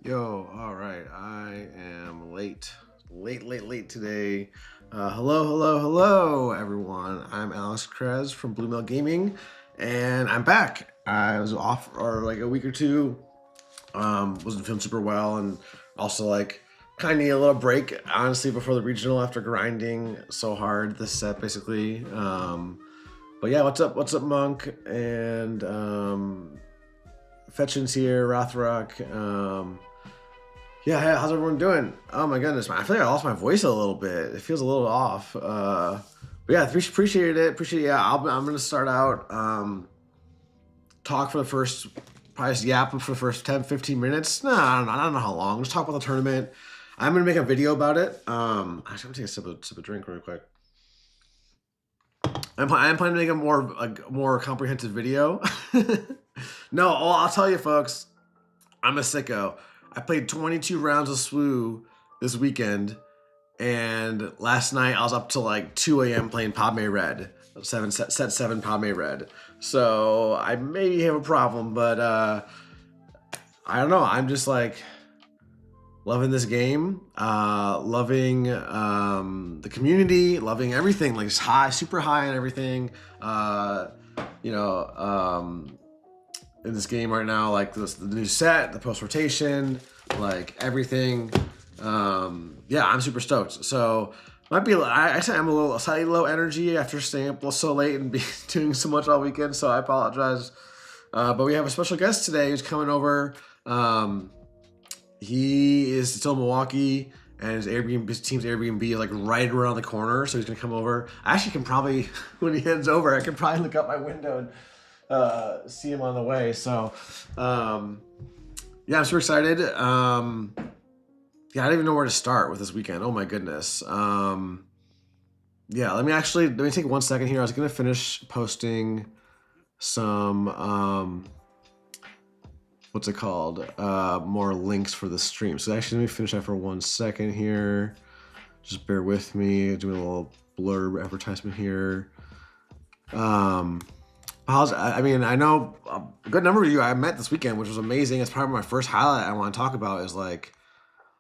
Yo, all right. I am late today. Hello, everyone. I'm Alex Krez from Blue Mill Gaming, and I'm back. I was off for like a week or two. Wasn't feeling super well, and also like kind of need a little break, honestly, before the regional after grinding so hard this set, basically. But yeah, what's up? What's up, Monk? And Fetchin's here, Rothrock. Yeah, hey, how's everyone doing? Oh my goodness, man. I feel like I lost my voice a little bit. It feels a little off. But yeah, appreciate it. Yeah, I'm gonna start out. Talk for the first, probably yap for the first 10, 15 minutes. No, I don't know how long. Just talk about the tournament. I'm gonna make a video about it. Actually, I'm gonna take a sip of drink real quick. I'm planning to make a more comprehensive video. No, I'll tell you, folks. I'm a sicko. I played 22 rounds of SWU this weekend, and last night I was up till like 2 a.m. playing Padme Red, set 7 Padme Red. So I maybe have a problem, but I don't know. I'm just like loving this game, loving the community, loving everything. Like it's super high on everything. In this game right now, like the new set, the post rotation, like everything. Yeah, I'm super stoked. So might be, I said I'm a little slightly low energy after staying up so late and doing so much all weekend. So I apologize. But we have a special guest today who's coming over. He is still in Milwaukee, and his team's Airbnb is like right around the corner. So he's gonna come over. I actually can probably, when he heads over, I can probably look out my window and see him on the way. So yeah, I'm super excited. Yeah, I don't even know where to start with this weekend. Oh my goodness. Yeah, let me take 1 second here. I was gonna finish posting some what's it called, more links for the stream. So actually, let me finish that for 1 second here. Just bear with me. Doing a little blurb advertisement here. I mean, I know a good number of you I met this weekend, which was amazing. It's probably my first highlight I want to talk about is like,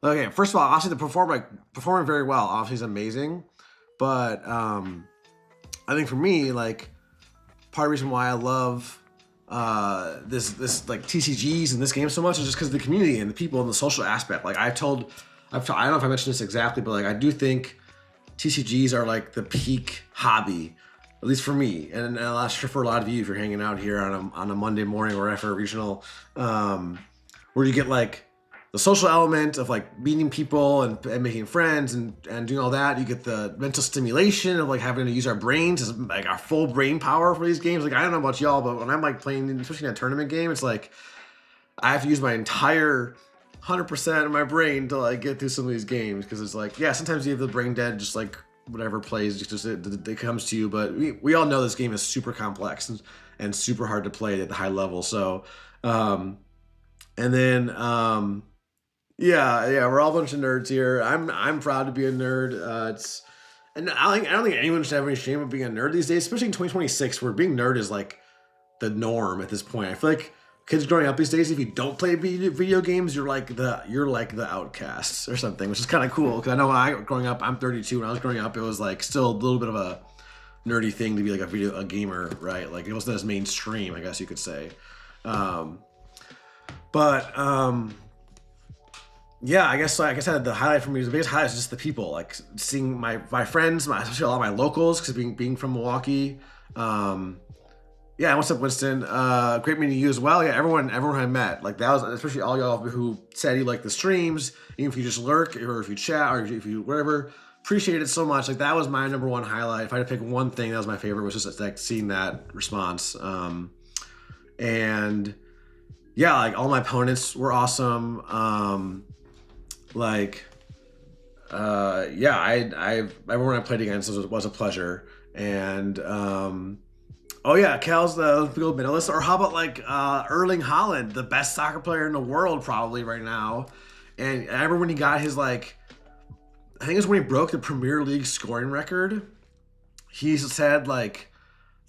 okay, first of all, obviously performing very well. Obviously, is amazing, but I think for me, like, part of the reason why I love this like TCGs and this game so much is just because of the community and the people and the social aspect. Like I don't know if I mentioned this exactly, but like I do think TCGs are like the peak hobby, at least for me, and I'm sure for a lot of you if you're hanging out here on a Monday morning or after a regional, where you get like the social element of like meeting people and making friends and doing all that. You get the mental stimulation of like having to use our brains as like our full brain power for these games. Like I don't know about y'all, but when I'm like playing, especially in a tournament game, it's like I have to use my entire 100% of my brain to like get through some of these games, because it's like, yeah, sometimes you have the brain dead, just like whatever plays, just it comes to you. But we all know this game is super complex and super hard to play at the high level. So, and then, yeah, we're all a bunch of nerds here. I'm proud to be a nerd. And I don't think anyone should have any shame of being a nerd these days, especially in 2026, where being nerd is like the norm at this point. I feel like kids growing up these days, if you don't play video games, you're like the outcasts or something, which is kind of cool. Because I know when I growing up, I'm 32. When I was growing up, it was like still a little bit of a nerdy thing to be like a gamer, right? Like it wasn't as mainstream, I guess you could say. Yeah, I guess like I said, the highlight for me, the biggest highlight is just the people, like seeing my friends, especially a lot of my locals, because being from Milwaukee. Yeah, what's up, Winston? Great meeting you as well. Yeah, everyone I met, like that was, especially all y'all who said you like the streams, even if you just lurk or if you chat or if you whatever. Appreciate it so much. Like that was my number one highlight. If I had to pick one thing, that was my favorite. Was just like seeing that response. And yeah, like all my opponents were awesome. Yeah, everyone I played against was a pleasure. And oh yeah, Cal's the gold medalist. Or how about like Erling Haaland, the best soccer player in the world probably right now. And I remember when he got his like, I think it was when he broke the Premier League scoring record. He said like,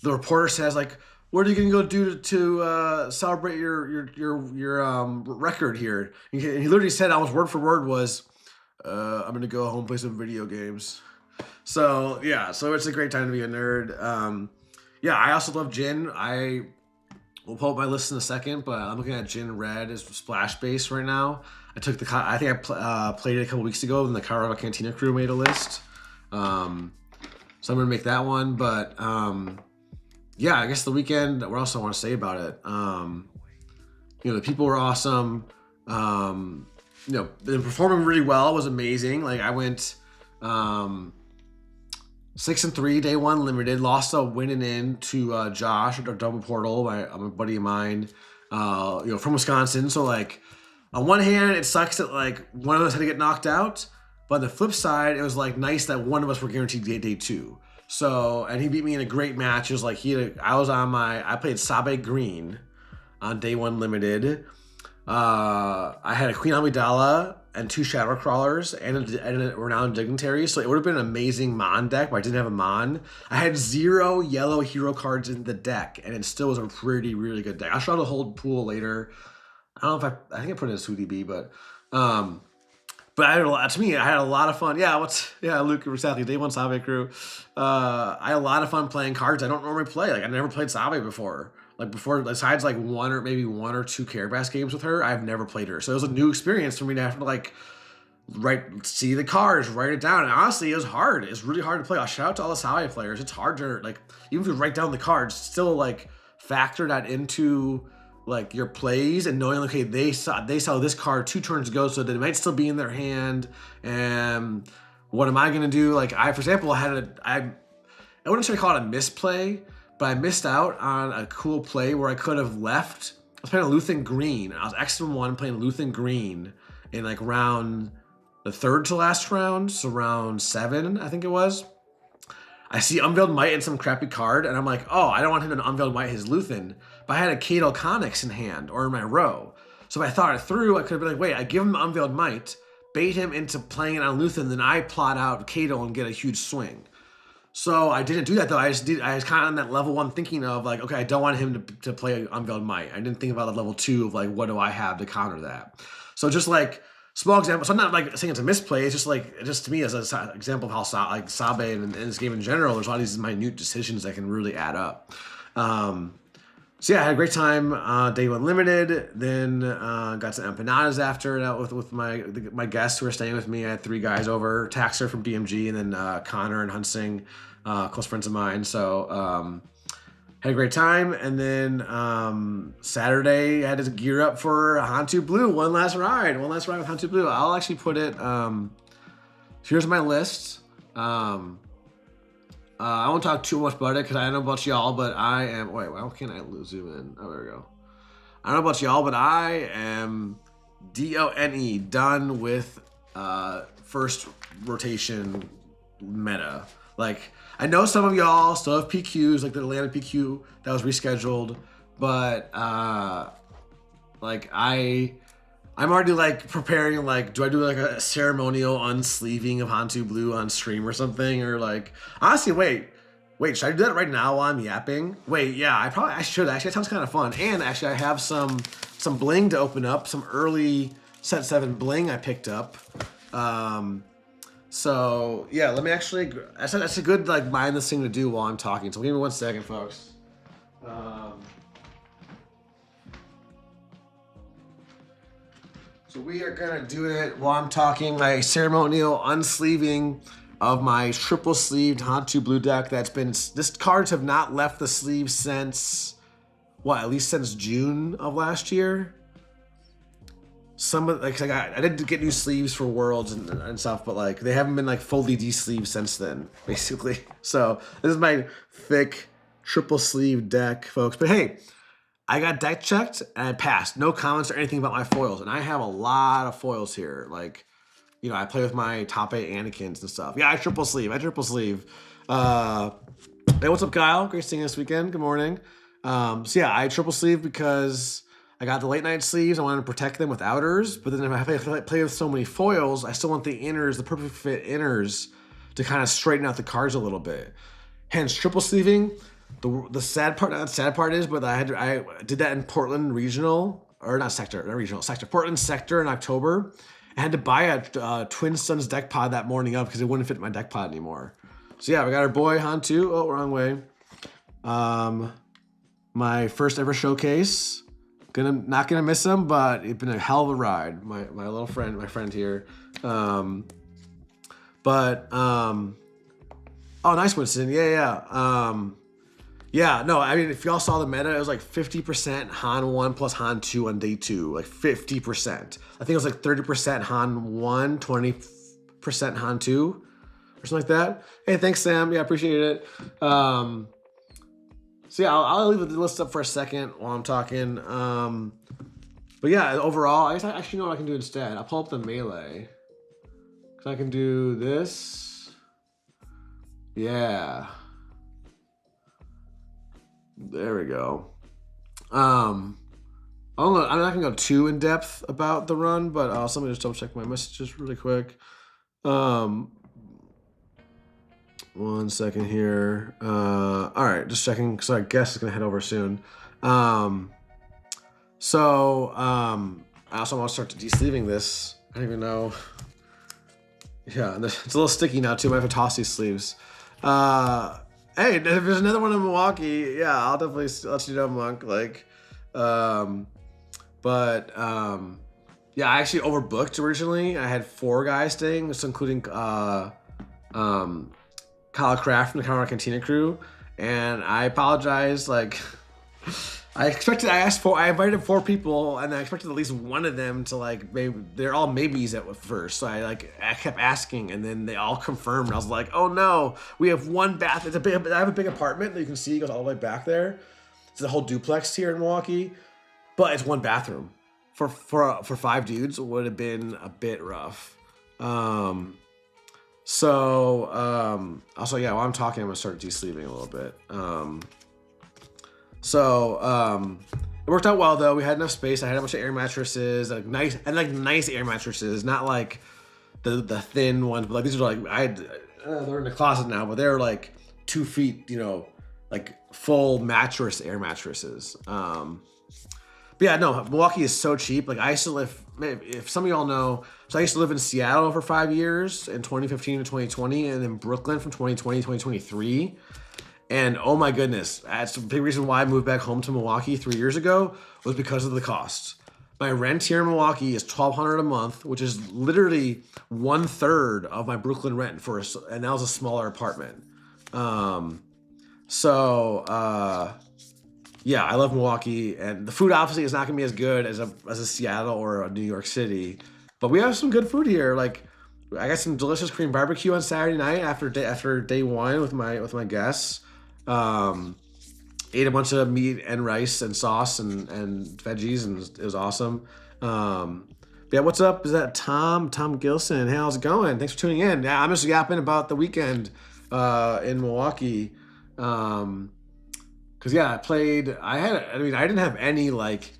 the reporter says like, what are you gonna go do to celebrate your record here? And he literally said, almost word for word, was, I'm gonna go home and play some video games. So yeah, so it's a great time to be a nerd. Yeah, I also love gin. We'll pull up my list in a second, but I'm looking at gin red as splash base right now. I think I played it a couple weeks ago, and the Colorado Cantina crew made a list. So I'm gonna make that one. But yeah, I guess the weekend. What else I want to say about it? The people were awesome. They're performing really well. It was amazing. Like I went 6-3 day one limited, lost a winning in to Josh or Double Portal, a buddy of mine, from Wisconsin. So like on one hand, it sucks that like one of us had to get knocked out, but on the flip side, it was like nice that one of us were guaranteed day two. So, and he beat me in a great match. It was like I played Sabe Green on day one limited. I had a Queen Amidala and 2 Shadow Crawlers and a Renowned Dignitary, so it would have been an amazing Mon deck, but I didn't have a Mon. I had 0 yellow hero cards in the deck, and it still was a really good deck. I'll show the whole pool later. I don't know if I think I put it in a SWDB, but I had a lot of fun. Yeah, Luke, exactly. Day one Sabe crew. I had a lot of fun playing cards I don't normally play. Like I never played Sabe before. Besides like one or two Carabass games with her, I've never played her. So it was a new experience for me to have to see the cards, write it down. And honestly, it was hard. It's really hard to play. I'll shout out to all the Sabe players. It's hard to even if you write down the cards, still factor that into your plays and knowing, okay, they saw this card 2 turns ago, so that it might still be in their hand. And what am I gonna do? For example, I wouldn't necessarily call it a misplay, but I missed out on a cool play where I could have left. I was playing a Luthen Green. I was X1 playing Luthen Green in round the 3rd to last round, so round 7, I think it was. I see Unveiled Might in some crappy card, and I'm like, oh, I don't want him to Unveiled Might his Luthen, but I had a Kato Conyx in hand or in my row. So if I thought it through, I could have been like, wait, I give him Unveiled Might, bait him into playing it on Luthen, then I plot out Kato and get a huge swing. So I didn't do that though. I was kind of on that level 1 thinking of okay, I don't want him to play Unveiled Might. I didn't think about the level 2 of what do I have to counter that. So just small example. So I'm not saying it's a misplay. It's just to me as an example of how Sabe and this game in general, there's a lot of these minute decisions that can really add up. So yeah, I had a great time. Day one limited. Then got some empanadas after that with my guests who were staying with me. I had 3 guys over: Taxer from DMG, and then Connor and Hunsing, close friends of mine. So had a great time. And then Saturday I had to gear up for Hantu Blue. One last ride with Hantu Blue. I'll actually put it. Here's my list. I won't talk too much about it because I don't know about y'all, but I am. Wait, why can't I zoom in? Oh, there we go. I don't know about y'all, but I am done with first rotation meta. I know some of y'all still have PQs, the Atlanta PQ that was rescheduled, but I'm already preparing. Do I do a ceremonial unsleeving of Hantu Blue on stream or something? Or honestly, wait, should I do that right now while I'm yapping? Wait, yeah, I should. Actually, that sounds kind of fun. And actually, I have some bling to open up, some early set 7 bling I picked up. So yeah, let me actually. That's a good mindless thing to do while I'm talking. So give me 1 second, folks. So we are gonna do it while I'm talking, my ceremonial unsleeving of my triple sleeved Hantu Blue deck. This cards have not left the sleeve since at least since June of last year. I did get new sleeves for Worlds and stuff, but they haven't been fully de-sleeved since then, basically. So this is my thick triple sleeve deck, folks. But hey, I got deck checked and I passed. No comments or anything about my foils. And I have a lot of foils here. I play with my top 8 Anakins and stuff. Yeah, I triple sleeve. Hey, what's up, Kyle? Great seeing you this weekend. Good morning. So yeah, I triple sleeve because I got the late night sleeves. I wanted to protect them with outers. But then if I play with so many foils, I still want the inners, the perfect fit inners, to kind of straighten out the cards a little bit. Hence, triple sleeving. The sad part, not sad part is, but I did that in Portland Regional, or not sector, not regional, sector, Portland sector in October. I had to buy a Twin Suns deck pod that morning up because it wouldn't fit my deck pod anymore. So yeah, we got our boy Han2. Oh, wrong way. My first ever showcase. Not gonna miss him, but it's been a hell of a ride. My little friend, my friend here. Oh, nice, Winston. Yeah, no, I mean, if y'all saw the meta, it was like 50% Han 1 plus Han 2 on day 2. Like 50%. I think it was like 30% Han 1, 20% Han 2, or something like that. Hey, thanks, Sam. Yeah, appreciate it. So yeah, I'll leave the list up for a second while I'm talking. But yeah, overall, I guess I actually know what I can do instead. I'll pull up the melee. So I can do this. Yeah. There we go. I'm not gonna go too in depth about the run, but let me just double check my messages really quick. 1 second here. All right, just checking. So I guess it's gonna head over soon. I also want to start de-sleeving this. I don't even know. Yeah, it's a little sticky now too. I have to toss these sleeves. Hey, if there's another one in Milwaukee, yeah, I'll definitely let you know, Monk. Like, yeah, I actually overbooked originally. I had 4 guys staying, just including Kyle Kraft from the Colorado Cantina crew, and I apologize. Like, I invited 4 people, and I expected at least one of them to like, maybe they're all maybes at first. So I kept asking, and then they all confirmed. I was like, oh no, we have one bath. I have a big apartment that you can see goes all the way back there. It's a whole duplex here in Milwaukee, but it's one bathroom. For 5 dudes, it would have been a bit rough. Also, yeah, while I'm talking, I'm gonna start de-sleeving a little bit. It worked out well though. We had enough space. I had a bunch of air mattresses, nice air mattresses, not like the thin ones, but like these are like they're in the closet now, but they're like 2 feet, like full mattress air mattresses. But yeah, no, Milwaukee is so cheap. Like I used to live, if some of y'all know, so I used to live in Seattle for 5 years, in 2015 to 2020, and then Brooklyn from 2020 to 2023. And oh my goodness, that's a big reason why I moved back home to Milwaukee 3 years ago, was because of the cost. My rent here in Milwaukee is $1,200 a month, which is literally 1/3 of my Brooklyn rent and that was a smaller apartment. Yeah, I love Milwaukee, and the food obviously is not gonna be as good as a Seattle or a New York City, but we have some good food here. Like I got some delicious Korean barbecue on Saturday night after day 1 with my guests. Ate a bunch of meat and rice and sauce and veggies, and it was awesome. Yeah, what's up? Is that Tom Gilson? Hey, how's it going? Thanks for tuning in. Yeah, I'm just yapping about the weekend in Milwaukee. Cause yeah, I didn't have any like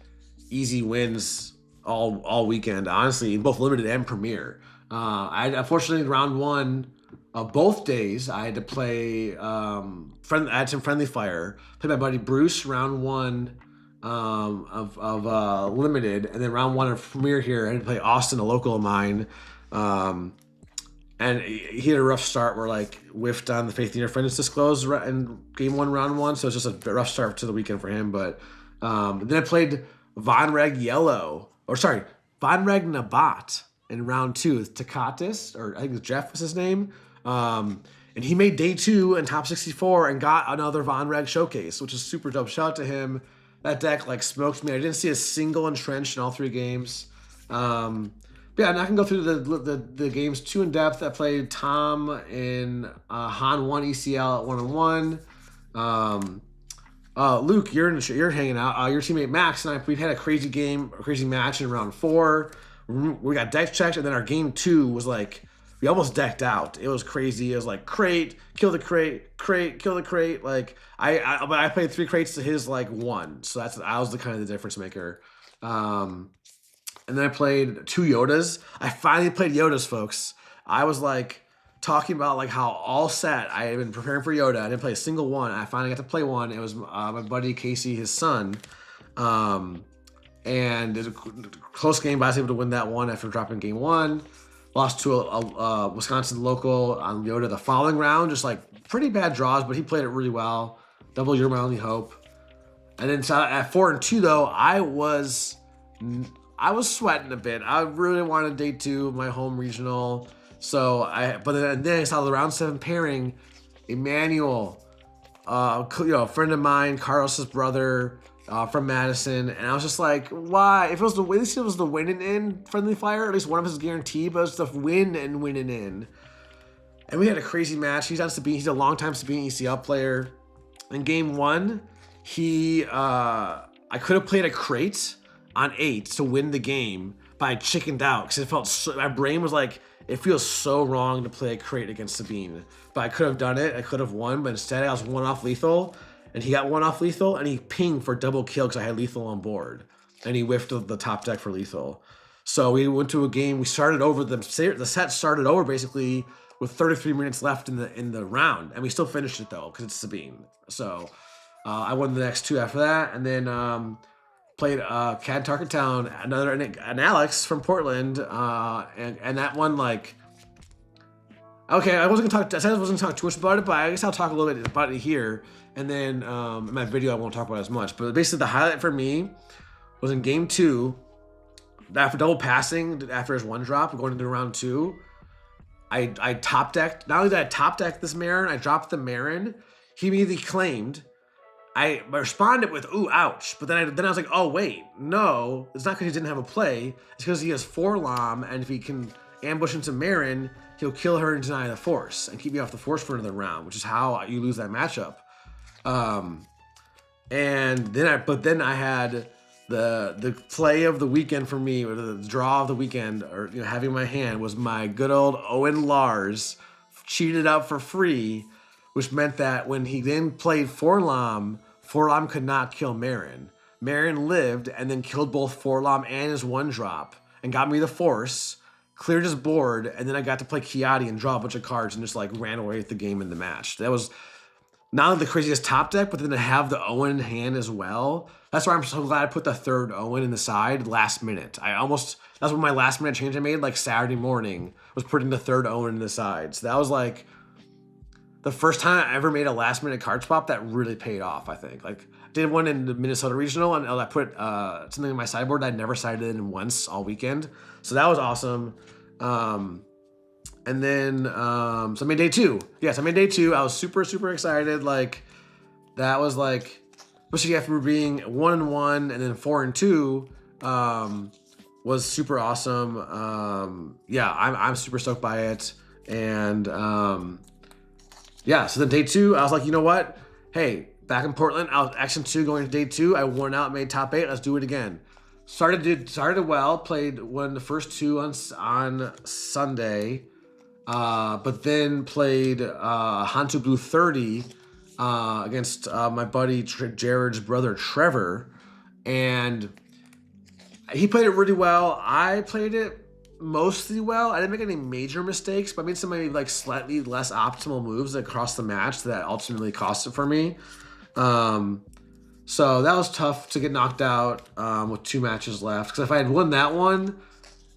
easy wins all weekend, honestly, in both limited and premier. Unfortunately round 1 of both days I had to play I had some friendly fire. Played my buddy Bruce round 1 of limited, and then round 1 of premier here I had to play Austin, a local of mine. And he had a rough start where like whiffed on the Faith in Your Friends disclosed in game 1, round 1. So it's just a rough start to the weekend for him. But then I played Von Reg Nabat in round 2 with Takatis, or I think Jeff was his name. And he made day 2 in top 64 and got another Von Reg showcase, which is super dope. Shout out to him. That deck like smoked me. I didn't see a single entrenched in all 3 games. Yeah, I'm not gonna go through the games too in depth. I played Tom in Han 1 ECL at 1-1. Luke, you're hanging out. Your teammate Max and we had a crazy match in round 4. We got deck checked, and then our game 2 was like we almost decked out. It was crazy. It was like crate, kill the crate, kill the crate. Like I played 3 crates to his like 1, so I was the kind of the difference maker. And then I played 2 Yodas. I finally played Yodas, folks. I was like talking about like how all set I had been preparing for Yoda. I didn't play a single one. I finally got to play one. It was my buddy Casey, his son. And it was a close game, but I was able to win that one after dropping game one. Lost to a Wisconsin local on Yoda the following round. Just like pretty bad draws, but he played it really well. Double You're My Only Hope. And then at 4-2 though, I was sweating a bit. I really wanted day 2 of my home regional. So then I saw the round 7 pairing, Emmanuel, a friend of mine, Carlos's brother, from Madison, and I was just like, why? If it was at least it was the win and in friendly fire, at least one of us is guaranteed, but it's the win and in. And we had a crazy match. He's a longtime Sabine ECL player. In game 1, I could have played a crate on 8 to win the game, but I chickened out because it felt my brain was like, it feels so wrong to play a crate against Sabine. But I could have done it. I could have won, but instead I was 1 off lethal. And he got 1 off lethal, and he pinged for double kill because I had lethal on board. And he whiffed the top deck for lethal. So we went to a game. We started over. The set started over basically with 33 minutes left in the round. And we still finished it, though, because it's Sabine. So I won the next 2 after that. And then played Cad Tarkentown, an Alex from Portland. And that one, like... Okay, I said I wasn't going to talk too much about it, but I guess I'll talk a little bit about it here. And then in my video, I won't talk about it as much. But basically, the highlight for me was in game 2, after double passing, after his 1 drop, going into round 2, I top decked. Not only did I top deck this Marin, I dropped the Marin. He immediately claimed. I responded with, ooh, ouch. But then I was like, oh, wait, no. It's not because he didn't have a play. It's because he has 4 Lam, and if he can ambush into Marin, he'll kill her and deny the force and keep me off the force for another round, which is how you lose that matchup. And then I had the play of the weekend for me, or the draw of the weekend, or having my hand was my good old Owen Lars cheated out for free, which meant that when he then played Forlam could not kill Marin. Marin lived and then killed both Forlam and his 1 drop and got me the force, cleared his board, and then I got to play Kiadi and draw a bunch of cards and just like ran away with the game in the match. That was not only the craziest top deck, but then to have the Owen in hand as well. That's why I'm so glad I put the 3rd Owen in the side last minute. That's what my last minute change I made like Saturday morning, was putting the 3rd Owen in the side. So that was like the first time I ever made a last minute card swap that really paid off, I think. Like, did one in the Minnesota Regional, and I put something in my sideboard that I'd never sided in once all weekend. So that was awesome. And then, so I made day 2. Yes, I made day 2. I was super, super excited. Like, that was like, especially after being 1-1 and then 4-2, was super awesome. Yeah, I'm super stoked by it. And, yeah, so then day 2, I was like, you know what? Hey, back in Portland, I was action 2 going to day 2. I won out, made top 8. Let's do it again. Started well, won the first 2 on Sunday. But then played Hantu Blue 30 against my buddy Jared's brother Trevor, and he played it really well. I played it mostly well. I didn't make any major mistakes, but I made some maybe like slightly less optimal moves across the match that ultimately cost it for me. So that was tough to get knocked out with 2 matches left, because if I had won that one,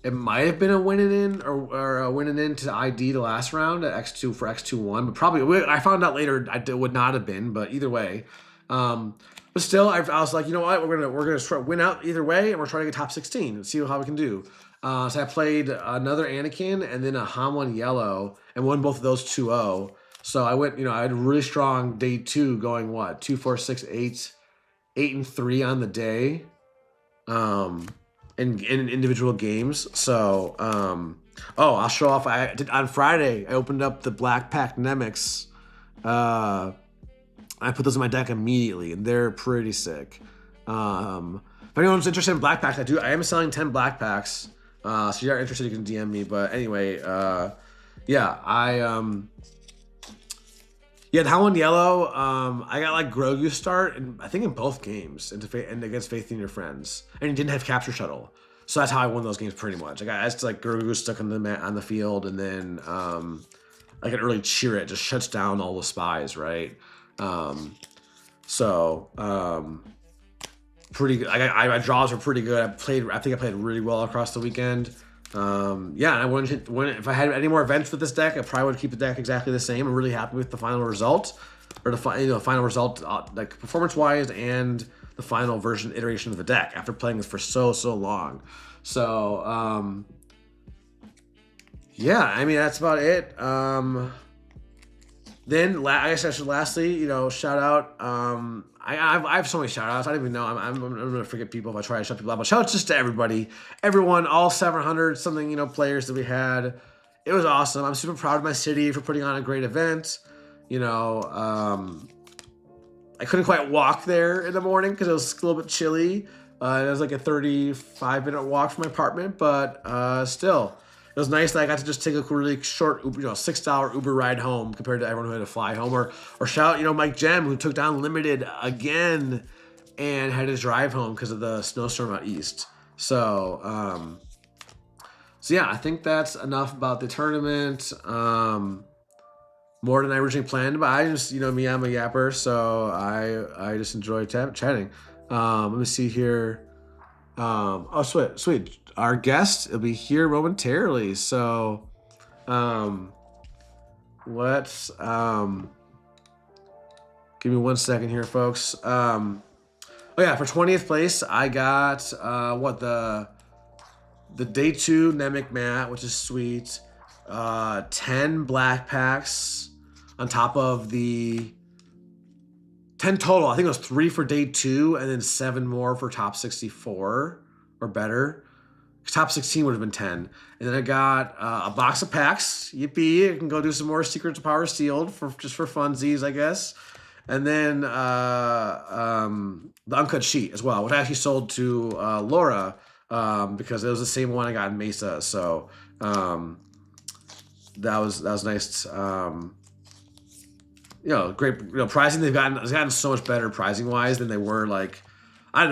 it might have been a winning in or a winning in to ID the last round at X2 for X2-1, but probably I found out later it would not have been. But either way, but still, I was like, you know what, we're gonna try win out either way, and we're trying to get top 16 and see how we can do. So I played another Anakin and then a Hamon Yellow and won both of those 2-0. So I went, I had a really strong day 2, going 2, 4, 6, 8, 8-3 on the day. In individual games. So, I'll show off. I did on Friday. I opened up the Black Pack Nemics. I put those in my deck immediately, and they're pretty sick. If anyone's interested in Black Packs, I am selling 10 Black Packs. So if you're interested, you can DM me. But anyway, yeah, the Howlin' Yellow, I got like Grogu start, and I think in both games, and against Faith in Your Friends, and he didn't have Capture Shuttle, so that's how I won those games pretty much. I just like Grogu stuck on the field, and then like an early cheer. It just shuts down all the spies, right? Pretty good. My draws were pretty good. I think I played really well across the weekend. And I wouldn't if I had any more events with this deck, I probably would keep the deck exactly the same. I'm really happy with the final result, or the final result, like performance wise, and the final iteration of the deck after playing this for so long. So I mean that's about it. Then I guess I should lastly, shout out. I have so many shout outs. I don't even know. I'm gonna forget people if I try to shout people out. But shout outs just to everybody, everyone, all 700 something players that we had. It was awesome. I'm super proud of my city for putting on a great event. I couldn't quite walk there in the morning because it was a little bit chilly. It was like a 35-minute walk from my apartment, but still. It was nice that I got to just take a really short, $6 Uber ride home compared to everyone who had to fly home. Or shout out, Mike Jem, who took down Limited again and had to drive home because of the snowstorm out east. So I think that's enough about the tournament. More than I originally planned, but I just, I'm a yapper, so I just enjoy chatting. Let me see here. Sweet. Our guest will be here momentarily. So, let's give me 1 second here, folks. For 20th place, I got the day 2 Nemec mat, which is sweet. 10 black packs on top of the 10 total. I think it was 3 for day 2 and then 7 more for top 64 or better. Top 16 would have been 10. And then I got a box of packs. Yippee. I can go do some more Secrets of Power Sealed for funsies, I guess. And then the uncut sheet as well, which I actually sold to Laura because it was the same one I got in Mesa. So that was nice. Great. Pricing, it's gotten so much better pricing wise than they were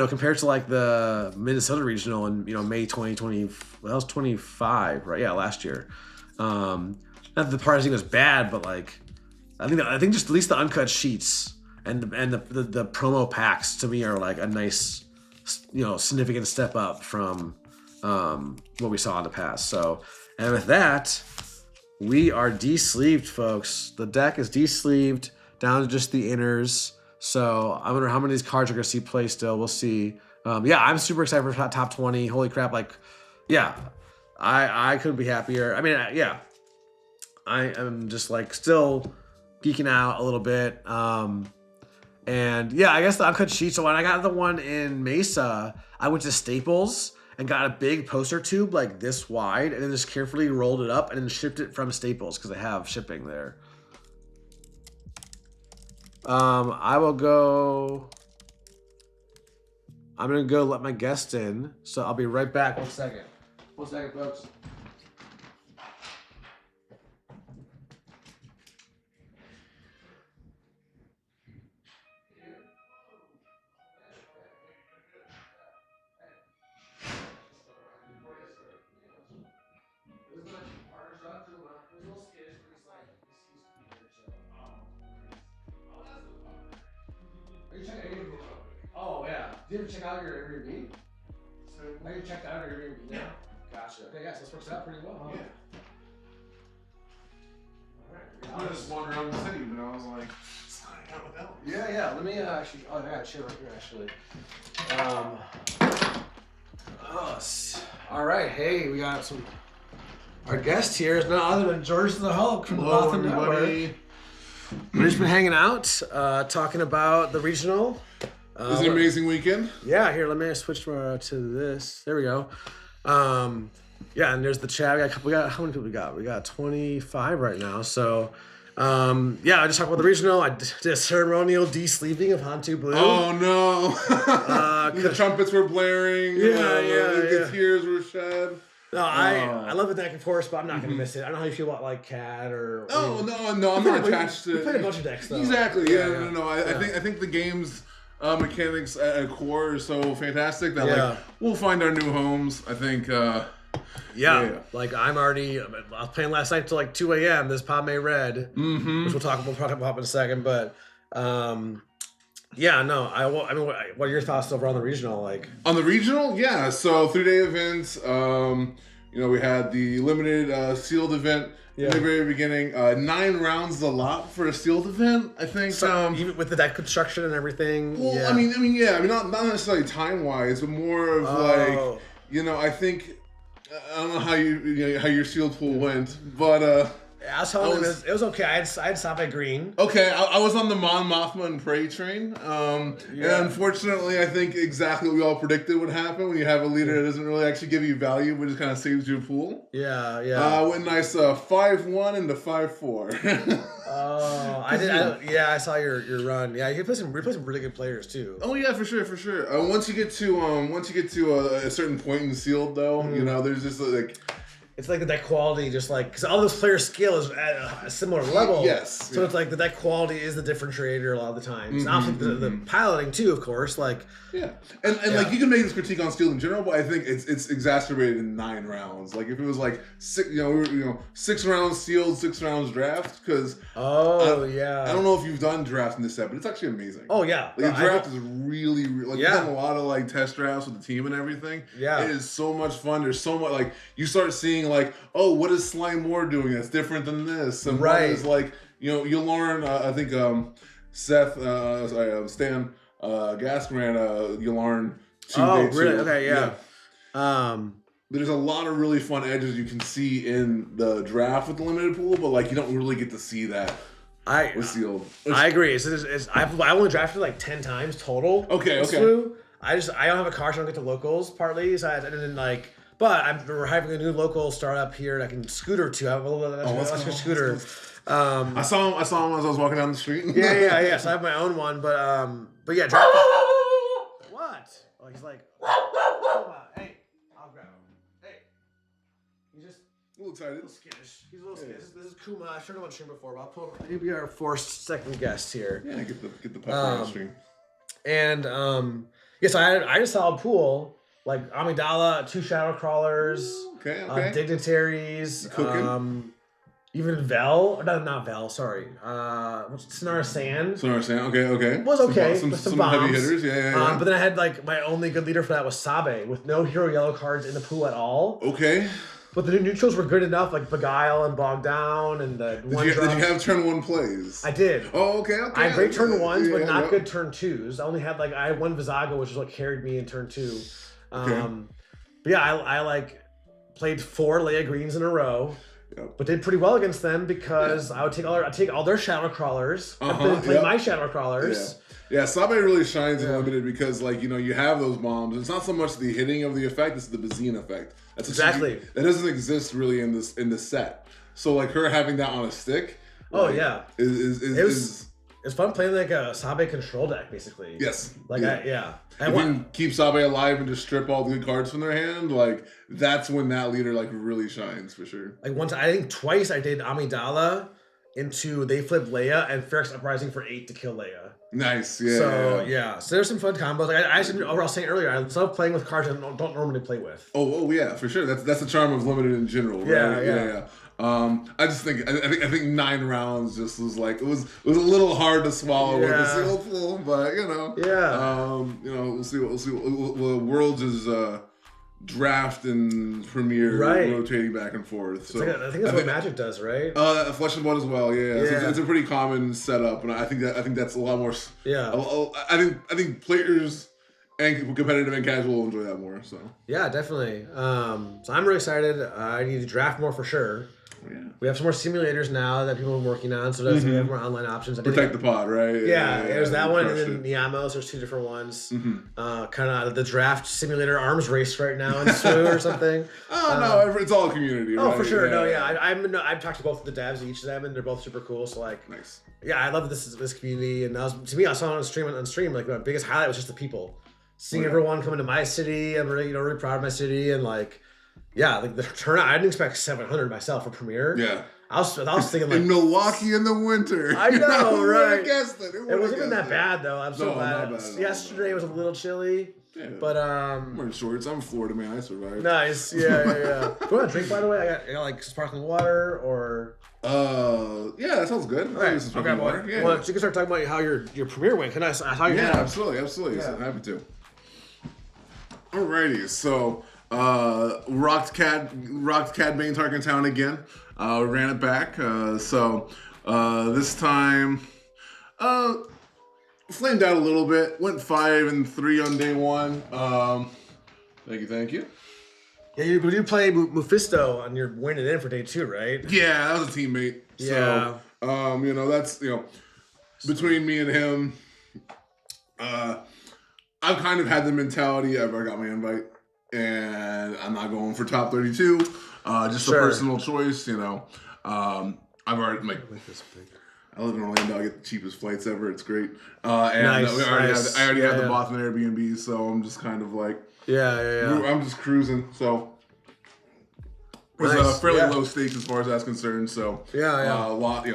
compared to the Minnesota Regional in May 2020. Well, that was 25, right? Yeah, last year. Not that the pricing was bad, but I think just at least the uncut sheets and the promo packs to me are a nice significant step up from what we saw in the past. So, and with that, we are de-sleeved, folks. The deck is de-sleeved down to just the inners. So I wonder how many of these cards are going to see play still. We'll see. I'm super excited for top 20. Holy crap. I couldn't be happier. I mean, I am just still geeking out a little bit. I guess the uncut sheet. So when I got the one in Mesa, I went to Staples and got a big poster tube this wide and then just carefully rolled it up and then shipped it from Staples because they have shipping there. I'm going to go let my guest in, so I'll be right back. 1 second. 1 second, folks. Oh, yeah. Did you ever check out your Airbnb? Have you checked out your Airbnb? Yeah. Gotcha. Okay, yeah, so this works out pretty well, huh? Yeah. All right. I just wandered around the city, but I was like, it's not hanging out with Ellen. Yeah. Let me actually. Oh, I got a chair right here, actually. All right. Hey, we got some. Our guest here is none other than George the Hulk from the Gotham Network. We've just been hanging out, talking about the regional. It was an amazing weekend. Yeah, here, let me switch to this. There we go. And there's the chat. How many people we got? We got 25 right now. So, I just talked about the regional. I did a ceremonial de-sleeving of Hantu Blue. Oh, no. The trumpets were blaring. The tears were shed. No, I love the deck, of course, but I'm not going to miss it. I don't know how you feel about Cad or... Oh, no, I'm not attached to... You played a bunch of decks, though. Exactly, no. I think the game's mechanics at core are so fantastic that, we'll find our new homes. I think Yeah. Like I was playing last night till like 2 a.m. This Padme Red, which we'll talk about in a second. But yeah, no, I mean, what are your thoughts over on the regional? Like on the regional, yeah. So 3-day events. We had the limited sealed event. In the very beginning, 9 rounds is a lot for a sealed event, I think. So, even with the deck construction and everything. Well, yeah. I mean, not necessarily time wise, but more of I think I don't know how how your sealed pool went, but I was telling him it was okay. I had Sabe Green. Okay, I was on the Mon Mothma and Prey train. And unfortunately, I think exactly what we all predicted would happen when you have a leader that doesn't really actually give you value, but just kind of saves your pool. Yeah. Went nice 5-1 into 5-4. I did. I saw your run. Yeah, you play some really good players too. Oh yeah, for sure. Once you get to a certain point in the sealed, though, there's just like. It's like the deck quality, just like because all those players' skill is at a similar level. Yes. So it's like the deck quality is the differentiator a lot of the times. Obviously, the piloting too, of course. Like and like you can make this critique on Steel in general, but I think it's exacerbated in 9 rounds. Like if it was like 6, 6 rounds sealed, 6 rounds draft. Because I don't know if you've done draft in this set, but it's actually amazing. Oh yeah, like the draft is really like we've done a lot of like test drafts with the team and everything. Yeah, it is so much fun. There's so much like you start seeing like, oh, what is Slime Moore doing that's different than this? And what is like, you'll learn, I think Stan Gascaran, you'll learn 2 days. Really? Okay, yeah. There's a lot of really fun edges you can see in the draft with the limited pool, but like you don't really get to see that. With sealed. I agree. I only drafted like 10 times total. Okay. I don't have a car, so I don't get to locals partly. So I didn't like. But we're having a new local startup here that I can scooter to. I have a little scooter. I saw him as I was walking down the street. Yeah. So I have my own one, but yeah. What? Oh, he's like, hey, I'll grab him. Hey, he's just a little excited. A little skittish. He's a little skittish. This is Kuma. I've heard him on stream before, but he'll be our forced second guest here. Yeah, get the pepper on the stream. And so I just saw a pool. Like Amidala, 2 shadow crawlers, dignitaries, even Vel, not Vel, sorry, Sonara Sand. Okay. Was okay. Some bombs. Heavy hitters, yeah. But then I had like my only good leader for that was Sabe with no hero yellow cards in the pool at all. Okay. But the new neutrals were good enough, like Beguile and Bog Down and the Did you have turn 1 plays? I did. Oh, okay. I had great turn 1s, but not good turn 2s. I only had I had 1 Visago, which is what carried me in turn 2. But yeah, I like played 4 Leia Greens in a row, but did pretty well against them because I would take all their shadow crawlers, and then play my shadow crawlers. Yeah, Sabe really shines in limited because you have those bombs. It's not so much the hitting of the effect; it's the Bazine effect. That's exactly that doesn't exist really in this set. So like her having that on a stick. It's fun playing like a Sabe control deck, basically. Yes. If you can keep Sabe alive and just strip all the good cards from their hand, like that's when that leader really shines for sure. Like I think twice I did Amidala into they flipped Leia and Ferox Uprising for 8 to kill Leia. Nice, So there's some fun combos. Like I was saying earlier, I love playing with cards I don't normally play with. Oh yeah, for sure. That's the charm of limited in general. Right? Yeah. I just think I think 9 rounds just was like it was a little hard to swallow with the sealed pool, but we'll see what Worlds is draft and Premier rotating back and forth. So I think that's what Magic does, right? Flesh and Blood as well. Yeah. So it's a pretty common setup, and I think that's a lot more. Yeah. I think players and competitive and casual will enjoy that more. So yeah, definitely. So I'm really excited. I need to draft more for sure. Yeah. We have some more simulators now that people are working on, so we have more online options. Protect the pod, right? Yeah, there's that one, and then Niamos. There's 2 different ones. Kind of the draft simulator arms race right now in SWU or something. No, it's all community. Oh, right? For sure. I've talked to both of the devs, each of them, and they're both super cool. So nice. Yeah, I love this community, and to me, I saw it on stream. Like the biggest highlight was just the people, seeing everyone coming to my city. I'm really really proud of my city, and the turnout, I didn't expect 700 myself for Premiere. Yeah. I was thinking like in Milwaukee in the winter. I know, right? I guessed it. It wasn't even that bad though. I'm so glad. Not bad Yesterday was a little chilly. Yeah. But I'm wearing shorts. I'm a Florida man. I survived. Nice. Yeah. Do you want a drink, by the way? I got like sparkling water or. Yeah, that sounds good. Right. Okay, water. Yeah. Well, you can start talking about how your premiere went. Can I saw you? Yeah, absolutely. Yeah. So happy to. Alrighty, so rocked Cad Bane Tarkentown again. Ran it back. So this time, flamed out a little bit. Went 5-3 on day one. Thank you. Yeah, you play Mephisto on your winning in for day two, right? Yeah, that was a teammate. Yeah. So, that's between me and him. I've kind of had the mentality of I got my invite and I'm not going for top 32. Just a personal choice, I've already I live in Orlando. I get the cheapest flights ever. It's great. And I already have the Boston Airbnb, so I'm just kind of like I'm just cruising. So it was fairly low stakes as far as that's concerned. So a lot,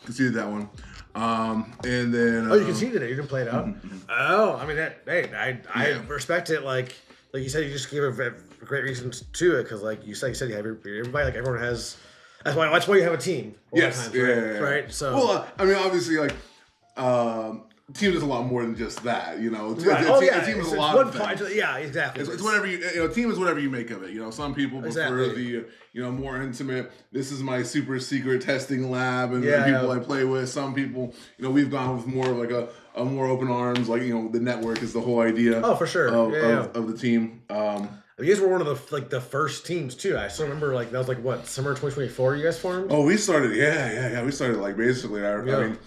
conceded that one. And then you conceded it. You didn't play it out. Oh, I mean, I respect it. Like you said, you just gave a great reason to it because, like you said, you have everybody. Like everyone has. That's why you have a team. Yes. Right. So. Well, I mean, obviously, like. Team is a lot more than just that, Right. A team is a lot of things. Yeah, exactly. It's whatever team is whatever you make of it. Some people prefer the more intimate. This is my super secret testing lab, and the people I play with. Some people, we've gone with more of like a more open arms. Like the network is the whole idea. Oh, for sure. Of the team. You guys were one of the first teams too. I still remember that was what summer 2024. You guys formed. Oh, we started. Yeah. We started like basically. I mean,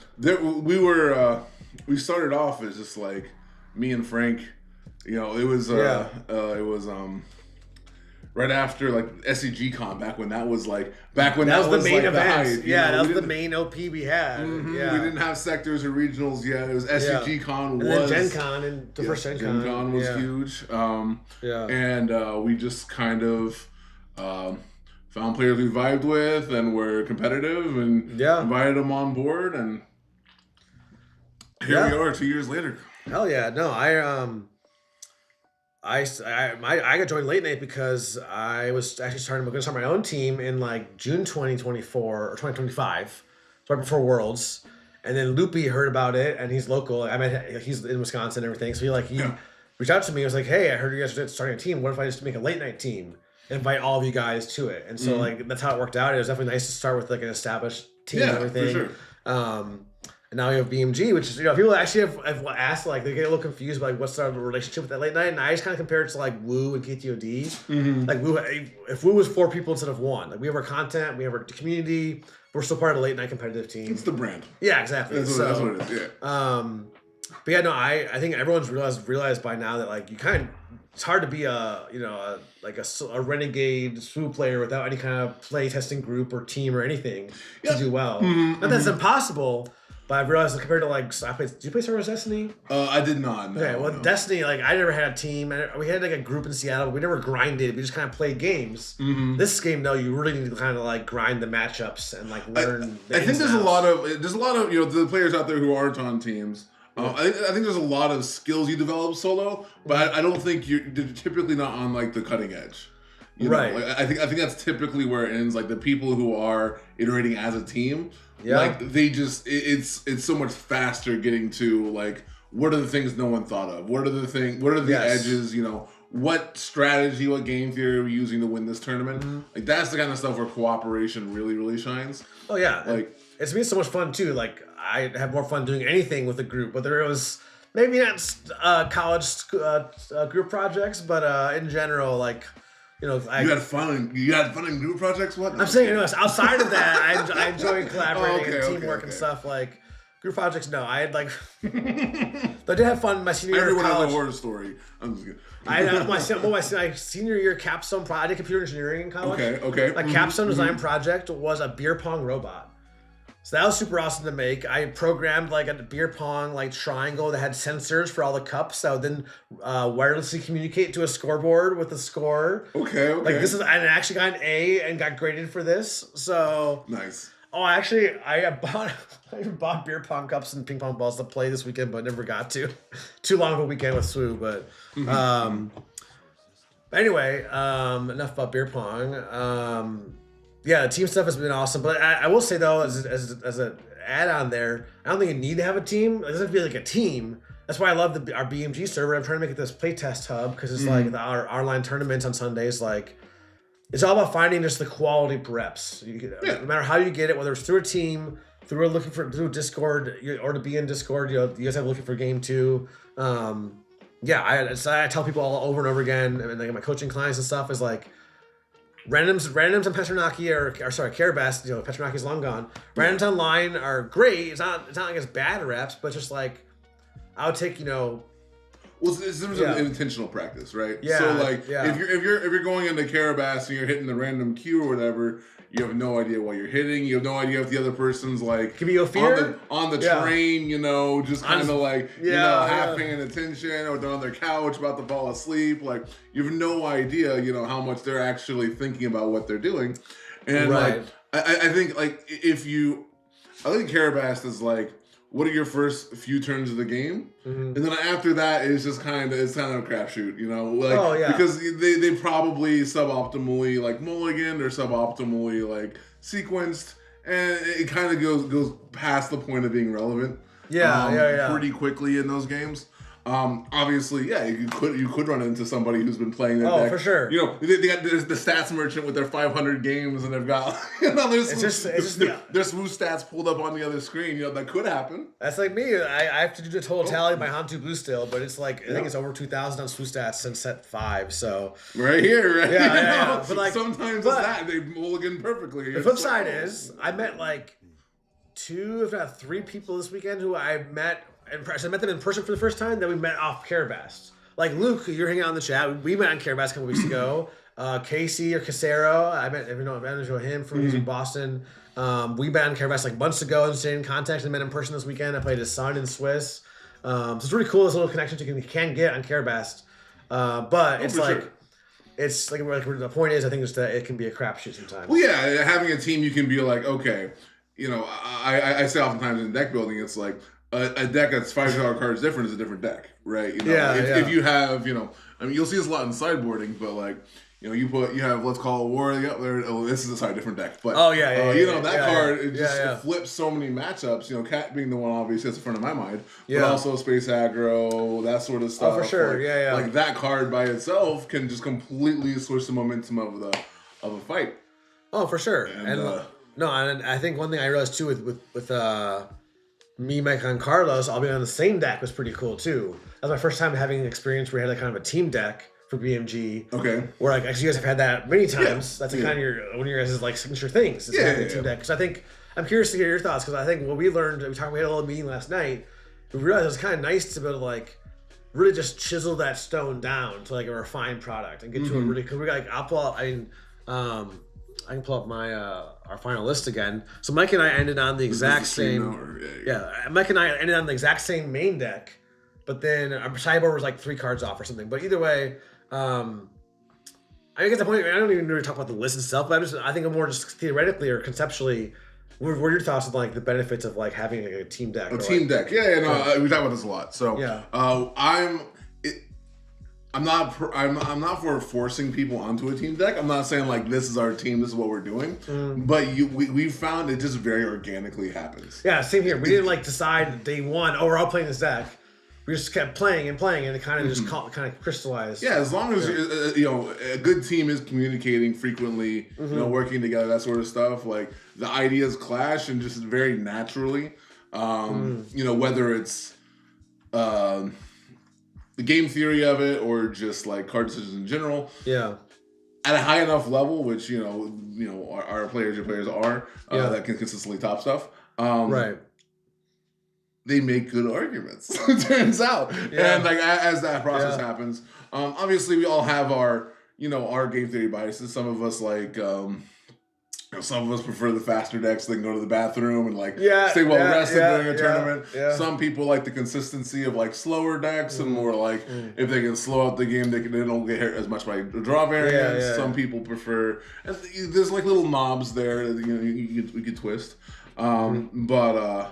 we were. We started off as just like me and Frank. It was right after like SCG Con back when that was the main event. That was the main OP we had. Mm-hmm. Yeah. We didn't have sectors or regionals yet. It was SCG Con and then Gen Con and the first Gen Con. Gen Con was huge. And we just kind of found players we vibed with and were competitive and invited them on board and. Here we are 2 years later. Hell yeah. No, I got joined late night because I was actually going to start my own team in like June 2024 or 2025, right before Worlds. And then Loopy heard about it and he's local. He's in Wisconsin and everything. So he reached out to me. He was like, hey, I heard you guys are starting a team. What if I just make a late night team? Invite all of you guys to it. And so that's how it worked out. It was definitely nice to start with like an established team and everything. For sure. And now we have BMG, which is, people actually have asked, like, they get a little confused about, like, what's our relationship with that late night. And I just kind of compare it to, like, Woo and KTOD. Mm-hmm. Like, Woo, if Woo was 4 people instead of 1. Like, we have our content, we have our community, we're still part of a late night competitive team. It's the brand. Yeah, exactly. That's what it is, But yeah, no, I think everyone's realized by now that, like, it's hard to be a renegade SWU player without any kind of play testing group or team or anything to do well. Mm-hmm. Not that it's impossible. But I've realized compared to did you play Star Wars Destiny? I did not. No, okay, well, no. Destiny, like I never had a team. We had like a group in Seattle. But we never grinded. We just kind of played games. Mm-hmm. This game, though, you really need to kind of like grind the matchups and like learn. I think there's a lot of the players out there who aren't on teams. I think there's a lot of skills you develop solo, but I don't think you're typically not on like the cutting edge. Right. I think that's typically where it ends. Like the people who are iterating as a team. Yeah. Like they just it's so much faster getting to like what are the things no one thought of? What are the edges, what strategy, what game theory are we using to win this tournament? Mm-hmm. Like that's the kind of stuff where cooperation really, really shines. Oh yeah. Like it's been so much fun too. Like I have more fun doing anything with a group, whether it was maybe not college group projects, but in general, like you had fun. You had fun in group projects. What? I'm saying, outside of that, I enjoy collaborating and teamwork and stuff. Like group projects, no. I had like, I did have fun my senior year. Everyone has a horror story. I'm just kidding. I had my senior year capstone project. I did computer engineering in college. Okay. My capstone design project was a beer pong robot. So that was super awesome to make. I programmed like a beer pong like triangle that had sensors for all the cups that would then wirelessly communicate to a scoreboard with the score. Okay. Like this is, I actually got an A and got graded for this. So nice. Oh, actually, I bought beer pong cups and ping pong balls to play this weekend, but never got to. Too long of a weekend with SWU, but anyway, enough about beer pong. Yeah, the team stuff has been awesome, but I will say though, as an add-on there, I don't think you need to have a team. It doesn't have to be like a team. That's why I love our BMG server. I'm trying to make it this playtest hub because it's like our online tournaments on Sundays. Like, it's all about finding just the quality reps. No matter how you get it, whether it's through a team, through Discord, or to be in Discord. You guys have looking for game 2. I tell people all over and over again, and like my coaching clients and stuff is like. Randoms and Petronaki are sorry, Carabas, Petronaki's long gone. Randoms online are great. It's not like it's bad reps, but just like I would take, Well, it's an intentional practice, right? Yeah. So like if you're going into Carabas and you're hitting the random cue or whatever, you have no idea what you're hitting. You have no idea if the other person's like can be a fear on the train, just kind of like half paying attention, or they're on their couch about to fall asleep. Like you have no idea, how much they're actually thinking about what they're doing. And like I think like I think Carabas is like, what are your first few turns of the game? And then after that, it's kind of a crapshoot, because they probably suboptimally like mulliganed or suboptimally like sequenced, and it kind of goes past the point of being relevant. Pretty quickly in those games. Obviously, you could run into somebody who's been playing their deck. Oh, for sure. There's the stats merchant with their 500 games, and they've got there's SWU stats pulled up on the other screen. That could happen. That's like me. I have to do the total tally of my Hantu Blue still, but it's like I think it's over 2,000 on SWU stats since set 5. So right here, right? Yeah. But like sometimes it's that they mulligan perfectly. The flip side is I met like 2, if not 3 people this weekend who I met. I met them in person for the first time. Then we met off Carabas. Like Luke, you're hanging out in the chat. We met on Carabas a couple weeks ago. Casey or Casero, I met him from he's in Boston. We met on Carabas like months ago and stayed in contact and met in person this weekend. I played his son in Swiss. So it's really cool. This little connection you can get on Carabas. But it's like. Sure. It's like the point is, I think, is that it can be a crapshoot sometimes. Well, yeah, having a team, you can be like, okay, I say oftentimes in deck building, it's like. A deck that's $5 cards different is a different deck, right? If you have, you'll see this a lot in sideboarding, but like, you have let's call a war up there. Oh, this is a different deck, but that card it just flips so many matchups. Cat being the one obviously that's in front of my mind, but also space aggro, that sort of stuff. Oh, for sure, Like that card by itself can just completely switch the momentum of a fight. Oh, for sure, and I think one thing I realized too with me, Mike, and Carlos, all being on the same deck was pretty cool too. That was my first time having an experience where we had like kind of a team deck for BMG. Okay. Where like actually you guys have had that many times. That's like kind of one of your guys' like signature things. Having a team deck. Because I think I'm curious to hear your thoughts because I think what we learned, we had a little meeting last night. We realized it was kind of nice to be able to like really just chisel that stone down to like a refined product and get to a really. Because we got like I can pull up my our final list again. So Mike and I ended on the exact same. Mike and I ended on the exact same main deck, but then our sideboard was like 3 cards off or something. But either way, I guess the point. I don't even really talk about the list itself, but I think I'm more just theoretically or conceptually. What are your thoughts on like the benefits of like having a team deck? We talk about this a lot. So I'm not for forcing people onto a team deck. I'm not saying like this is our team, this is what we're doing. But we found it just very organically happens. Yeah, same here. We didn't like decide day one. Oh, we're all playing this deck. We just kept playing, and it kind of just kind of crystallized. Yeah, as long as a good team is communicating frequently, working together, that sort of stuff. Like the ideas clash and just very naturally. Whether it's the game theory of it or just like card decisions in general. Yeah. At a high enough level, which our players are that can consistently top stuff. Right. They make good arguments. It turns out, and like as that process happens, obviously we all have our our game theory biases. Some of us like Some of us prefer the faster decks. They can go to the bathroom and stay well rested during a tournament. Yeah. Some people like the consistency of slower decks and more if they can slow out the game, they don't get hurt as much by the draw variance. Some people prefer, and there's little knobs there that we could twist. But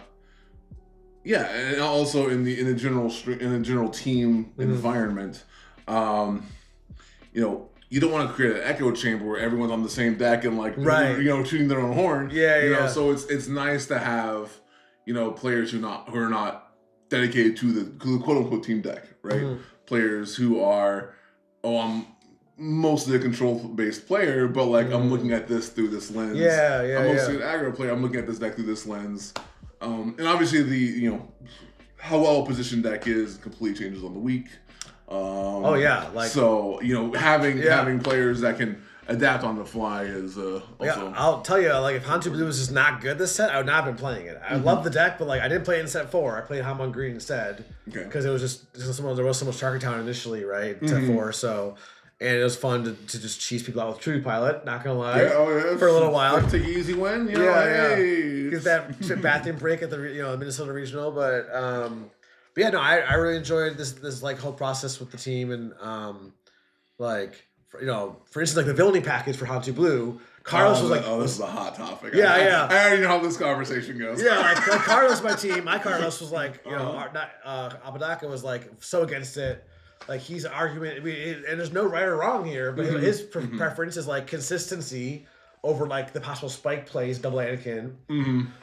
and also in the general team environment, you don't want to create an echo chamber where everyone's on the same deck and shooting their own horn. So it's nice to have players who are not dedicated to the quote unquote team deck, right? Players who are I'm mostly a control based player, but I'm looking at this through this lens. I'm mostly an aggro player. I'm looking at this deck through this lens. And obviously the how well a positioned deck is completely changes on the week. Having players that can adapt on the fly is also. I'll tell you, if Hantu Blue was just not good this set, I would not have been playing it. I love the deck, but I didn't play it in set 4. I played Hamon Green instead because it was just there was so much Target Town initially, right? Set 4, so. And it was fun to just cheese people out with True Pilot, not gonna lie. For a little while. Take an easy win, Get that bathroom break at the Minnesota Regional, but I really enjoyed this whole process with the team and for instance the villainy package for Hantu Blue. Carlos was this is a hot topic. I already know how this conversation goes. Carlos, my team. My Carlos was Apodaca was so against it. He's argument, and there's no right or wrong here, but his preference is consistency over the possible spike plays, double Anakin.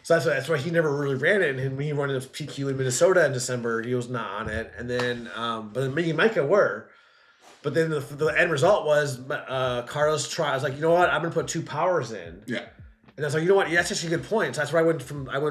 So that's why he never really ran it. And when he ran his PQ in Minnesota in December, he was not on it. And then, but then me and Micah were. But then the end result was Carlos tried. I was like, you know what? I'm gonna put 2 powers in. Yeah. And I was like, you know what? Yeah, that's actually a good point. So that's where I went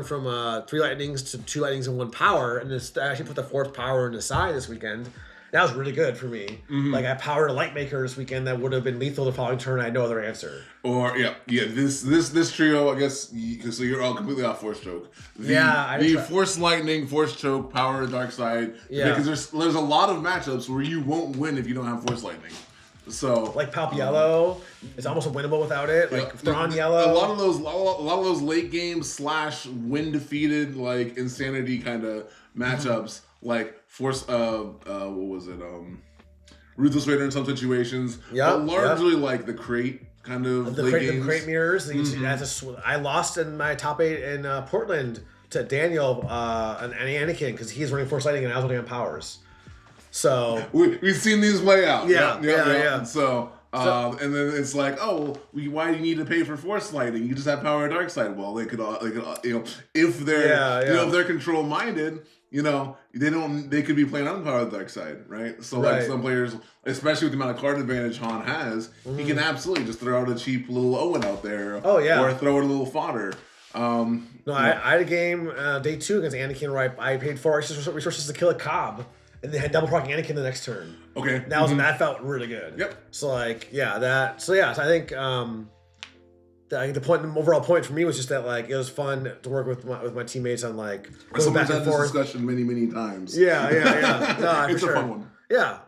from 3 lightnings to 2 lightnings and 1 power, and I actually put the 4th power in the side this weekend. That was really good for me. I powered a Lightmaker this weekend that would have been lethal the following turn. I had no other answer. Or this trio, I guess. So you're all completely off Force Choke. Force Lightning, Force Choke, Power Dark Side. Yeah. Because there's a lot of matchups where you won't win if you don't have Force Lightning. So Palp Yellow, it's almost winnable without it. Thrawn Yellow. A lot of those late game / win defeated insanity kind of matchups. Force what was it? Ruthless Raider in some situations. But largely the crate kind of the crate mirrors. I lost in my top 8 in Portland to Daniel and Anakin because he's running Force Lightning and I was running on powers. So we've seen these play out. Yeah. So and then it's why do you need to pay for Force Lightning? You just have Power Dark Side. Well, they could if they're if they're control minded. They could be playing on the Power Dark Side, right? So some players, especially with the amount of card advantage Han has, he can absolutely just throw out a cheap little Owen out there. Or throw in a little fodder. I had a game day 2 against Anakin where I paid 4 resources to kill a Cobb. And they had double proccing Anakin the next turn. Okay. That felt really good. Yep. So so I think the overall point for me was just that it was fun to work with my teammates on going back and forth. Discussion many times. Yeah. No, it's a fun one. Yeah.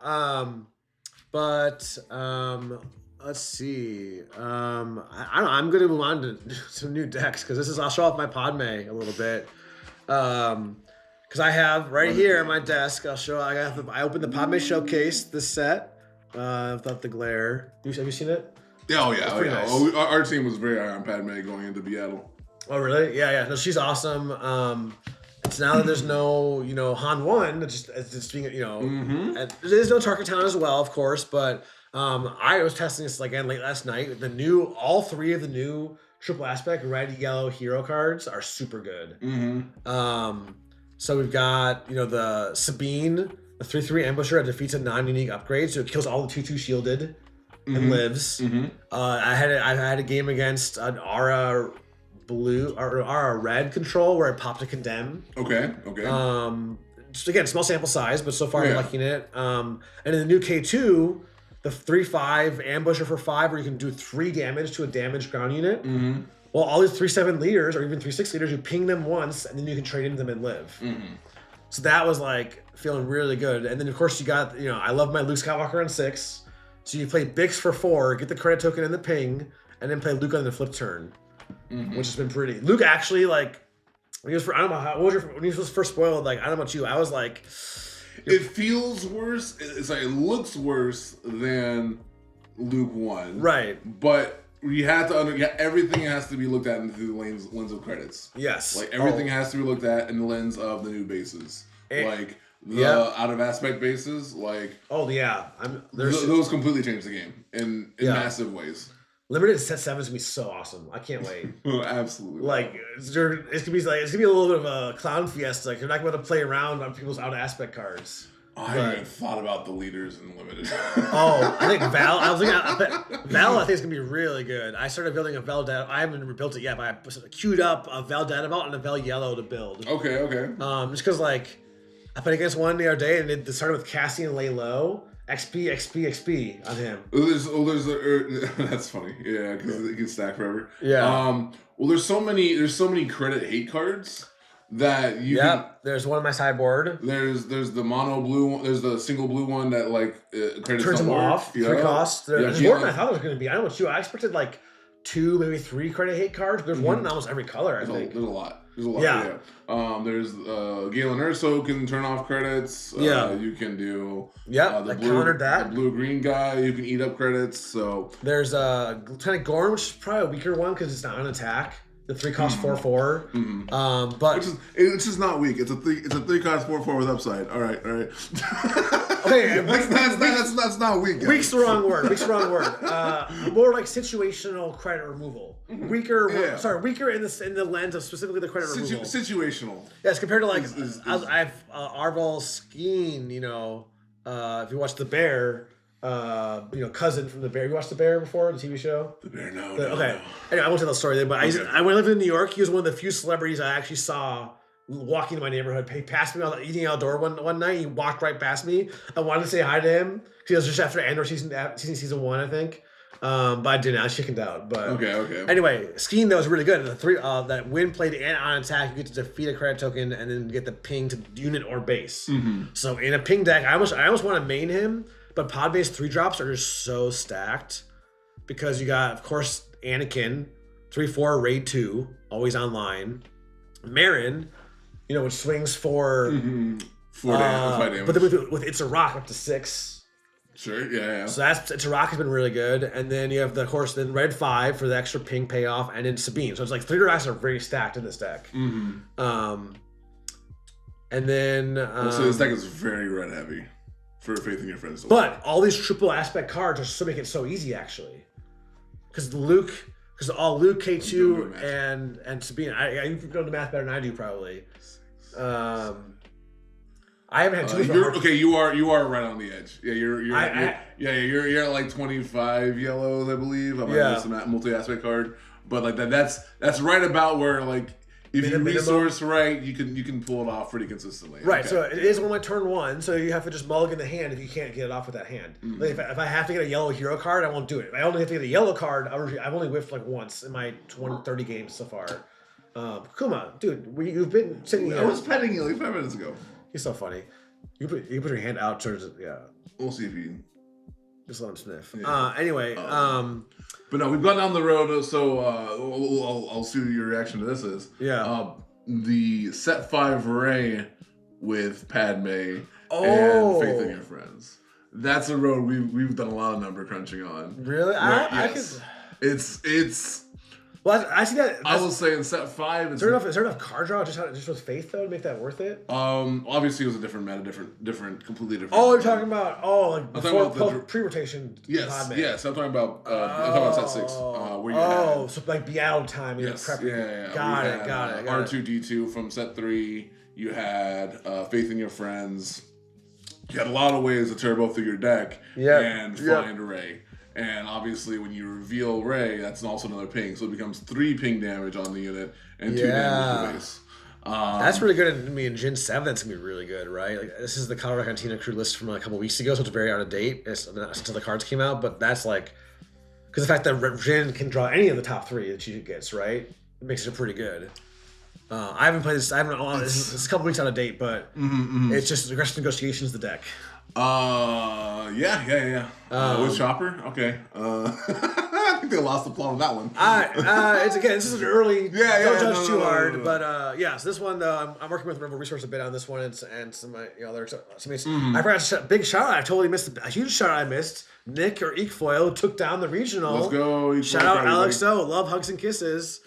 Let's see. I don't know. I'm going to move on to some new decks because I'll show off my Padme a little bit. Because I have right here on my desk, I opened the Padme Showcase this set without the glare. Have you seen it? Yeah, nice. Our team was very high on Padme going into Seattle. Oh, really? Yeah. No, she's awesome. It's now that there's no, Han 1, it's just being, and there's no Target Town as well, of course, but I was testing this again late last night. All 3 of the new triple aspect red, yellow hero cards are super good. So we've got, the Sabine, a 3/3 ambusher that defeats a non-unique upgrade, so it kills all the 2/2 shielded and lives. I had a game against an Aura blue or Aura red control where I popped a condemn. Okay. Just again, small sample size, but so far I'm liking it. And in the new K2, the 3/5 ambusher for 5, where you can do 3 damage to a damaged ground unit. Well, all these 3/7 leaders or even 3/6 leaders, you ping them once and then you can trade into them and live. So that was feeling really good. And then of course you got, I love my Luke Skywalker on 6. So you play Bix for 4, get the credit token and the ping, and then play Luke on the flip turn. which has been pretty. Luke actually like when he was I don't know how when he was first spoiled. Like I don't know about you, I was like, it feels worse. It's like it looks worse than Luke 1, right? But you have to everything has to be looked at through the lens of credits. Yes, like everything has to be looked at in the lens of the new bases, like the out of aspect bases. Like those completely change the game in massive ways. Limited set 7 is gonna be so awesome. I can't wait. Oh, absolutely. Like it's gonna be a little bit of a clown fiesta. Like you're not gonna play around on people's out of aspect cards. I haven't even thought about the leaders in Limited. I think Val. I was looking at Val. I think it's gonna be really good. I started building a Val data. I haven't rebuilt it yet, but I queued up a Val data vault and a Val yellow to build. Okay. Just because like I played against one the other day and it started with Cassian lay low. XP on him. That's funny. Yeah, because it can stack forever. Yeah. Well, there's so many credit hate cards that you. Yep. There's one on my sideboard. There's the mono blue one. There's the single blue one that like credits turns them off. 3 costs. There's more than I thought it was going to be. I don't know what you. I expected like 2, maybe 3 credit hate cards. There's one in almost every color. I think there's a lot. Yeah. There's Galen Urso can turn off credits. You can do. Countered that. The blue-green guy, you can eat up credits. So there's Lieutenant Gorn, which is probably a weaker one because it's not an attack. The 3 cost 4/4. But which is not weak. It's a 3 cost 4/4 with upside. All right. Okay, that's not weak. Guys. Weak's the wrong word. More like situational credit removal. Weaker in the lens of specifically the credit removal. Situational. Yes, compared to like I've Arval skiing. If you watch The Bear. Cousin from The Bear. You watched The Bear before, the TV show? The Bear, no. Okay. Anyway, I won't tell the story then, but I when I lived in New York, he was one of the few celebrities I actually saw walking in my neighborhood. He passed me while eating outdoor one night. He walked right past me. I wanted to say hi to him. He was just after Andor season 1, I think. But I didn't. I chickened out. But okay. Anyway, skiing though was really good. The 3 that win played and on attack, you get to defeat a credit token and then get the ping to unit or base. So in a ping deck, I almost want to main him. But pod-based 3-drops are just so stacked because you got, of course, Anakin, 3/4 raid 2, always online. Marin, which swings for 4 damage. But then with It's a Rock up to 6. Sure, yeah. So It's a Rock has been really good, and then you have then red 5 for the extra ping payoff, and then Sabine. So it's like 3 drops are very stacked in this deck. And then so this deck is very red heavy. For Faith in Your Friends. But all these triple aspect cards are so make it so easy actually. Because all Luke, K2, and Sabine. You know the math better than I do probably. I haven't had too much. You are right on the edge. Yeah, you're at like 25 yellows, I believe. I might miss a multi-aspect card, but like that's right about where like. If you resource right, you can pull it off pretty consistently. Right, okay. So it is on my turn 1, so you have to just mulligan the hand if you can't get it off with that hand. Like if I have to get a yellow hero card, I won't do it. If I only have to get a yellow card, I've only whiffed like once in my 30 games so far. Kuma, dude, you've been sitting here. I was petting you like 5 minutes ago. He's so funny. You put your hand out towards We'll see if you... Just let him sniff. Yeah. Anyway, but no, we've gone down the road, so I'll see what your reaction to this is. Yeah. The set 5 Rey with Padme and Faith in Your Friends. That's a road we've done a lot of number crunching on. Really? Yes. It's. Well, I see that. I will say in set 5, is there enough card draw just with Faith though to make that worth it? Obviously it was a different meta, completely different. Oh, you're talking about before pre-rotation. Yes, yes. I'm talking about set 6, where you had. So like be out of time. Yes, yeah. Got it. R2D2 from set 3. You had Faith in Your Friends. You had a lot of ways to turbo through your deck and find Rey. And obviously, when you reveal Rey, that's also another ping. So it becomes 3 ping damage on the unit and 2 damage to the base. That's really good. In Gen 7, that's going to be really good, right? Like this is the Colorado Cantina crew list from a couple weeks ago, so it's very out of date. It's not until the cards came out, but that's like... Because the fact that Jin can draw any of the top 3 that she gets, right? It makes it pretty good. I haven't played this. It's a couple weeks out of date, but it's just Aggressive Negotiations, the deck. Yeah. With Chopper? Okay. I think they lost the plot on that one. It's again, this is an early. Don't judge too hard, no. But yeah. So this one, though, I'm working with River Resource a bit on this one, and some other teammates. I forgot to big shout out. I totally missed a huge shout out. I missed Nick or Eekfoil took down the regional. Let's go. Shout out Alex O. Love hugs and kisses.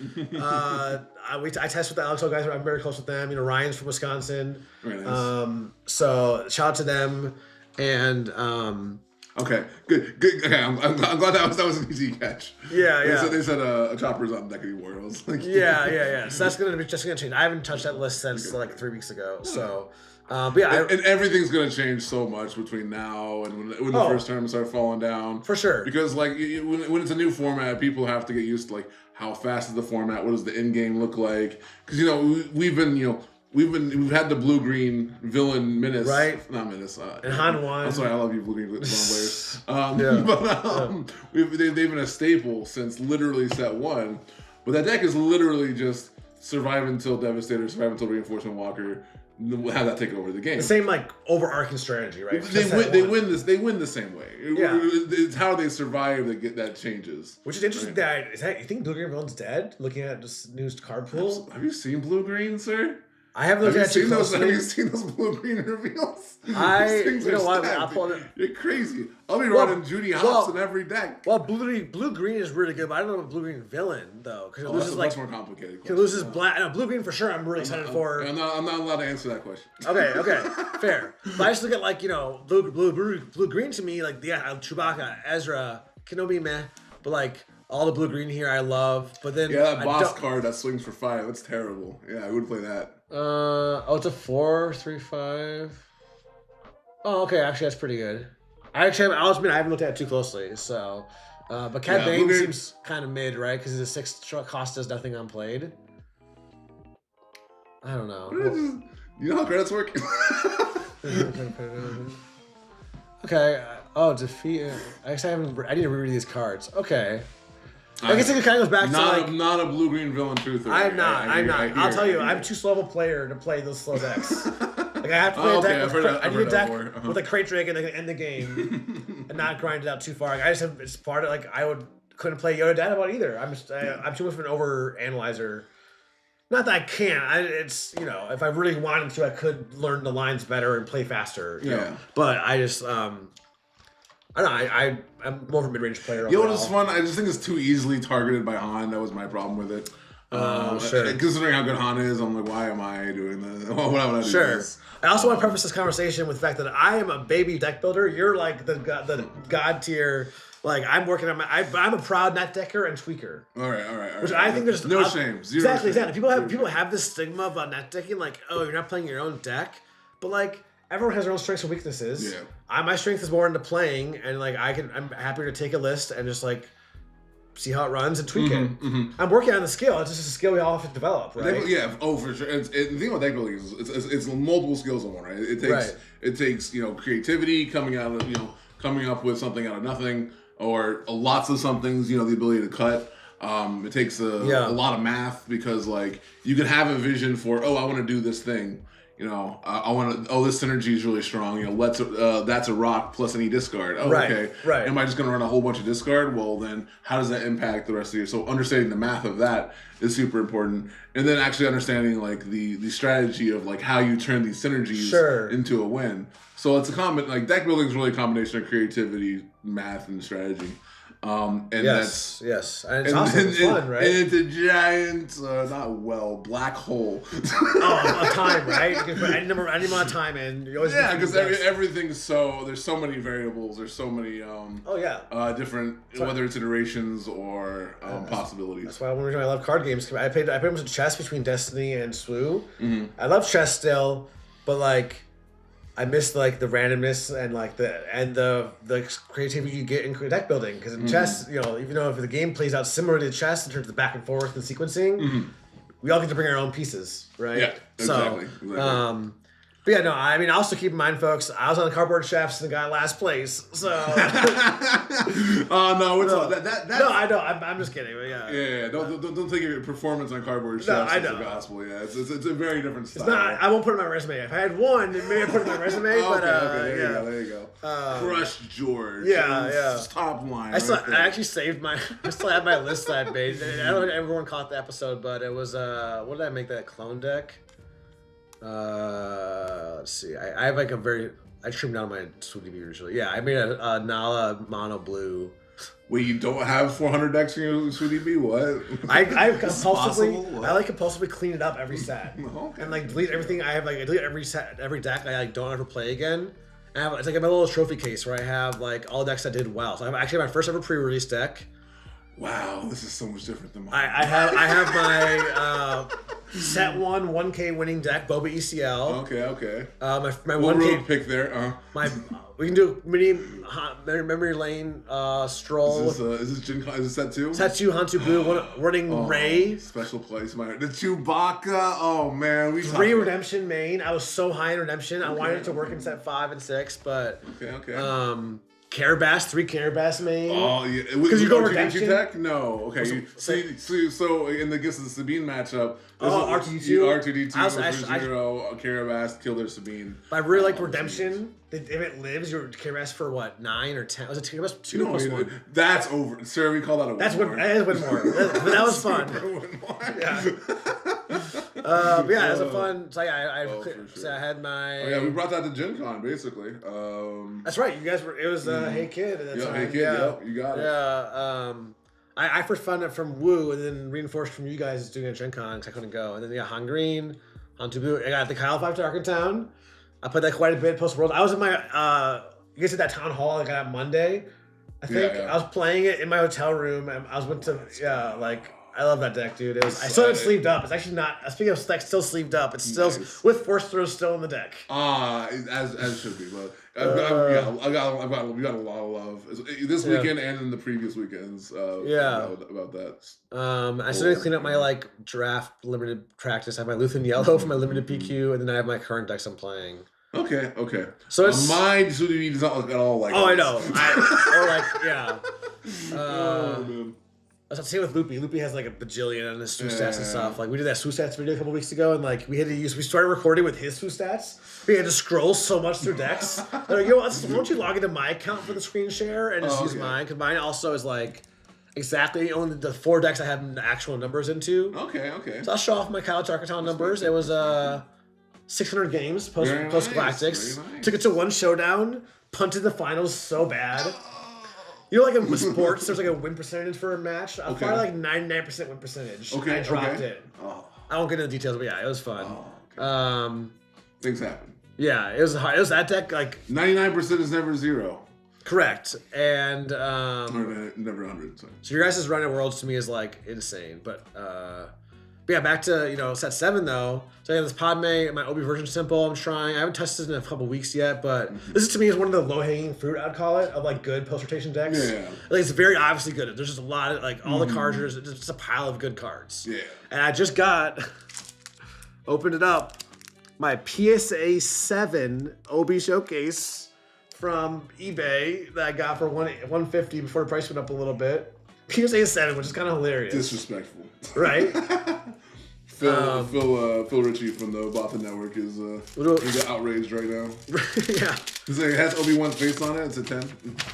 I test with the Alex O guys. I'm very close with them. Ryan's from Wisconsin. Very nice. So shout out to them. And okay, good. Okay, I'm glad that was an easy catch. Yeah. They said a chopper's on deck anymore. I was like, yeah. So that's gonna change. I haven't touched that list since like 3 weeks ago. So, but yeah, and everything's gonna change so much between now and when the first terms start falling down. For sure. Because like when it's a new format, people have to get used to like how fast is the format, what does the end game look like? Because we've had the blue-green villain Menace. Right. Not Menace. And Han Wan. I'm sorry, I love you, blue-green villain players. But they've been a staple since literally set 1. But that deck is literally just survive until Devastator, survive until Reinforcement Walker, have that take over the game. The same like overarching strategy, right? They win the same way. It's how they survive that changes. Which is interesting. Right? You think Blue-Green Villain's dead? Looking at this new card pool. Have you seen Blue-Green, sir? I haven't looked at it. Have you seen those blue-green reveals? You know what? I'll pull it. You're crazy. I'll be running Judy Hopps in every deck. Well, blue-green is really good, but I don't know about blue-green villain though, because it loses much more complicated. It loses black. No, blue-green for sure. I'm really excited for. I'm not allowed to answer that question. Okay, fair. But I just look at blue-green to me like Chewbacca, Ezra, Kenobi, meh, but like. All the blue-green here I love, but then... Yeah, that boss card that swings for 5, that's terrible. Yeah, I would play that. It's a 4/3/5. Oh, okay, actually that's pretty good. I'll admit I haven't looked at it too closely, so... but Cad Bane seems kind of mid, right? Because his 6 cost does nothing unplayed. I don't know. You know how credits work? Okay, defeat... I guess I need to reread these cards. Okay. I guess it kind of goes back to not a blue-green villain truther. I'm not. I'll tell you, I'm too slow of a player to play those slow decks. Like I have to play a deck. I need a deck with a Crate Dragon that can end the game and not grind it out too far. It's part of like couldn't play Yoda Dad about either. I'm too much of an over analyzer. Not that I can't. It's if I really wanted to, I could learn the lines better and play faster. You know? But I just I don't know. I'm more of a mid-range player. You know what is fun? I just think it's too easily targeted by Han. That was my problem with it. Sure. Considering how good Han is, I'm like, why am I doing this? Why would I do this? I also want to preface this conversation with the fact that I am a baby deck builder. You're like the god tier. Like I'm working on I'm a proud net decker and tweaker. All right. Which I think there's no shame. Exactly. People have this stigma about net decking, like, oh, you're not playing your own deck, but like. Everyone has their own strengths and weaknesses. Yeah. My strength is more into playing, and like I'm happy to take a list and just like see how it runs and tweak it. I'm working on the skill. It's just a skill we all have to develop, right? For sure. The thing about deck building is it's multiple skills in one, right? It takes creativity, coming up with something out of nothing, or lots of somethings. The ability to cut. It takes a lot of math because like you could have a vision for I want to do this thing. I want to. This synergy is really strong. That's a rock plus any discard. Okay. Right. Am I just going to run a whole bunch of discard? Well, then how does that impact the rest of you? So understanding the math of that is super important, and then actually understanding like the strategy of like how you turn these synergies into a win. So it's deck building is really a combination of creativity, math, and strategy. And yes, and it's awesome. It's fun, right? And it's a giant, black hole. A time, right? You can put any amount of time in. Because everything's there's so many variables. There's so many. Different, whether it's iterations or possibilities. That's why one reason I love card games. I played much chess between Destiny and SWU. Mm-hmm. I love chess still, but like. I miss like the randomness and like the creativity you get in deck building because in chess, even though if the game plays out similar to chess in terms of back and forth and sequencing, we all get to bring our own pieces, right? Yeah, exactly. But yeah, no, I mean, also keep in mind, folks, I was on the cardboard chefs and got last place, so. Oh no, it's no, no, I know, I'm just kidding. But yeah. Yeah. Don't take your performance on cardboard chefs as the gospel. Yeah, it's a very different style. It's not. I won't put it on my resume. If I had one, maybe I put it on my resume. But there you go. Crush George. Yeah. Top line. I actually saved my. I still have my list that I made. I don't know if everyone caught the episode, but it was what did I make that clone deck? Let's see. I have like I trimmed down my Sweetie Bee usually. Yeah, I made a Nala mono blue. Wait, you don't have 400 decks in your Sweetie Bee? What? I like compulsively clean it up every set. Okay. And like delete everything. I delete every set, every deck I don't ever play again. And it's like a little trophy case where I have like all decks that did well. So I have actually my first ever pre-release deck. Wow, this is so much different than mine. I have my set 1K winning deck, Boba ECL. Okay. My what 1K road pick there. We can do mini memory lane stroll. Is this Gen Con? Is it set 2? Set 2 Hantu Blue running Ray. Special place, the Chewbacca. Oh man, 3 redemption main. I was so high in redemption. I wanted it to work in set 5 and 6, but okay. Carabas, 3 Carabas main. Oh yeah, because you go redemption deck. No, okay. So in the Gifts of the Sabine matchup, R2D2 versus Zero, Carabas killed their Sabine. But I really liked redemption. If it lives, your Carabas for what 9 or 10? Was it Carabas 2 plus 1? That's over, sir. We call that a win. That is win more. But that was fun. Yeah, it was a fun. So I had my. Oh yeah, we brought that to Gen Con basically. That's right. You guys were. It was Hey Kid. At that time. Hey Kid. Yeah. Yep, you got it. Yeah. I first found it from Woo, and then reinforced from you guys doing a Gen Con because I couldn't go. And then Han Green, Han Blue. I got the Kyle 5 Darkentown. I played that quite a bit post World. I was in my you guys did that town hall like on Monday. I think I was playing it in my hotel room. And I went to I love that deck, dude. I still have it sleeved up. It's actually not. Speaking of decks, still sleeved up. It's still with force throws still in the deck. As should be. But we got a lot of love this weekend and in the previous weekends. About that. I started to clean up my draft limited practice. I have my Luthen Yellow for my limited PQ, and then I have my current decks I'm playing. Okay. So it's mine. Sweetie does not look at all like. Oh, I know. Oh man. I was saying with Loopy. Loopy has like a bajillion on his SWU stats and stuff. Like we did that SWU stats video a couple weeks ago, and we had to we started recording with his SWU stats. We had to scroll so much through decks. They're like, why don't you log into my account for the screen share and just use mine? Because mine also is exactly only the 4 decks I have the actual numbers into. Okay. So I'll show off my Kyle Tarkatan numbers. It was 600 games post Galactics. Nice. Took it to 1 showdown. Punted the finals so bad. You know, in sports, there's a win percentage for a match. I'm probably 99% win percentage. I dropped it. Oh. I won't get into the details, but yeah, it was fun. Oh, okay. Things happen. Yeah, it was hard. It was that deck 99% is never 0. Correct, and or never 100. Sorry. So your guys' run at Worlds to me is insane, but yeah, back to set 7 though. So I have this Padme, my Obi version simple. I'm trying. I haven't touched this in a couple weeks yet, but this to me is one of the low hanging fruit I'd call it of good post rotation decks. Yeah. It's very obviously good. There's just a lot of all the cards are just a pile of good cards. Yeah. And I just opened it up, my PSA 7 Obi showcase from eBay that I got for $150 before the price went up a little bit. PSA 7, which is kind of hilarious. Disrespectful. Right? Phil Ritchie from the Bothan Network is outraged right now. Yeah. It has Obi-Wan's face on it. It's a 10.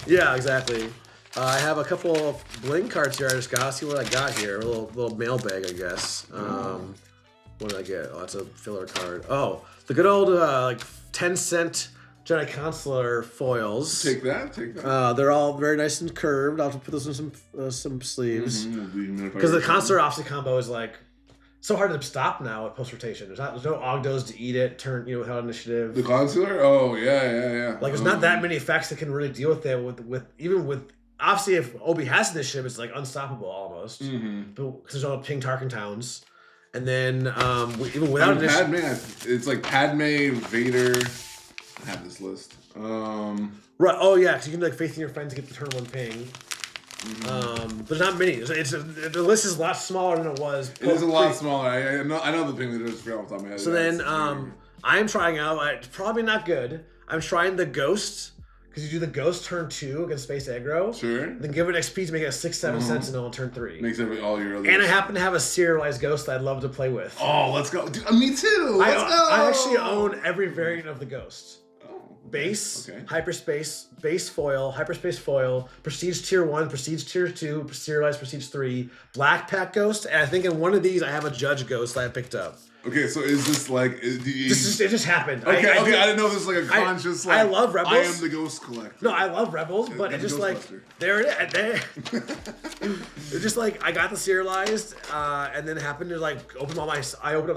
Yeah, exactly. I have a couple of bling cards here I just got. Let's see what I got here. A little mailbag, I guess. What did I get? Oh, that's a filler card. Oh, the good old 10-cent Jedi Consular foils. Take that. They're all very nice and curved. I'll have to put those in some sleeves. Because the Consular Opposite combo is so hard to stop now with post rotation. There's no Ogdos to eat it, without initiative. The Consular? Oh yeah. There's not that many effects that can really deal with it with obviously if Obi has initiative, it's unstoppable almost. Because there's no ping Tarkin towns. And then even without initiative. Padme, it's Padme, Vader. I have this list. Right. Oh yeah, because you can Faith in Your Friends to get the turn 1 ping. There's not many. The list is a lot smaller than it was. It is a lot smaller. I know the ping that just fell off the top of my head. So then I am trying out. It's probably not good. I'm trying the Ghost. Because you do the Ghost turn 2 against space aggro. Sure. Then give it XP to make it a 6/7 Sentinel on turn 3. Makes all your other. And I happen to have a serialized Ghost that I'd love to play with. Oh, let's go. Dude, me too. Let's go. I actually own every variant of the Ghost. Base, hyperspace, base foil, hyperspace foil, prestige tier 1, prestige tier 2, serialized prestige 3, black pack Ghost, and I think in one of these I have a judge Ghost that I picked up. Okay, so is this like... it just happened. Okay, I didn't know this was like a conscious... I love Rebels. I am the Ghost collector. No, I love Rebels, but it's just like... There it is. It's just like, I got the serialized, and then happened to like open all my... I opened up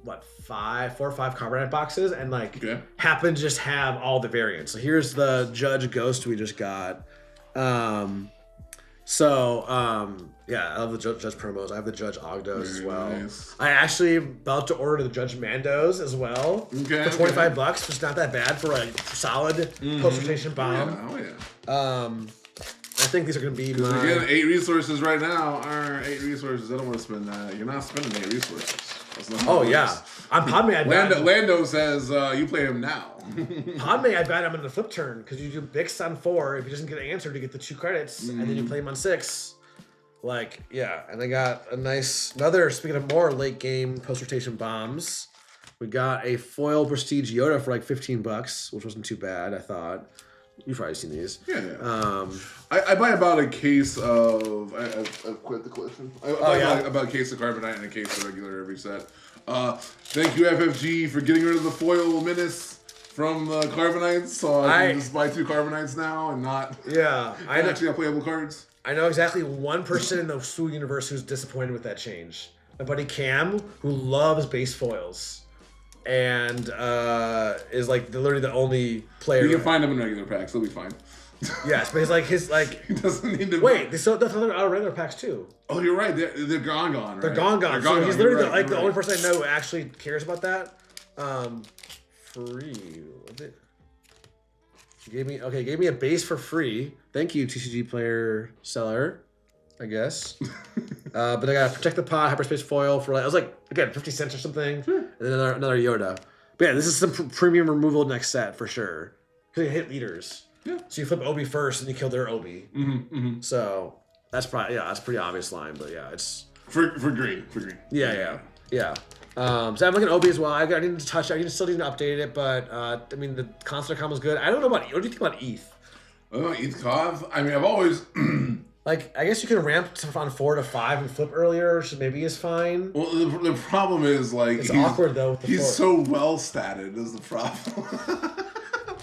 like, 4 or 5 carbonite boxes, and like, happened to just have all the variants. So here's the Judge Ghost we just got. Yeah, I love the Judge promos. I have the Judge Ogdos as well. Nice. I actually about to order the Judge Mandos as well for $25, which is not that bad for a solid post-rotation bomb. I think these are going to be my... Again, 8 resources right now are 8 resources. I don't want to spend that. You're not spending 8 resources. I'm Padme. Lando says you play him now. Padme, I bet I'm going to flip turn because you do Bix on 4. If he doesn't get an answer, to get the 2 credits, and then you play him on 6. Like, yeah, and I got another, speaking of more late game post-rotation bombs, we got a foil prestige Yoda for like $15, which wasn't too bad, I thought. You've probably seen these. Yeah. I buy about a case of... I've quit the question. I buy about a case of Carbonite and a case of regular every set. Thank you, FFG, for getting rid of the foil menace from the Carbonites, so I can just buy 2 Carbonites now and not... Yeah. I actually have playable cards. I know exactly one person in the Sue universe who's disappointed with that change. My buddy Cam, who loves base foils, and is like literally the only player. You can find him in regular packs; he'll be fine. Yes, but he doesn't need to. Wait, they still have out of regular packs too. Oh, you're right. They're gone. Right? They're gone. So he's literally the only person I know who actually cares about that. Free. What's it? Gave me a base for free. Thank you, TCG player seller, I guess. But I got Protect the Pod, Hyperspace Foil for like, I was like, again, 50 cents or something. Sure. And then another Yoda. But yeah, this is some premium removal next set for sure. Because you hit leaders. Yeah. So you flip Obi first and you kill their Obi. So that's probably, that's a pretty obvious line, but yeah, it's... For green. Yeah. So I'm looking at Obi as well. I need to touch it. I still need to update it, but I mean, the constant combo is good. I don't know about... What do you think about ETH? ETH Cov? I mean, I've always... Like, I guess you can ramp on 4 to 5 and flip earlier, which maybe is fine. Well, the problem is, like... It's awkward, though, with the he's so well-statted is the problem.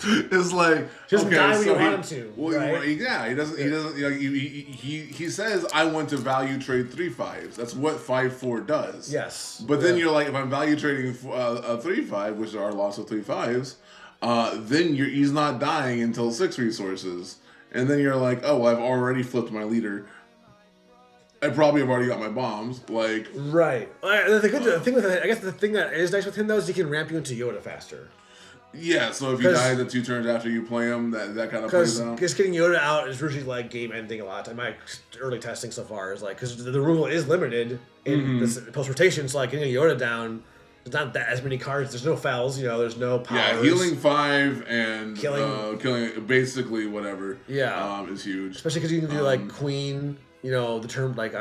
It's like... He doesn't die when you want him to, right? Yeah, he doesn't... He says, I want to value trade 3/5s. That's what 5/4 does. Yes. But then you're like, if I'm value trading a 3/5, which are lots of 3/5s, then he's not dying until 6 resources. And then you're like, oh, well, I've already flipped my leader. I probably have already got my bombs. Like, right. The thing with it, I guess the thing that is nice with him though is he can ramp you into Yoda faster. Yeah. So if you die the 2 turns after you play him, that kind of plays out. Because getting Yoda out is usually like game ending a lot. In my early testing so far is like because the removal is limited in this post rotation. So like getting a Yoda down. There's not that as many cards. There's no fells, there's no powers. Yeah, healing 5 and killing basically whatever. Yeah, is huge. Especially because you can do like Queen, the term like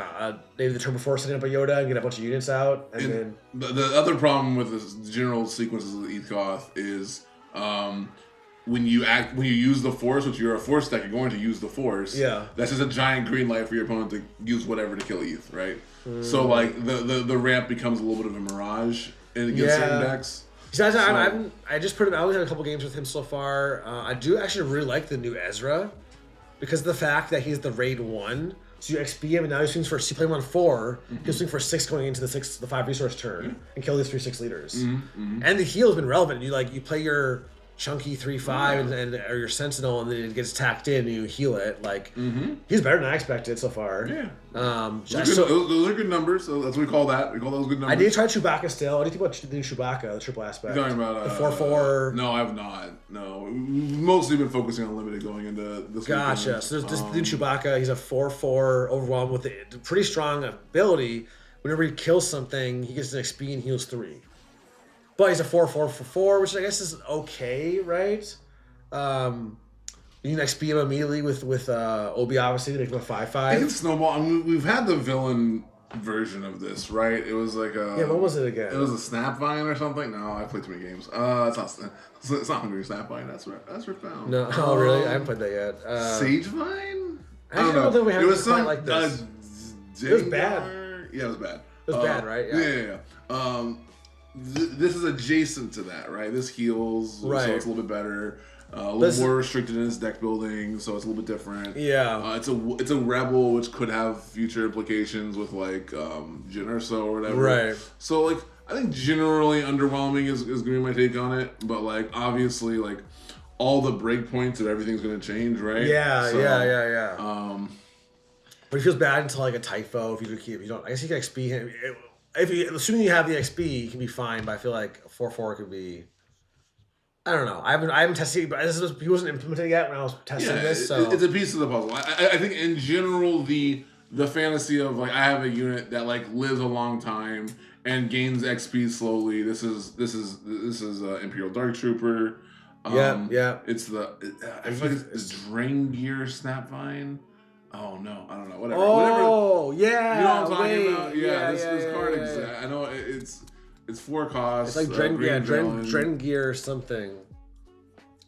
maybe the turn before setting up a Yoda and get a bunch of units out, and then the other problem with the general sequences of the ETH Goth is when you use the Force, which you're a Force deck, you're going to use the Force. Yeah, that's just a giant green light for your opponent to use whatever to kill ETH, right? So like the ramp becomes a little bit of a mirage. Against certain decks. I just put him. I only had a couple games with him so far. I do actually really like the new Ezra because of the fact that he's the raid 1. So you XP him, and now he swings for. You play him on 4. He'll swing for 6 going into the 5 resource turn and kill these 3/6 leaders. And the heal has been relevant. You play your chunky 3/5 and or your Sentinel, and then it gets tacked in, and you heal it. Like he's better than I expected so far. Yeah. Those are good numbers. So that's what we call that. We call those good numbers. I did try Chewbacca still. What do you think about the new Chewbacca, the triple aspect? You're talking about the 4/4? No, I have not. No, we've mostly been focusing on limited going into this. Gotcha. Weekend. So there's this new Chewbacca. He's a 4/4 overwhelmed with a pretty strong ability. Whenever he kills something, he gets an XP and heals 3. But he's a 4/4/4, which I guess is okay, right? You can XP him immediately with Obi, obviously, to make him a 5/5. It can snowball. I mean, we've had the villain version of this, right? It was like a... Yeah, what was it again? It was a Snapvine or something? No, I played too many games. It's not Hungry Snapvine. That's Riftbound. No, oh, really? I haven't played that yet. Sagevine? I don't know that we have something like this. It was bad. Yeah, it was bad. It was bad, right? Yeah. This is adjacent to that, right? This heals, so it's a little bit better. A little more restricted in its deck building, so it's a little bit different. Yeah. It's a rebel, which could have future implications with like Jin or so or whatever. Right. So like I think generally underwhelming is gonna be my take on it, but like obviously like all the breakpoints and everything's gonna change, right? Yeah, so, yeah. But it feels bad until like a typho if you don't. I guess you can XP him. Assuming you have the XP, you can be fine. But I feel like 4/4 could be. I don't know. I haven't tested it, but he wasn't implemented yet when I was testing this. So it's a piece of the puzzle. I think in general the fantasy of like I have a unit that like lives a long time and gains XP slowly. This is Imperial Dark Trooper. Yeah. It's I feel like it's Drangear Snapvine. Oh no, I don't know. Whatever. Yeah. You know what I'm talking about? Yeah. This card exists. I know it's 4 costs. It's like Drengear something.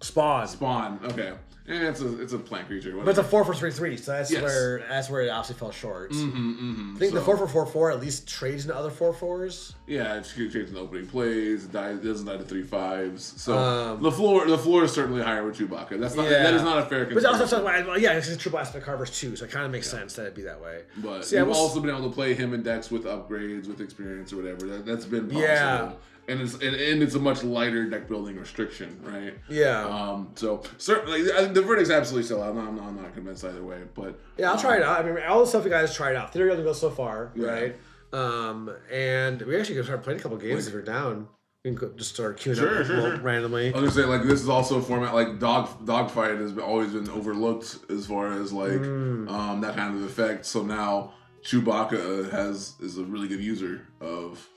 Spawn. Okay. And it's a plant creature. But it's a 4/3/3, so that's where it obviously fell short. I think the 4/4/4 at least trades into other 4/4s. Yeah, it trades in opening plays. It doesn't die to 3/5s. So the floor is certainly higher with Chewbacca. That is not a fair comparison. But also, it's a triple aspect carvers too, so it kind of makes sense that it'd be that way. But you've also been able to play him in decks with upgrades, with experience or whatever. That's been possible. Yeah. And it's a much lighter deck building restriction, right? Yeah. So certainly the verdict's absolutely still out. I'm not convinced either way, but yeah, I'll try it out. I mean, all the stuff you guys tried out. Theory only goes so far, right? And we actually can start playing a couple games if you're down. We can just start queuing up randomly. I was gonna say like this is also a format like dogfight has always been overlooked as far as like that kind of effect. So now Chewbacca is a really good user of.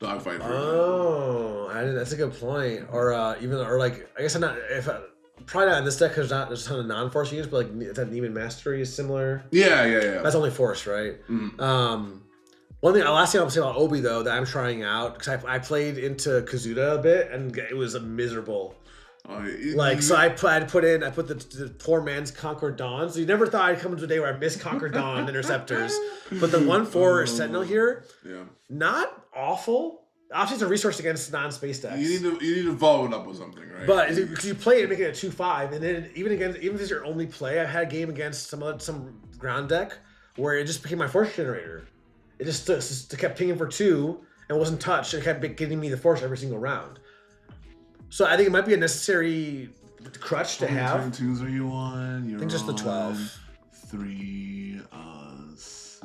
Dogfight. That's a good point. Or I guess I'm not. Probably not in this deck because there's a ton of non-force units, but like that Neiman Mastery is similar. Yeah. That's only force, right? Mm-hmm. Last thing I'll say about Obi though that I'm trying out because I played into Kazuda a bit and it was miserable. So I put the poor man's Conquer Dawn. So you never thought I'd come into a day where I miss Conquer Dawn Interceptors. But the 1/4 Sentinel here, not awful. Obviously, it's a resource against non-space decks. You need to follow it up with something, right? But because you play it, make it a 2/5, and then even if it's your only play, I've had a game against some ground deck where it just became my force generator. It just kept pinging for 2 and wasn't touched. It kept getting me the force every single round. So I think it might be a necessary crutch to have. Turn 2s are you on? I think just the 12. 3, 6.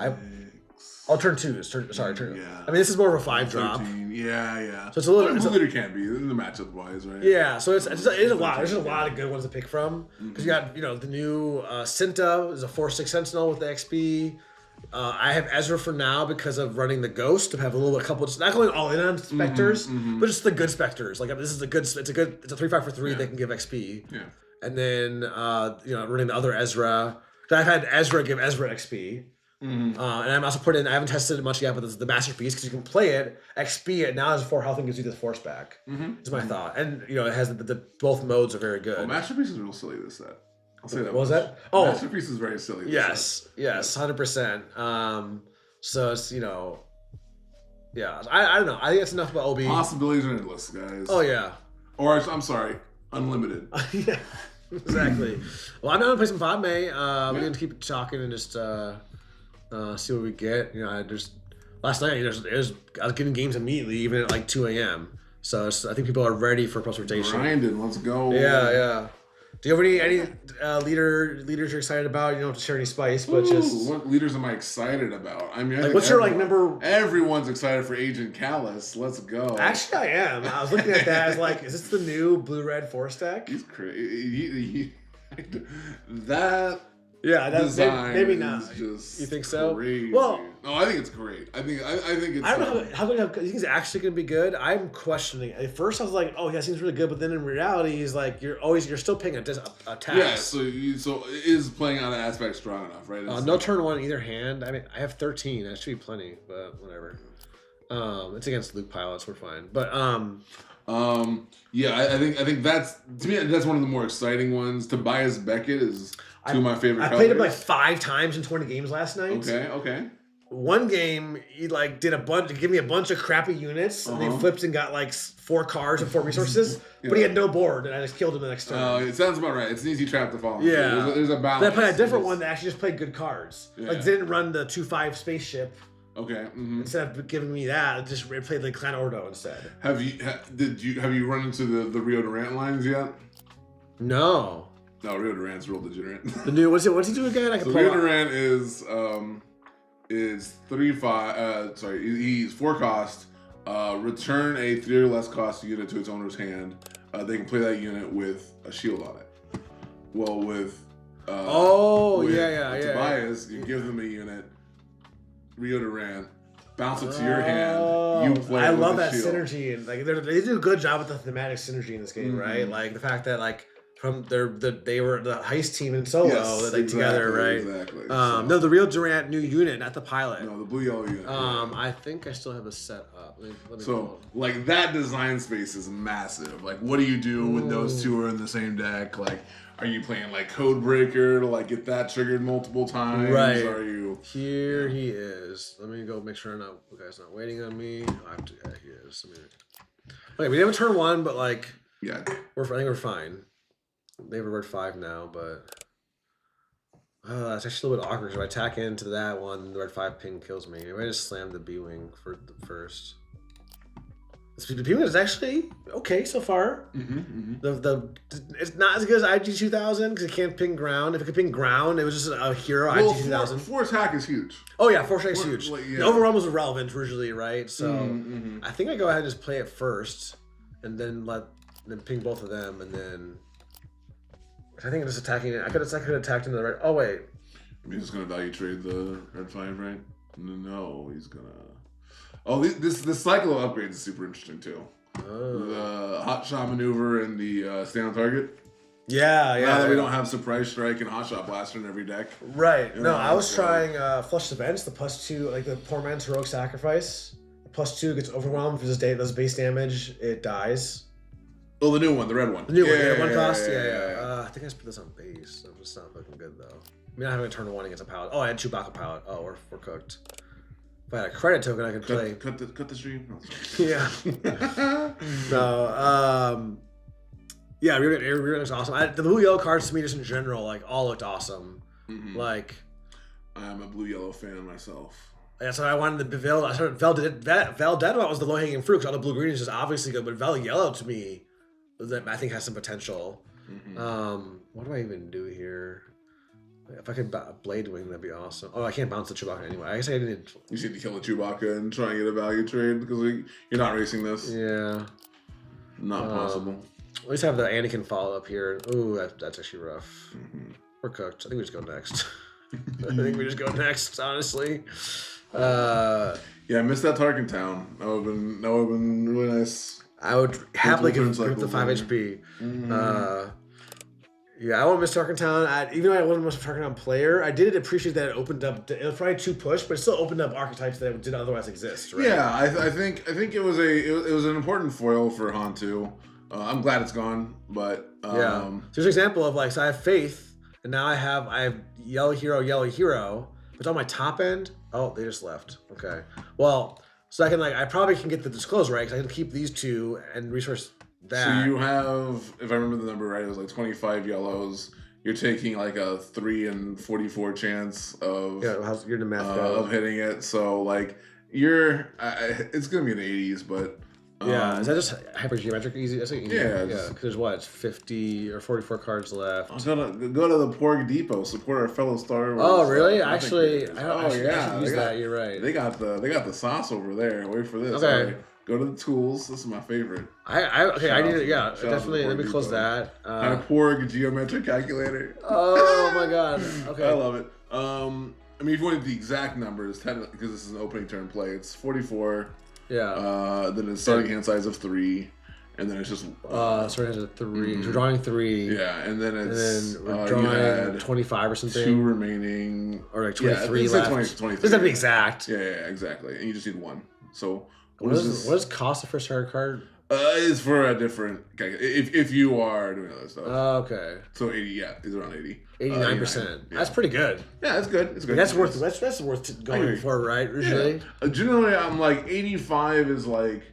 I'll turn 2s. Turn. Yeah. I mean, this is more of a 5-drop. Yeah. So it's a little. Blue leader can be in the matchup wise, right? Yeah. So it's a lot. There's a lot of good ones to pick from because you got the new Cinta is a 4/6 Sentinel with the XP. I have Ezra for now because of running the Ghost to have a couple, just not going all in on Spectres, but just the good Spectres. Like it's a 3/5 for 3 that can give XP. Yeah. And then running the other Ezra. I've had Ezra give Ezra XP. And I'm also I haven't tested it much yet, but the Masterpiece because you can play it, XP it now has 4 health and gives you the Force back. Is my thought, and it has the both modes are very good. Well, Masterpiece is real silly this set. I'll say that. What was that? Oh, Masterpiece is very silly. Yes, 100%. So it's I don't know. I think that's enough about OB. Possibilities are endless, guys. Oh yeah. Or I'm sorry, unlimited. Yeah, exactly. Well, I'm gonna play some Padme. We're gonna keep talking and just see what we get. Last night I was getting games immediately, even at like 2 a.m. So I think people are ready for post rotation. Grinding, let's go. Yeah. Do you have any leaders you're excited about? You don't have to share any spice, but just what leaders am I excited about? I mean, what's your number? Everyone's excited for Agent Callus. Let's go. Actually, I am. I was looking at that as like, is this the new blue-red Force deck? He's crazy. That design maybe not. Just you think so? Crazy. Well, no, I think it's great. I think it's. I don't know how you think it's actually going to be good. I'm questioning. At first, I was like, "Oh, yeah, seems really good," but then in reality, he's like, "You're still paying a tax." Yeah, so is playing on an aspect strong enough, right? No turn one either hand. I mean, I have 13. That should be plenty, but whatever. It's against Luke pilots. We're fine, but yeah, I think that's to me that's one of the more exciting ones. Tobias Beckett is two of my favorite. I played him like 5 times in 20 games last night. Okay. One game, he like did give me a bunch of crappy units, and he flipped and got like 4 cars and 4 resources, but he had no board, and I just killed him the next turn. It sounds about right. It's an easy trap to fall. Yeah, there's a balance. Then I played a different one that actually just played good cards. Yeah. Like didn't run the 2/5 spaceship. Okay. Instead of giving me that, it just played like Clan Ordo instead. Have you run into the Rio Durant lines yet? No. No, Rio Durant's real degenerate. The new what's he do again? Rio Durant is 3/5. He's 4 cost. Return a 3 or less cost unit to its owner's hand. They can play that unit with a shield on it. Well, with Tobias, you give them a unit. Rio Durant, bounce it to your hand. You play. I it with love a that shield. synergy, and like they do a good job with the thematic synergy in this game, right? Like the fact that like from they were the heist team in solo together, right? Exactly. No, the Rio Durant new unit, not the pilot. No, the blue yellow unit. I think I still have a set up. Let me so like that design space is massive. Like, what do you do when those two are in the same deck? Like, are you playing like Codebreaker to like get that triggered multiple times? Right. Are you here? He is. Let me go make sure the guy's not waiting on me. I have to. Yeah, he is. Okay, we didn't have a turn 1, but like I think we're fine. They have a red 5 now, but that's actually a little bit awkward. If I attack into that one, the red 5 ping kills me. Maybe I just slam the B-wing for the first. The B-wing is actually okay so far. It's not as good as IG 2000 because it can't ping ground. If it could ping ground, it was just a hero. IG 2000. 4 attack is huge. Oh yeah, 4 attack is huge. Like, The overrun was irrelevant originally, right? So I think I go ahead and just play it first, and then ping both of them, and then. I think I'm just attacking it. I could have attacked into the red. Oh wait. He's just gonna value trade the red 5, right? No, he's gonna. Oh, this cycle of upgrades is super interesting too. The hot shot maneuver and the stay on target. Yeah. Now that we don't have surprise strike and hot shot blaster in every deck. Right. No, I was trying flush events. The +2, like the poor man's heroic sacrifice. The +2 gets overwhelmed. If it does base damage, it dies. Oh, the new one, the red one. The new one, 1 cost. Yeah. I think I just put this on base. I'm just not looking good though. I mean, I haven't turned 1 against a pilot. Oh, I had Chewbacca pilot. Oh, we're cooked. If I had a credit token, I could play. Cut the stream. Yeah. No. Yeah, Rio looks awesome. The blue yellow cards to me, just in general, like all looked awesome. Like, I'm a blue yellow fan myself. That's what I wanted to Vel. I started Vel Deadwatt was the low hanging fruit because all the blue green is just obviously good, but Vel Yellow to me, that I think has some potential. What do I even do here? If I could Blade Wing, that'd be awesome. Oh, I can't bounce the Chewbacca anyway. I guess I didn't. You need to kill the Chewbacca and try and get a value trade because you're not racing this. Yeah. Not possible. At least have the Anakin follow up here. Ooh, that's actually rough. We're cooked. I think we just go next. Honestly. Yeah, I missed that Tarkin Town. That would have been really nice. I would happily give the 5 HP. Yeah, I won't miss Tarkin Town. Even though I wasn't much of a Tarkin Town player, I did appreciate that it opened up. It was probably too push, but it still opened up archetypes that didn't otherwise exist. Right? Yeah, I think it was an important foil for Han too. I'm glad it's gone, but yeah. So there's an example of so I have Faith, and now I have yellow hero. But it's on my top end. Oh, they just left. Okay. Well, so I probably can get the disclose right because I can keep these 2 and resource that. So you have, if I remember the number right, it was 25 yellows. You're taking a 3 in 44 chance of you're the math of hitting it. So it's gonna be in the 80s, but. Yeah, is that just hypergeometric easy? That's easy. Yeah, because there's 50 or 44 cards left. I'm gonna go to the Porg Depot, support our fellow Star Wars. Oh, really? I should use that. You're right. They got the sauce over there. Wait for this. Okay. Go to the tools. This is my favorite. Okay. I need it. Yeah, definitely. Let me close that. Kind of Porg geometric calculator. Oh my god. Okay. I love it. I mean, if you wanted the exact numbers, technically, because this is an opening turn play, it's 44. Yeah. Then it's starting hand size of 3, and then it's just starting hand size of 3. So we're drawing 3. Yeah, and then it's we're drawing 25 or something. 2 remaining, or like 23 left. 23. Doesn't have to be exact. Yeah, exactly. And you just need 1. So what does cost the first target card? It's for a different. Okay, if you are doing other stuff. Okay. So 80. Yeah, he's around 80. 89%. Yeah. That's pretty good. Yeah, that's good. It's good. That's worth going for, right? Usually. Yeah. Generally, I'm like 85 is like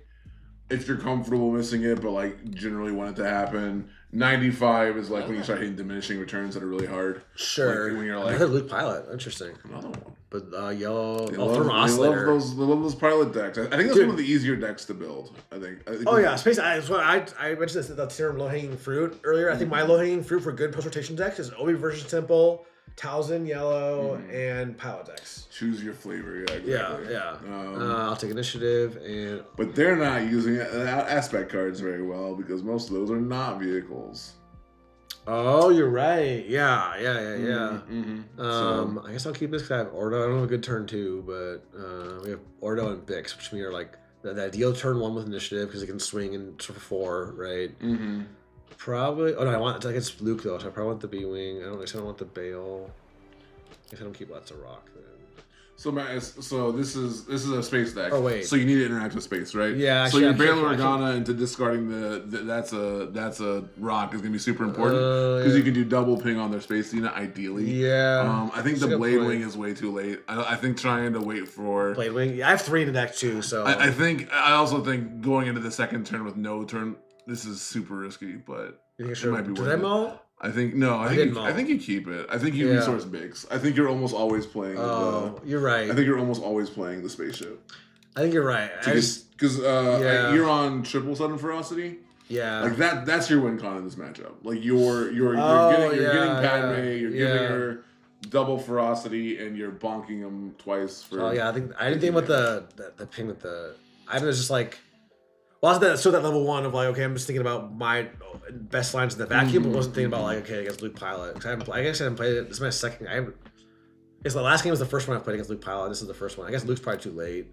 if you're comfortable missing it, but like generally want it to happen. 95 is like when you start hitting diminishing returns that are really hard. Sure. Like when you're like another Luke Pilot. Interesting. Another one. But yellow. They love those pilot decks. I think that's one of the easier decks to build. I think oh yeah, space. I mentioned this the term low hanging fruit earlier. I think my low hanging fruit for good post rotation decks is Obi version Temple, Towson Yellow, and Pilot decks. Choose your flavor. Yeah. Exactly. Yeah. I'll take initiative and. But they're not using aspect cards very well because most of those are not vehicles. Oh, you're right. Yeah. So, I guess I'll keep this because I have Ordo. I don't have a good turn 2, but we have Ordo and Bix, which mean are like the ideal turn 1 with initiative because it can swing in for 4, right? Mm-hmm. Probably. Oh no, I want it's Luke though, so I probably want the B-wing. I don't want the Bale. I guess I don't keep lots of rock then. So this is a space deck. Oh wait. So you need to interact with space, right? Yeah. So your Bail Organa into discarding that's a rock is gonna be super important because you can do double ping on their space unit ideally. Yeah. I think the Blade Wing is way too late. I think trying to wait for Blade Wing. Yeah, I have 3 in the deck too. So I also think going into the second turn with no turn, this is super risky, but you think it might be worth it. I think you keep it. I think you resource Biggs. I think you're almost always playing. You're right. I think you're almost always playing the spaceship. I think you're right. Because you're on 777 ferocity. Yeah. Like that's your win con in this matchup. Like you're getting Padme, you're giving her double ferocity, and you're bonking them twice for. Oh yeah, I didn't think about the ping with the. I was just like. Well, that level 1 of like, okay, I'm just thinking about my best lines in the vacuum, but wasn't thinking about like, okay, against Luke Pilot. I guess I haven't played it. This is my second. The last game was the first one I played against Luke Pilot. This is the first one. I guess Luke's probably too late.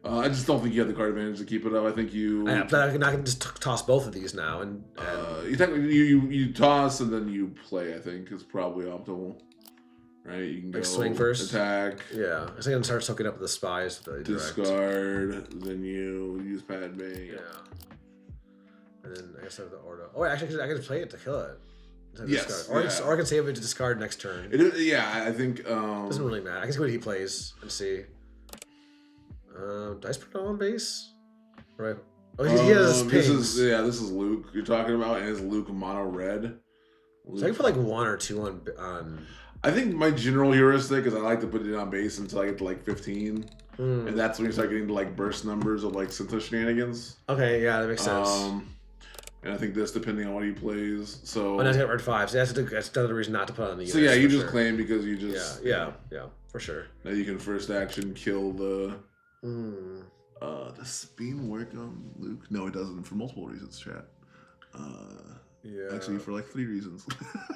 I just don't think you have the card advantage to keep it up. I think you. I can just toss both of these now and you toss and then you play. I think is probably optimal. Right, you can go swing first, attack. Yeah, I think I can start soaking up the spies. Discard, then you use Padme. Yeah, and then I guess I have the Ordo. Oh, actually, I can play it to kill it. Yes, or I can save it to discard next turn. I think doesn't really matter. I can see what he plays and see. Dice put on base, right? Oh, he has pings. This is Luke you're talking about, and it's Luke mono red. So I can put like 1 or 2 on. I think my general heuristic is I like to put it on base until I get to like 15. And that's when you start getting to like burst numbers of like Scinta shenanigans. Okay, yeah, that makes sense. And I think this, depending on what he plays, so. And I got red 5, so that's another reason not to put on the unit. So yeah, you just claim because you just. Yeah, for sure. Now you can first action kill the. Does Beam work on Luke? No, it doesn't for multiple reasons, chat. Actually, for like 3 reasons.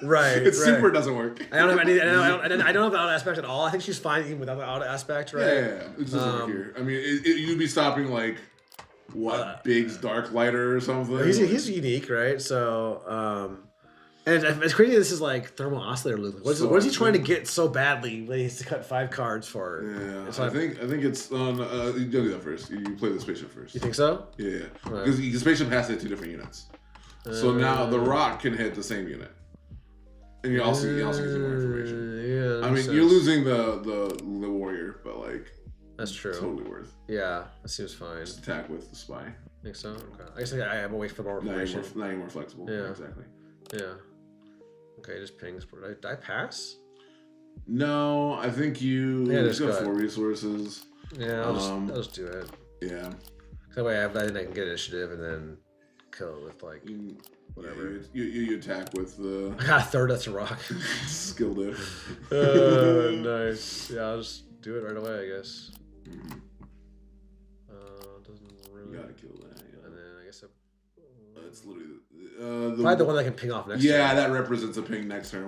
Right. Super doesn't work. I don't have the auto aspect at all. I think she's fine even without the auto aspect, right? Yeah. It just doesn't work here. I mean, you'd be stopping like Big's Dark Lighter or something. He's unique, right? So, and it's crazy. This is like Thermal Oscillator Luke. What is he trying to get so badly? He has to cut 5 cards for. Yeah, I think it's on. You don't do that first. You play the spaceship first. You think so? Yeah. Because the spaceship has to hit 2 different units. So now the rock can hit the same unit, and you also gives you more information. Yeah, I mean, you're losing the warrior, but like that's true. Totally worth. Yeah, that seems fine. Just attack with the spy. Think so? Okay. I guess I have a wait for more information. Now you're more flexible. Yeah, exactly. Yeah. Okay, just pings. Did I pass? No, I think you got 4 resources. Yeah, I'll just do it. Yeah. That way I can get initiative and then kill it with like whatever. Yeah, you attack with the. I got a third. That's a rock. Skill diff. Nice. Yeah, I'll just do it right away, I guess. Doesn't really. gotta kill that. Yeah. And then I guess it's literally probably the one that can ping off next. Yeah, turn. that represents a ping next turn.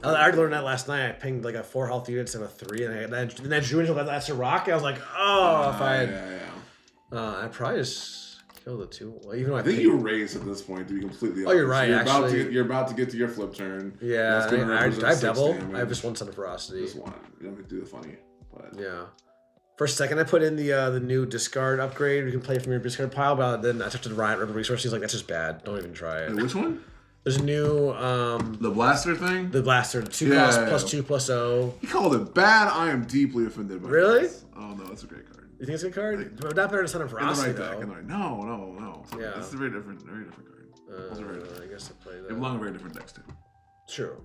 I already learned that last night. I pinged like a 4 health unit instead of a 3, and then that drew into that's a rock. I was like, oh, if I had, I probably just kill the 2. Well, even though I think you raise at this point to be completely. Oh, you're right. You're about to get to your flip turn. Yeah, I have double. Damage. I have just 1 Son of Ferocity. Just 1. You don't have to do the funny, but yeah. For a second, I put in the new discard upgrade. You can play from your discard pile, but then I took to the Riot River Resource. He's like, that's just bad. Don't even try it. Wait, which one? There's a new the blaster thing. The blaster, 2 cost plus 2/0. He called it bad. I am deeply offended by really? This. Oh no, that's a great card. You think it's a good card? But not better than Son of Ferocity, though. No. Yeah, it's a very different card. I guess I play that. They belong in very different decks too. True.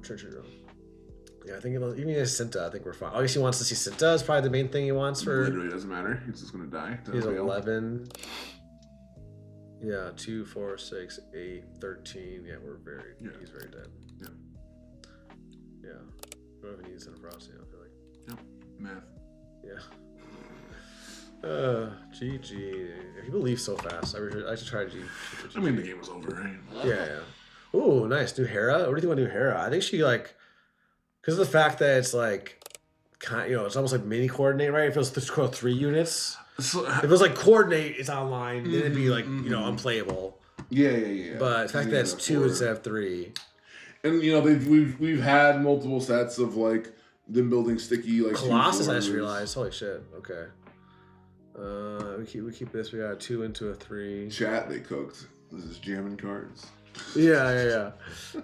Yeah, I think even as Cinta, I think we're fine. Obviously, he wants to see Cinta. Is probably the main thing he wants for. Literally doesn't matter. He's just gonna die. He's 11. Yeah, 2, 4, 6, 8, 13. Yeah, he's very dead. Yeah. Yeah. I don't even need Son of Ferocity, I feel like. Yep. Math. Yeah. GG. People leave so fast. I should try to GG. I mean, the game was over, right? Yeah. Ooh, nice. Do Hera? What do you think about New Hera? I think she like, because of the fact that it's like, it's almost like mini coordinate, right? If it was 3 units. So, if it was like coordinate, it's online. Then it'd be like unplayable. Yeah. But the fact that it's 2 instead of 3. And we've had multiple sets of like them building sticky like Colossus. I just realized. Holy shit. Okay. We keep this. We got a 2 into a 3. Chat. They cooked. This is jamming cards. Yeah.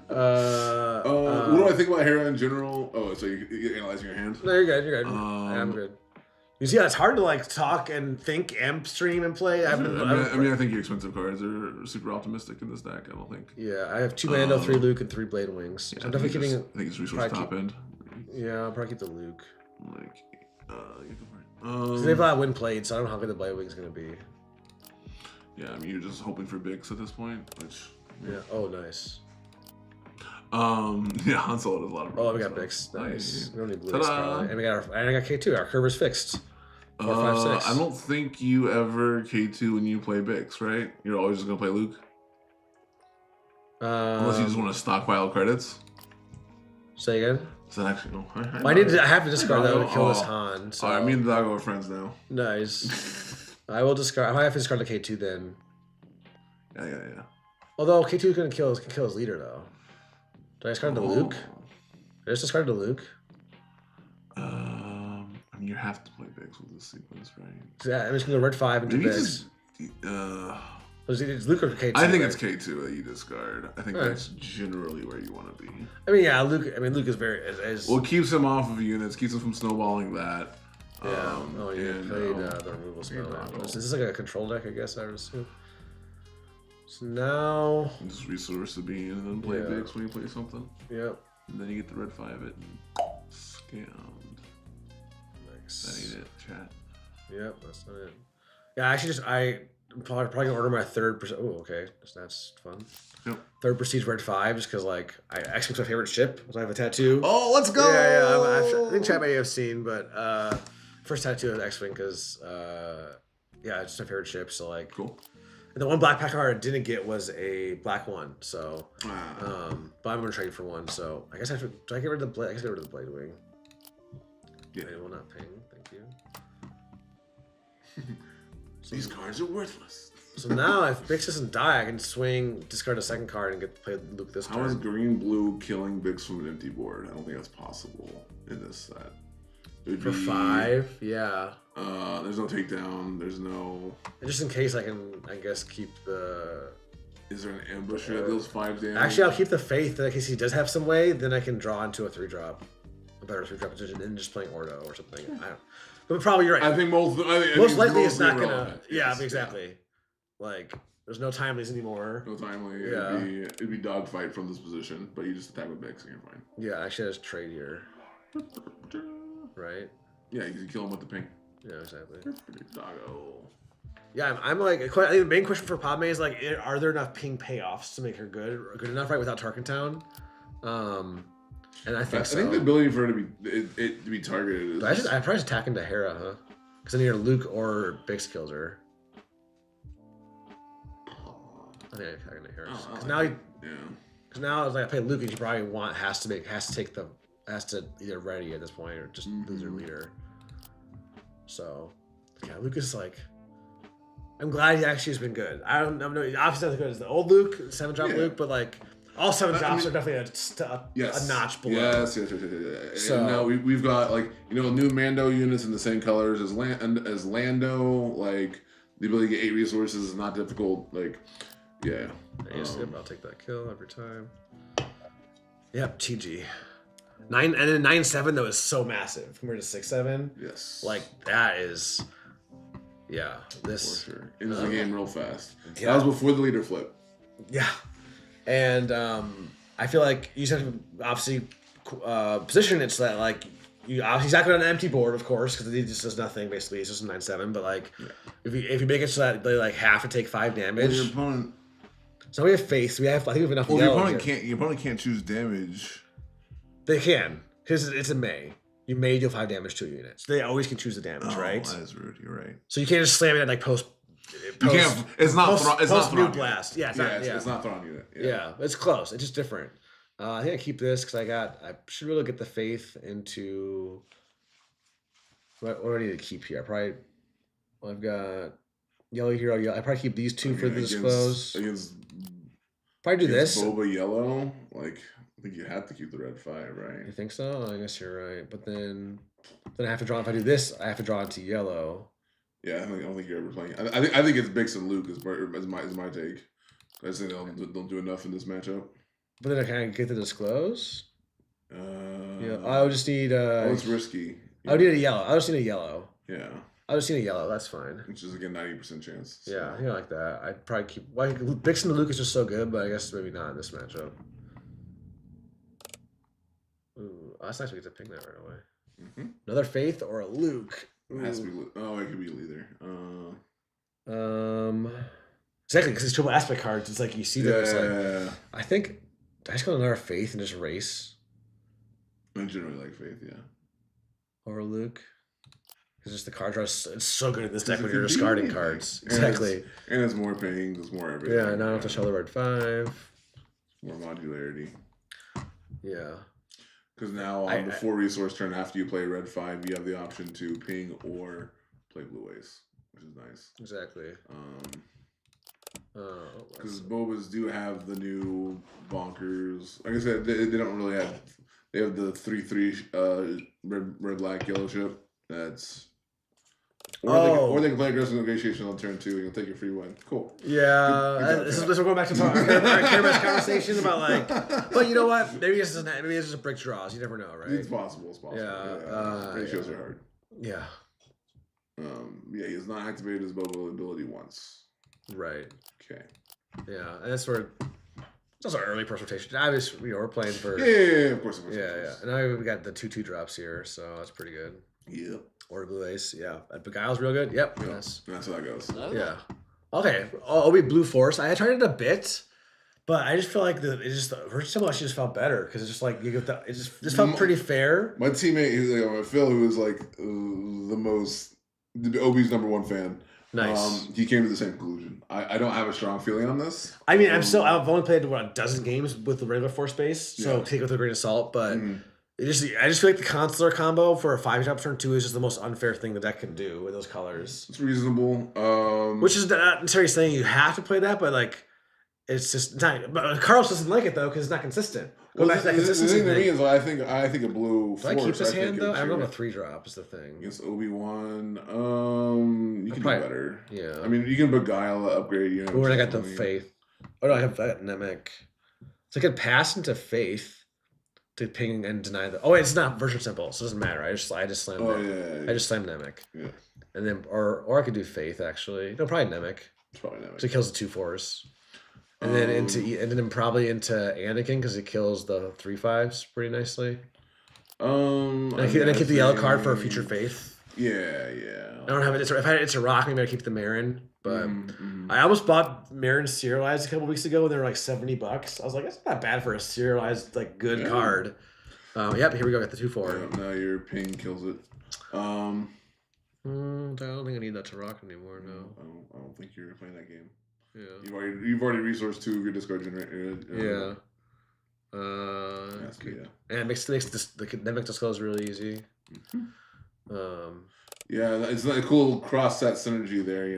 What do I think about Hera in general? Oh, so you're analyzing your hand? No, you're good. I'm good. You see, it's hard to like talk and think and stream and play. I think your expensive cards are super optimistic in this deck. I don't think. Yeah, I have 2 Mando, 3 Luke, and 3 Blade Wings. Yeah, I'm definitely keeping. I think it's resource top end. Yeah, I'll probably keep the Luke. They've got wind played, so I don't know how good the Blade Wing's gonna be. Yeah, I mean you're just hoping for Bix at this point, which. Yeah. Oh, nice. Yeah, Han Solo does a lot of. Oh, we got Bix. Nice. We don't need Blue probably. And I got K2. Our curve is fixed. 4, 5, 6. I don't think you ever K2 when you play Bix, right? You're always just gonna play Luke. Unless you just want to stockpile credits. Say again. So actually, no. I have to discard that to kill this Han. So. Alright, me and the dog are friends now. Nice. I will discard. I might have to discard the K2 then. Yeah. Although K2 is gonna kill his leader though. Did I discard the Luke? Did I just discard the Luke? I mean, you have to play Bix with this sequence, right? Yeah, I'm just gonna go red 5 into Bix. Is Luke or K2? I think it's K2 that you discard. I think that's generally where you want to be. I mean, yeah, Luke. Luke is very. Well, it keeps him off of units, keeps him from snowballing that. Yeah. You played the removal spell. This is like a control deck, I guess. I would assume. So now. Just resource the bean and then play Bix when you play something. Yep. And then you get the red 5 it and scammed. Nice. That ain't it, chat. Yep, that's not it. Yeah, actually, I'm probably gonna order my 3rd. Oh, okay, that's fun. Yep. 3rd Prestige Red 5, just because like X-Wing's my favorite ship. So I have a tattoo. Oh, let's go! Yeah. I think chat may have seen, but first tattoo of X-Wing because it's just my favorite ship. So like, cool. And the one black pack card I didn't get was a black one. So, but I'm gonna trade for one. So I guess do I get rid of the blade? I guess get rid of the Blade Wing. Yeah, it will not ping. Thank you. These cards are worthless. So now, if Bix doesn't die, I can swing, discard a 2nd card, and get to play Luke this turn. How is green-blue killing Bix from an empty board? I don't think that's possible in this set. For 5, yeah. There's no takedown. There's no. And just in case, I can, I guess, keep the. Is there an ambusher that deals 5 damage? Actually, I'll keep the faith that in case he does have some way, then I can draw into a 3-drop, a better 3-drop position, and just playing Ordo or something. But probably you're right. I think most likely it's not gonna. Yeah, exactly. Like, there's no timelies anymore. No timely. Yeah. It'd be dogfight from this position, but you just attack with Bix and you're fine. Yeah, actually, there's trade here. Right? Yeah, you can kill him with the ping. Yeah, exactly. Doggo. Yeah, I'm like, I think the main question for Padme is like, are there enough ping payoffs to make her good enough, right, without Tarkentown? And I think so. I think the ability for her to be targeted is. I probably just attack into Hera, huh? Because then either Luke or Bix kills her. I think I can hear us. Because now, because now it's like I play Luke, and you probably has to either ready at this point or just lose their leader. So, yeah, Luke is like. I'm glad he actually has been good. I'm no obviously not as good as the old Luke, 7-drop Luke, but like all 7-drops are definitely a notch below. Yes. So and now we've got like new Mando units in the same colors as Lando. Like the ability to get 8 resources is not difficult. Like, yeah. I'll take that kill every time. Yep, TG. 9 and then 9-7 though is so massive compared to 6-7. Yes. Like that is. Yeah, this for sure. Ends the game real fast. Yeah. That was before the leader flip. Yeah, and I feel like you just have to obviously position it so that like he's not going on an empty board, of course, because he just does nothing basically. It's just a 9-7. But like if you make it so that they like have to take 5 damage. Well, your opponent. So we have faith. I think we have enough. Well, your opponent can't choose damage. They can because it's a May. You may deal 5 damage to a unit. So they always can choose the damage, right? That is rude. You're right. So you can't just slam it at like post. You can't. It's not. It's not new blast. Yeah, it's not thrown unit. Yeah, it's close. It's just different. I think I keep this because I should really get the faith into. What do I need to keep here? I've got yellow hero. I probably keep these 2 for the disclose. Probably do this. Boba yellow, like. I think you have to keep the red 5, right? You think so? I guess you're right. But then I have to draw. If I do this, I have to draw into yellow. Yeah, I don't think you're ever playing. I think it's Bix and Luke is my take. I just think they'll do enough in this matchup. But then I kind of get to disclose. Yeah, I would just need. It's risky. I would need a yellow. I just need a yellow. Yeah. I just need a yellow. That's fine. Which is again 90% chance. So. Yeah, I think I like that. I'd probably keep. Well, Bix and Luke is just so good, but I guess maybe not in this matchup. Ooh, that's nice we get to ping that right away. Mm-hmm. Another Faith or a Luke? It has to be. Oh, it could be either. Exactly, because it's triple aspect cards. It's like you see them. It's like I think I just go another Faith and just race. I generally like Faith, yeah. Or Luke, because just the card draw. It's so good in this deck when you're discarding cards. Exactly. And it's more paying. There's more everything. Yeah, now I don't have to show the red 5. More modularity. Yeah. Because now on the 4 resource turn after you play red 5, you have the option to ping or play blue ace, which is nice. Exactly. Because Bobas do have the new bonkers. Like I said, they don't really have. They have the 3/3 red black yellow chip. That's. Or they can play aggressive negotiation on turn 2 and you'll take your free win. Cool. Yeah. This is going back to our Care conversation about like, but you know what? Maybe it's just a brick draws. You never know, right? It's possible. Yeah. Ratios are hard. Yeah. Yeah, he's not activated his Bobo ability once. Right. Okay. Yeah, and that's where it's also early first rotation. Obviously, we're playing for. Yeah, of course. Yeah. And now we got the 2/2 drops here, so that's pretty good. Yep. Or blue ace, yeah. Beguile's real good. Yep. That's how that goes. Yeah. Okay. I'll blue force. I tried it a bit, but I just feel like the virtual symbol actually just felt better because it's just like it just felt pretty fair. My teammate, Phil, who was like the OB's #1 fan. Nice. He came to the same conclusion. I don't have a strong feeling on this. I mean, I've only played a dozen games with the regular force base, so take it with a grain of salt, but. Mm-hmm. I just feel like the consular combo for a 5-drop turn 2 is just the most unfair thing the deck can do with those colors. It's reasonable. Which is not necessarily saying you have to play that, but like it's just not. But Carlos doesn't like it though because it's not consistent. Well, the thing to me is I think a blue. Do I keep this hand though? I don't know if a 3-drop is the thing. Against Obi-Wan, you can do better. Yeah. I mean, you can Beguile upgrade. You know. When I got the Faith. Oh no, I got Nemec. So I could pass into Faith. To ping and deny the. Oh, wait, it's not virtual simple, so it doesn't matter. I just slammed it. Yeah. I just slammed Nemec. Yeah. And then or I could do Faith actually. No, probably Nemec. It's probably Nemec. So it kills the 2/4s. And then probably into Anakin because it kills the 3/5s pretty nicely. And I keep the yellow card for a future Faith. Yeah. I don't have it. If I had it's a rock, maybe I keep the Marin. But I almost bought Marin serialized a couple weeks ago and they were like $70. I was like, that's not bad for a serialized like good card. Yep, here we go. Got the 2/4. Yeah, now your ping kills it. I don't think I need that to rock anymore. No. I don't think you're playing that game. You've already resourced 2 of your discard generator. Okay. And it makes that makes the skulls really easy. It's like a cool cross set synergy there.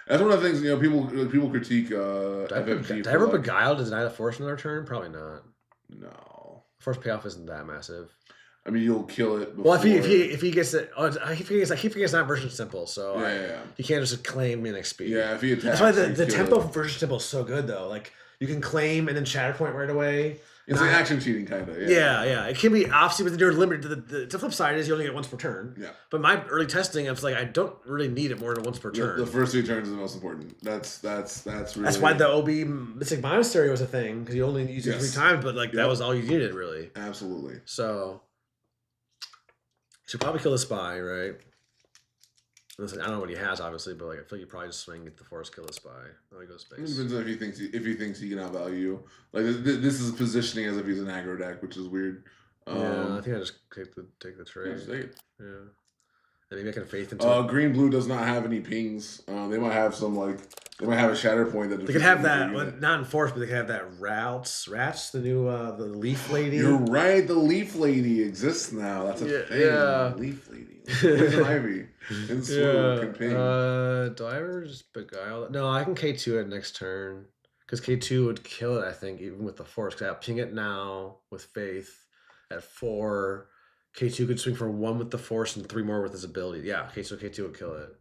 That's one of the things people critique. Did I ever beguile to deny the force in their turn? Probably not. No. Force payoff isn't that massive. I mean, you'll kill it before. Well, if he gets it, I keep forgetting it's not version simple, so he can't just claim in XP. Yeah, if he attacks, that's why the tempo for version simple is so good though. Like you can claim and then Shatterpoint right away. It's like action cheating kind of. Yeah. It can be obviously, but you're limited. The flip side is you only get once per turn. Yeah. But my early testing, I was like, I don't really need it more than once per turn. The first 3 turns is the most important. That's really. That's why the OB Mystic Monastery was a thing because you only use it 3 times, but that was all you needed really. Absolutely. So. Should probably kill the spy, right? Listen, I don't know what he has, obviously, but I feel like you probably just swing, get the force, kill the spy. Oh, he goes space. It depends on if he thinks he can outvalue you. Like this is positioning as if he's an aggro deck, which is weird. I think I just take the trade. Yeah, just take it. Yeah. And maybe I can faith into Green blue does not have any pings. They might have some they might have a shatter point that they could have that not enforced, but they could have that rats, the new the leaf lady. You're right, the leaf lady exists now. That's a thing. Yeah. Leaf lady. Poison ivy. And swoop can ping. Do I ever just beguile? No, I can K2 it next turn. Because K2 would kill it, I think, even with the force. Because I'll ping it now with faith at 4. K2 could swing for 1 with the force and 3 more with his ability. Yeah, K2 would kill it.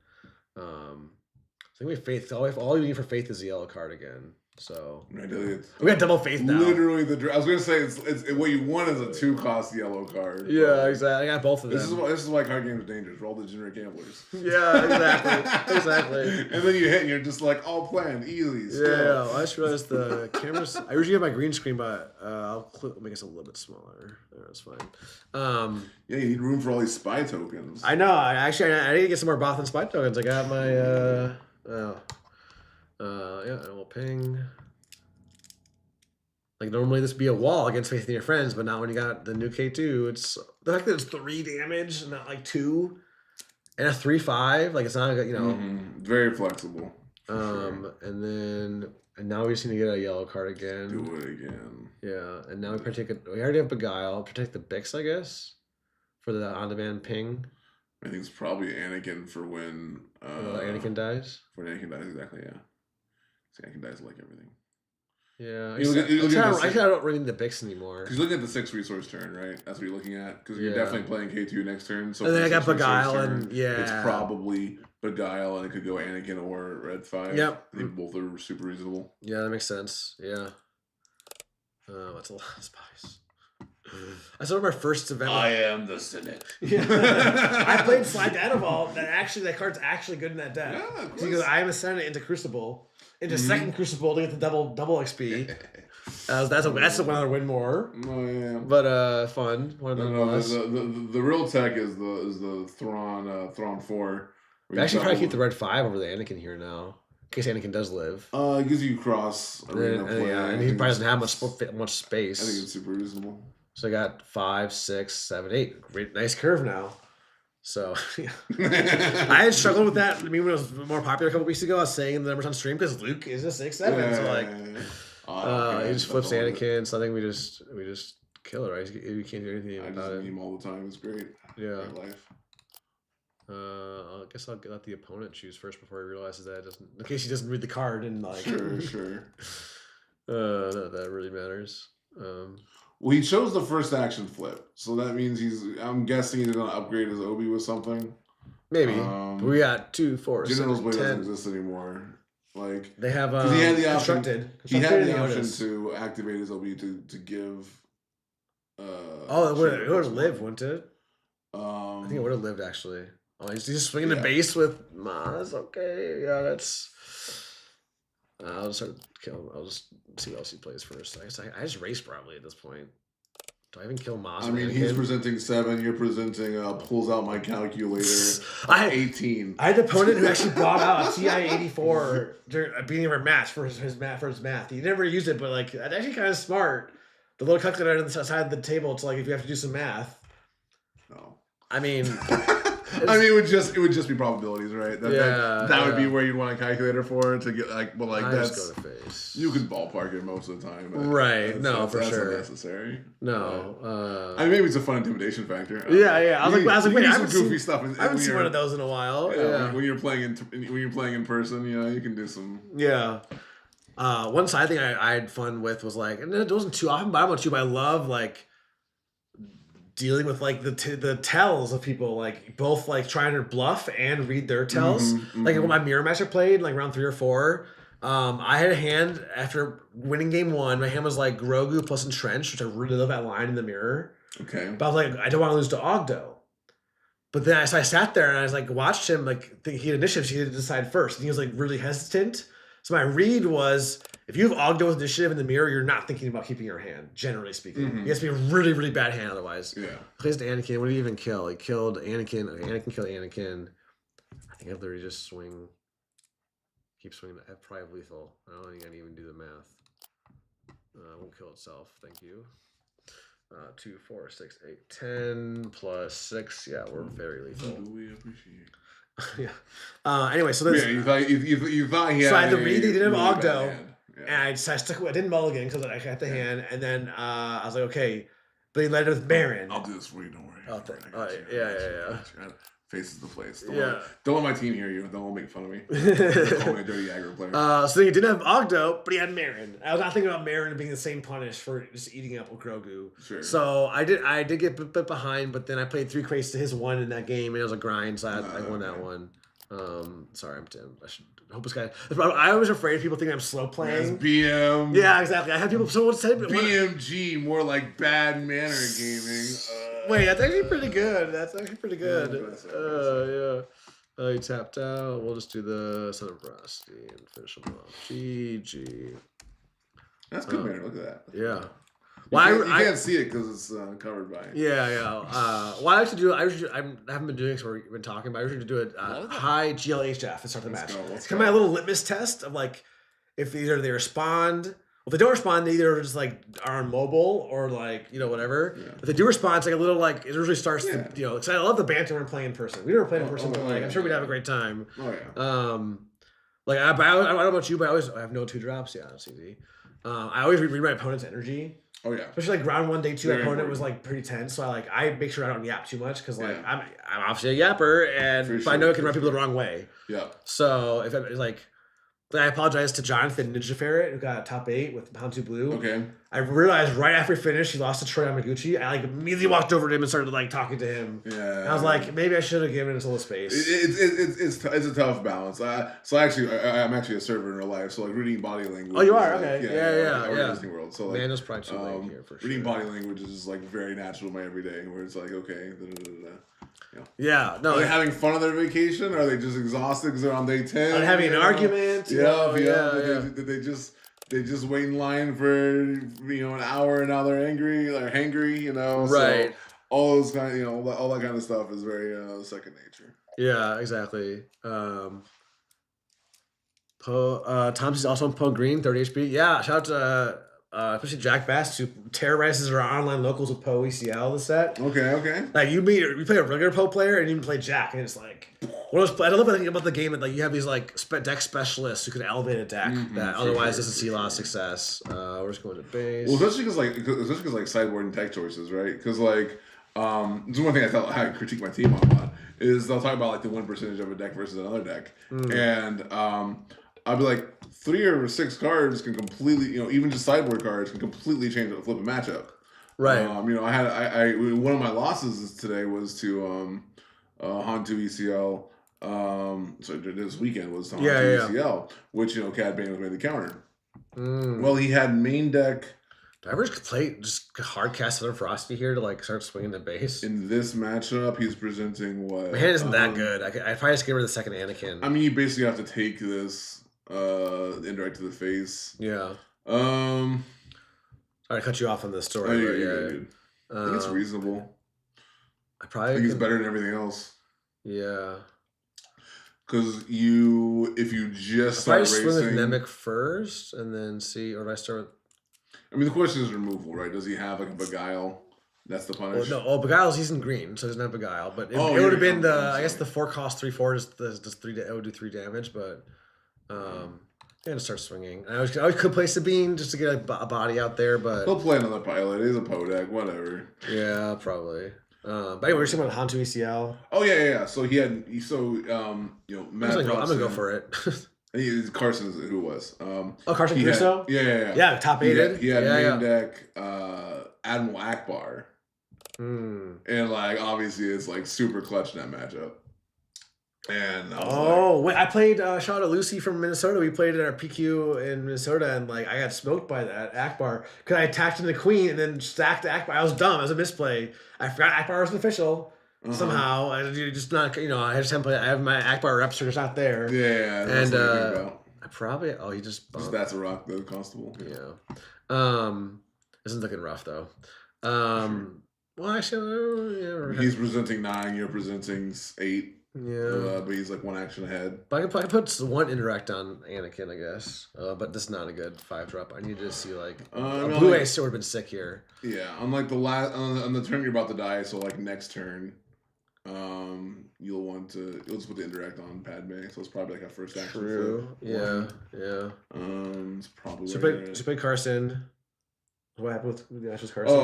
I think we have faith. All you need for faith is the yellow card again. So we got double faith now. Literally, I was gonna say it's what you want is a 2-cost yellow card. Yeah, exactly. I got both of them. This is why card games are dangerous for all the degenerate gamblers. Yeah, exactly. And then you hit and you're just like all planned, easy. Yeah, I just realized the cameras. I usually have my green screen, but I'll make it a little bit smaller. That's fine. You need room for all these spy tokens. I know. I need to get some more Bothan spy tokens. I got my. And we'll ping. Like normally this would be a wall against Faith in Your Friends, but now when you got the new K2, it's the fact that it's 3 damage and not like 2, and a 3/5. Like it's not very flexible. And now we just need to get a yellow card again. Do it again. Yeah, and now we already have Beguile. Protect the Bix, I guess, for the on-demand ping. I think it's probably Anakin for when Anakin dies. When Anakin dies, exactly. Yeah. Anakin dies like everything. Yeah, I don't really need the Bix anymore. Because you're looking at the 6 resource turn, right? That's what you're looking at. Because you're definitely playing K2 next turn. So and then I got Beguile and it's probably Beguile and it could go Anakin or Red 5. Yep. I think both are super reasonable. Yeah, that makes sense. Yeah. That's a lot of spies. I saw my first event. I am the Senate. Yeah. I played Slide Dataval. That card's actually good in that deck. Yeah, of course. Because I am a Senate into Crucible. Into second Crucible to get the double XP. That's a one win more. Oh yeah. But fun. The real tech is the Thrawn 4. Actually probably keep the red 5 over the Anakin here now. In case Anakin does live. It gives you cross arena play. Yeah, and he probably doesn't have much space. I think it's super reasonable. So I got 5, 6, 7, 8. Great, nice curve now. So I had struggled with that. I mean, when it was more popular a couple weeks ago, I was saying the numbers on stream because Luke is a 6, 7. So he just flips Anakin. So I think we just kill it, right? We can't do anything about it. I just meme all the time. It's great. Yeah. Great life. I guess I'll let the opponent choose first before he realizes that it doesn't. In case he doesn't read the card and like. Sure. That really matters. Well, he chose the first action flip, so that means I'm guessing he's gonna upgrade his Obi with something. Maybe. We got 2, 4, General's 7, Blade 10. doesn't exist anymore. Like they have. He had the option. Constructed He had the option to activate his Obi to give. It would have lived, wouldn't it? I think it would have lived actually. Oh, he's just swinging the base with Maz. Okay, yeah, that's. I'll just start killing. I'll just see what else he plays first. I guess I just race probably at this point. Do I even kill Maz? I mean, he's presenting 7. You're presenting. Pulls out my calculator. 18. I had an opponent who actually brought out a TI-84 during a beginning of our match for his math. He never used it, but like that's actually kind of smart. The little calculator on the side of the table. It's like if you have to do some math. No. I mean, I mean, it would just be probabilities, right? That would be where you'd want a calculator for to get like, but like that's just go to face. You can ballpark it most of the time, right? For sure. That's unnecessary. No, I mean, maybe it's a fun intimidation factor. Yeah. I was like, wait, I haven't some goofy seen, stuff. I haven't seen one of those in a while. Yeah. When you're playing in person, you can do some. Yeah. One side thing I had fun with was like, and it wasn't too often, but I want to. But I love like dealing with like the tells of people, like both like trying to bluff and read their tells. Like when my mirror match I played, like round 3 or 4, I had a hand after winning game 1. My hand was like Grogu plus Entrenched, which I really love that line in the mirror. Okay. But I was like, I don't want to lose to Ogdo. But then I sat there and I was like, watched him like think he had initiative, so he had to decide first, and he was like really hesitant. So my read was, if you have Ogdo with initiative in the mirror, you're not thinking about keeping your hand, generally speaking. It has to be a really, really bad hand otherwise. Yeah. Plays to Anakin. What did he even kill? He killed Anakin. Okay, Anakin killed Anakin. I think I have to just swing. Keep swinging. That's probably lethal. I don't think I can even do the math. It won't kill itself. Thank you. 2, 4, 6, 8, 10 plus 6. Yeah, we're very lethal. We appreciate. Yeah. Anyway, so there's. Yeah, you thought he had. So I had to read the didn't have really Ogdo, and I stuck. I didn't mulligan because I got the hand, and then I was like, okay, but he led it with Baron. I'll do this for you. Don't worry. Yeah. Faces the place. Don't let my team hear you. Don't make fun of me. Call me a dirty aggro player. So he didn't have Ogdo, but he had Marin. I was not thinking about Marin being the same punish for just eating up with Grogu. Sure. So I did get a bit behind, but then I played 3 crates to his 1 in that game, and it was a grind, so I won that one. Sorry, I'm Tim. I hope this guy. I was afraid of people thinking I'm slow playing. That's BM. Yeah, exactly. I had people. Someone said BMG, more like bad manner gaming. Wait, that's actually pretty good. Yeah. He tapped out. We'll just do the Son of Rusty and finish him off. GG. That's good manner. Look at that. Yeah. You can't see it because it's covered by. Yeah. What I like to do, I haven't been doing it, so we've been talking, but I usually do it high GLHF to start the match. It's kind of my little litmus test of like if either they respond. Well, if they don't respond, they either just like are on mobile or like whatever. Yeah. If they do respond, it's like a little like it usually starts. Yeah. Because I love the banter when playing in person. We never played in person, but like I'm sure we'd have a great time. Oh yeah. Like I don't know about you, but I have no 2 drops. Yeah, it's easy. I always read my opponent's energy. Oh yeah. Especially like round 1, day 2, my opponent was like pretty tense, so I make sure I don't yap too much because like I'm obviously a yapper, but I know it can run people the wrong way. Yeah. So if it's like. I apologize to Jonathan Ninja Ferret, who got top 8 with Hound2 Blue. Okay. I realized right after he finished, he lost to Troy Yamaguchi. I like immediately walked over to him and started like talking to him. Yeah. And I was like, maybe I should have given him a little space. It's a tough balance. So actually, I'm actually a server in real life. So like reading body language. Oh, you are? Like, okay. Yeah. Disney World. So like, man, there's probably too late here for sure. Reading body language is just like very natural in my everyday, where it's like okay. Yeah, no. Are they having fun on their vacation? Are they just exhausted because they're on day 10? Are they having an argument? Yeah. Did they just wait in line for an hour and now they're angry or hangry? Right. So all those kind all that kind of stuff is very second nature. Yeah, exactly. Thompson's also on Poe Green, 30 HP. Yeah, shout out to especially Jack Bass, who terrorizes our online locals with Poe ECL this set. Okay. Like you play a regular Poe player and you play Jack, and it's like one of those. I love the thing about the game that like you have these like deck specialists who can elevate a deck that otherwise doesn't see a lot of success. We're just going to base. Well, especially because sideboarding tech choices, right? Because like this is one thing I critique my team on a lot is they'll talk about like the win percentage of a deck versus another deck, and I'll be like 3 or 6 cards can completely, even just sideboard cards can completely change flip a matchup. Right. I one of my losses today was to Hound2 ECL. So this weekend was to Hound2 ECL, which Cad Bane was made the counter. Well, he had main deck. Do I ever just hard cast Southern Frosty here to like start swinging the base? In this matchup, he's presenting what? My hand isn't that good. I probably just give her the second Anakin. I mean, you basically have to take this indirect to the face. Yeah. Sorry to cut you off on this story. I think it's reasonable. I think it's better than everything else. Yeah. Because if you just start racing, swing with Nemec first and then see, or do I start with? I mean, the question is removal, right? Does he have like a Beguile? That's the punish. Beguile's he's in green, so he doesn't have Beguile. But it would have been I guess the 4 cost 3/4 does 3. It would do 3 damage, but and start swinging. I always could play Sabine just to get a body out there, but he'll play another pilot. He's a Podak, whatever. Yeah, probably. But anyway, we're talking about Hantu ECL. Oh yeah. So Matt. I'm gonna go for it. Carson's who was. Carson Crusoe? Yeah, top 8. He had main deck Admiral Akbar. And like obviously it's like super clutch in that matchup. And I played shout out to Lucy from Minnesota. We played at our PQ in Minnesota, and like I got smoked by that Akbar because I attacked into the queen and then stacked Akbar. I was dumb. It was a misplay. I forgot Akbar was an official. Somehow I just not I just haven't played. I have my Akbar reps are just not there. Yeah, and I probably he just that's a rock the constable. Yeah, this is looking rough though. Well, actually, he's presenting 9. You're presenting 8. Yeah, but he's like 1 action ahead. But I could put 1 interact on Anakin, I guess. But this is not a good 5-drop. I need to see like a blue ace would have been sick here. Yeah, unlike the last on the turn you're about to die, so like next turn, you'll just put the interact on Padme, so it's probably like a first action. True. Yeah. It's probably. So play Carson. What happened with the Ashes Carson?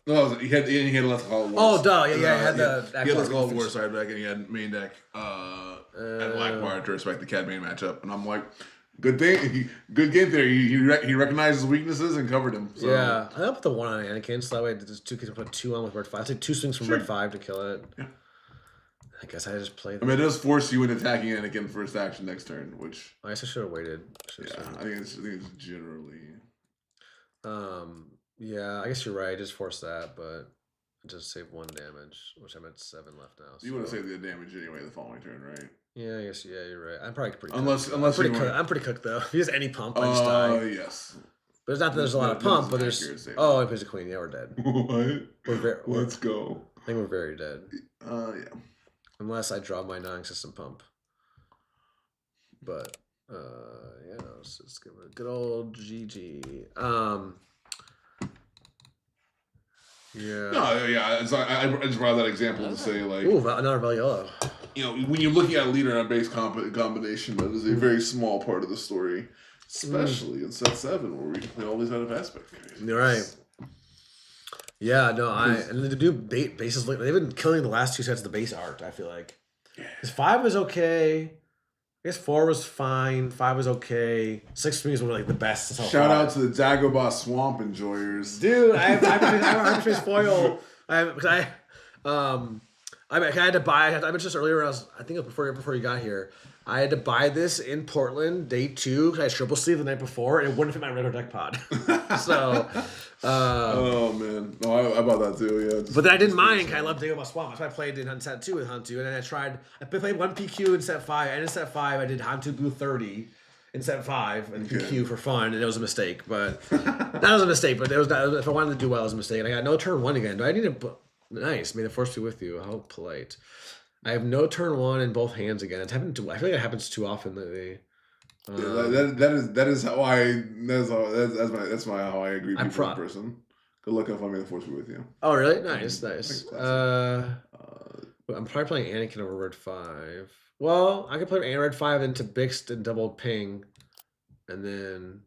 No, he had Let's Call It War. Oh, duh, yeah, he had the. He had Let's Call It War side deck, and he had main deck at Blackbar to respect the Cad main matchup, and I'm like, good thing, good game there. He recognized his weaknesses and covered him. So. Yeah, I put the 1 on Anakin, so that way there's 2 kids put 2 on with red 5. I take 2 swings from red 5 to kill it. Yeah. I guess I just played. I mean, it does force you into attacking Anakin first action next turn, which I guess I should have waited. I think it's generally. Yeah, I guess you're right. I just force that, but just save 1 damage, which I'm at 7 left now. So. You want to save the damage anyway the following turn, right? Yeah, I guess. Yeah, you're right. I'm probably pretty. I'm pretty cooked though. If he has any pump, I just die. Yes. But it's not that there's a lot of pump, but there's. He plays a queen. Yeah, we're dead. What? Let's go. I think we're very dead. Yeah. Unless I draw my non-existent pump. But yeah, let's give it a good old GG. Yeah. No, yeah. I just brought that example to say like. Ooh, another Valiello. When you're looking at a leader on base combination, that is a very small part of the story, especially in set 7 where we can play all these out of aspect. You're right. Yeah, no, and the new bases they've been killing the last 2 sets of the base art. I feel like, because 5 was okay. I guess 4 was fine. 5 was okay. 6 for me is one of like the best. Shout out to the Dagobah Swamp enjoyers, dude. I have to foil. I had to buy. I mentioned this earlier. I think it was before you got here. I had to buy this in Portland day 2 because I had triple sleeve the night before, and it wouldn't fit my regular deck pod. So. Oh man, no, I bought that too. Yeah, but then I didn't mind. I love Dagobah Swamp. That's why I played in set 2 with Hantu, and then I played 1 PQ in set 5, and in set 5 I did Hantu Blue 30 in set 5 and PQ for fun, and it was a mistake. But that was a mistake. But it was if I wanted to do well, it was a mistake. And I got no turn 1 again. Do I need to? Nice. May the force be with you. How polite. I have no turn 1 in both hands again. It's happened I feel like it happens too often lately. That is how I that's how I agree with people in person. Good luck if I may the force be with you. Oh really? Nice. I'm probably playing Anakin over red 5. Well, I could play red 5 into Bixt and double ping, and then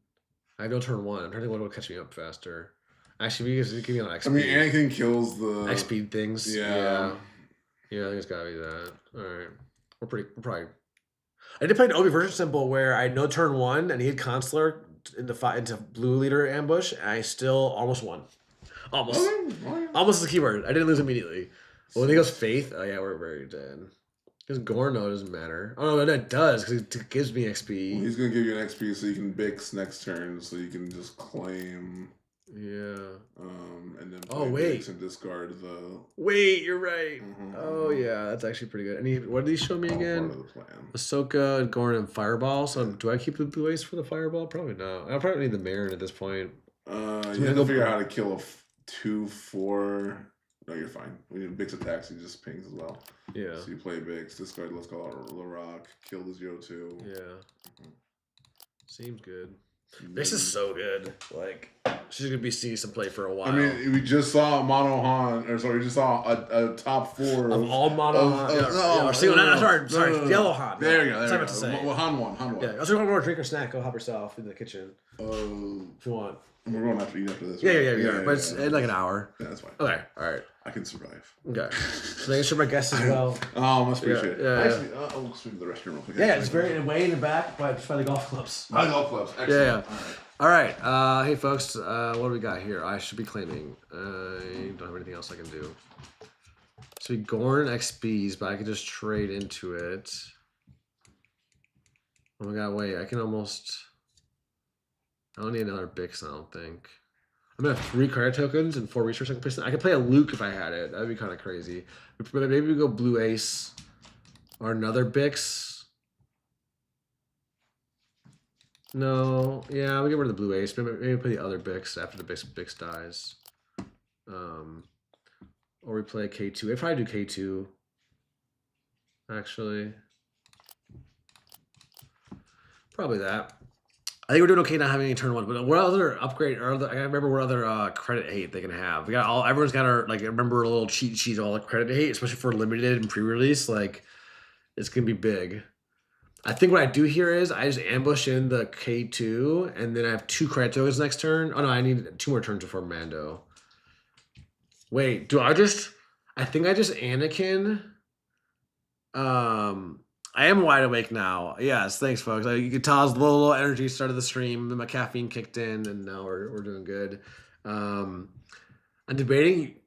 I have no turn 1. I'm trying to think what will catch me up faster. Actually, you give me on XP. I mean, Anakin kills the XP things. Yeah, I think it's gotta be that. All right, we're probably. I did play an Obi version symbol where I had no turn 1 and he had Consular into blue leader ambush, and I still almost won. Almost is the keyword. I didn't lose immediately. Well, when he goes Faith, oh yeah, we're very dead. Because Gorno doesn't matter. Oh no, that does because it gives me XP. Well, he's gonna give you an XP so you can Bix next turn, so you can just claim. Yeah. And then wait. And discard the. Wait, you're right. Oh yeah, that's actually pretty good. And what did he show me again? Part of the plan. Ahsoka and Gorn and Fireball. So do I keep the blue ace for the Fireball? Probably not. I'll probably need the Marin at this point. You have to figure out how to kill a 2/4. No, you're fine. When you Bix attacks, he just pings as well. Yeah. So you play Bix, discard. Let's call it LaRock. Kill the 0/2. Yeah. Seems good. This is so good. Like, she's gonna be seeing some play for a while. I mean, we just saw Mono Han, or sorry, we just saw a top 4 of all Mono Han. Sorry, Yellow Han. There you go. Sorry to say. Well, Han won. Yeah, I was going to order a drink or snack. Go help yourself in the kitchen. If you want. We're going to have to eat after this. Yeah. But it's in like an hour. Yeah, that's fine. Okay, all right. I can survive. Okay. So making sure my guests as well. Oh, must appreciate it. Actually, I'll swing to the restroom real quick. Yeah, it's way in the back, but just by the golf clubs. By the golf clubs. Excellent. Yeah. All right. Hey, folks. What do we got here? I should be claiming. I don't have anything else I can do. So we Gorn XPs, but I can just trade into it. Oh my god, wait. I don't need another Bix, I don't think. I'm gonna have 3 credit tokens and 4 resource I can place. I could play a Luke if I had it. That'd be kind of crazy. Maybe we go Blue Ace or another Bix. No, yeah, we get rid of the Blue Ace. Maybe play the other Bix after the Bix dies. Or we play K2. I'd probably do K2. Actually, probably that. I think we're doing okay not having any turn 1. But what other upgrade or I remember what other credit hate they can have. We got everyone's got our remember a little cheat sheet of all the credit hate, especially for limited and pre-release. Like, it's gonna be big. I think what I do here is I just ambush in the K2 and then I have 2 credit tokens next turn. Oh no, I need 2 more turns before Mando. Wait, I think I just Anakin. I am wide awake now. Yes, thanks, folks. You could tell I was a little energy started the stream, and my caffeine kicked in, and now we're doing good. I'm debating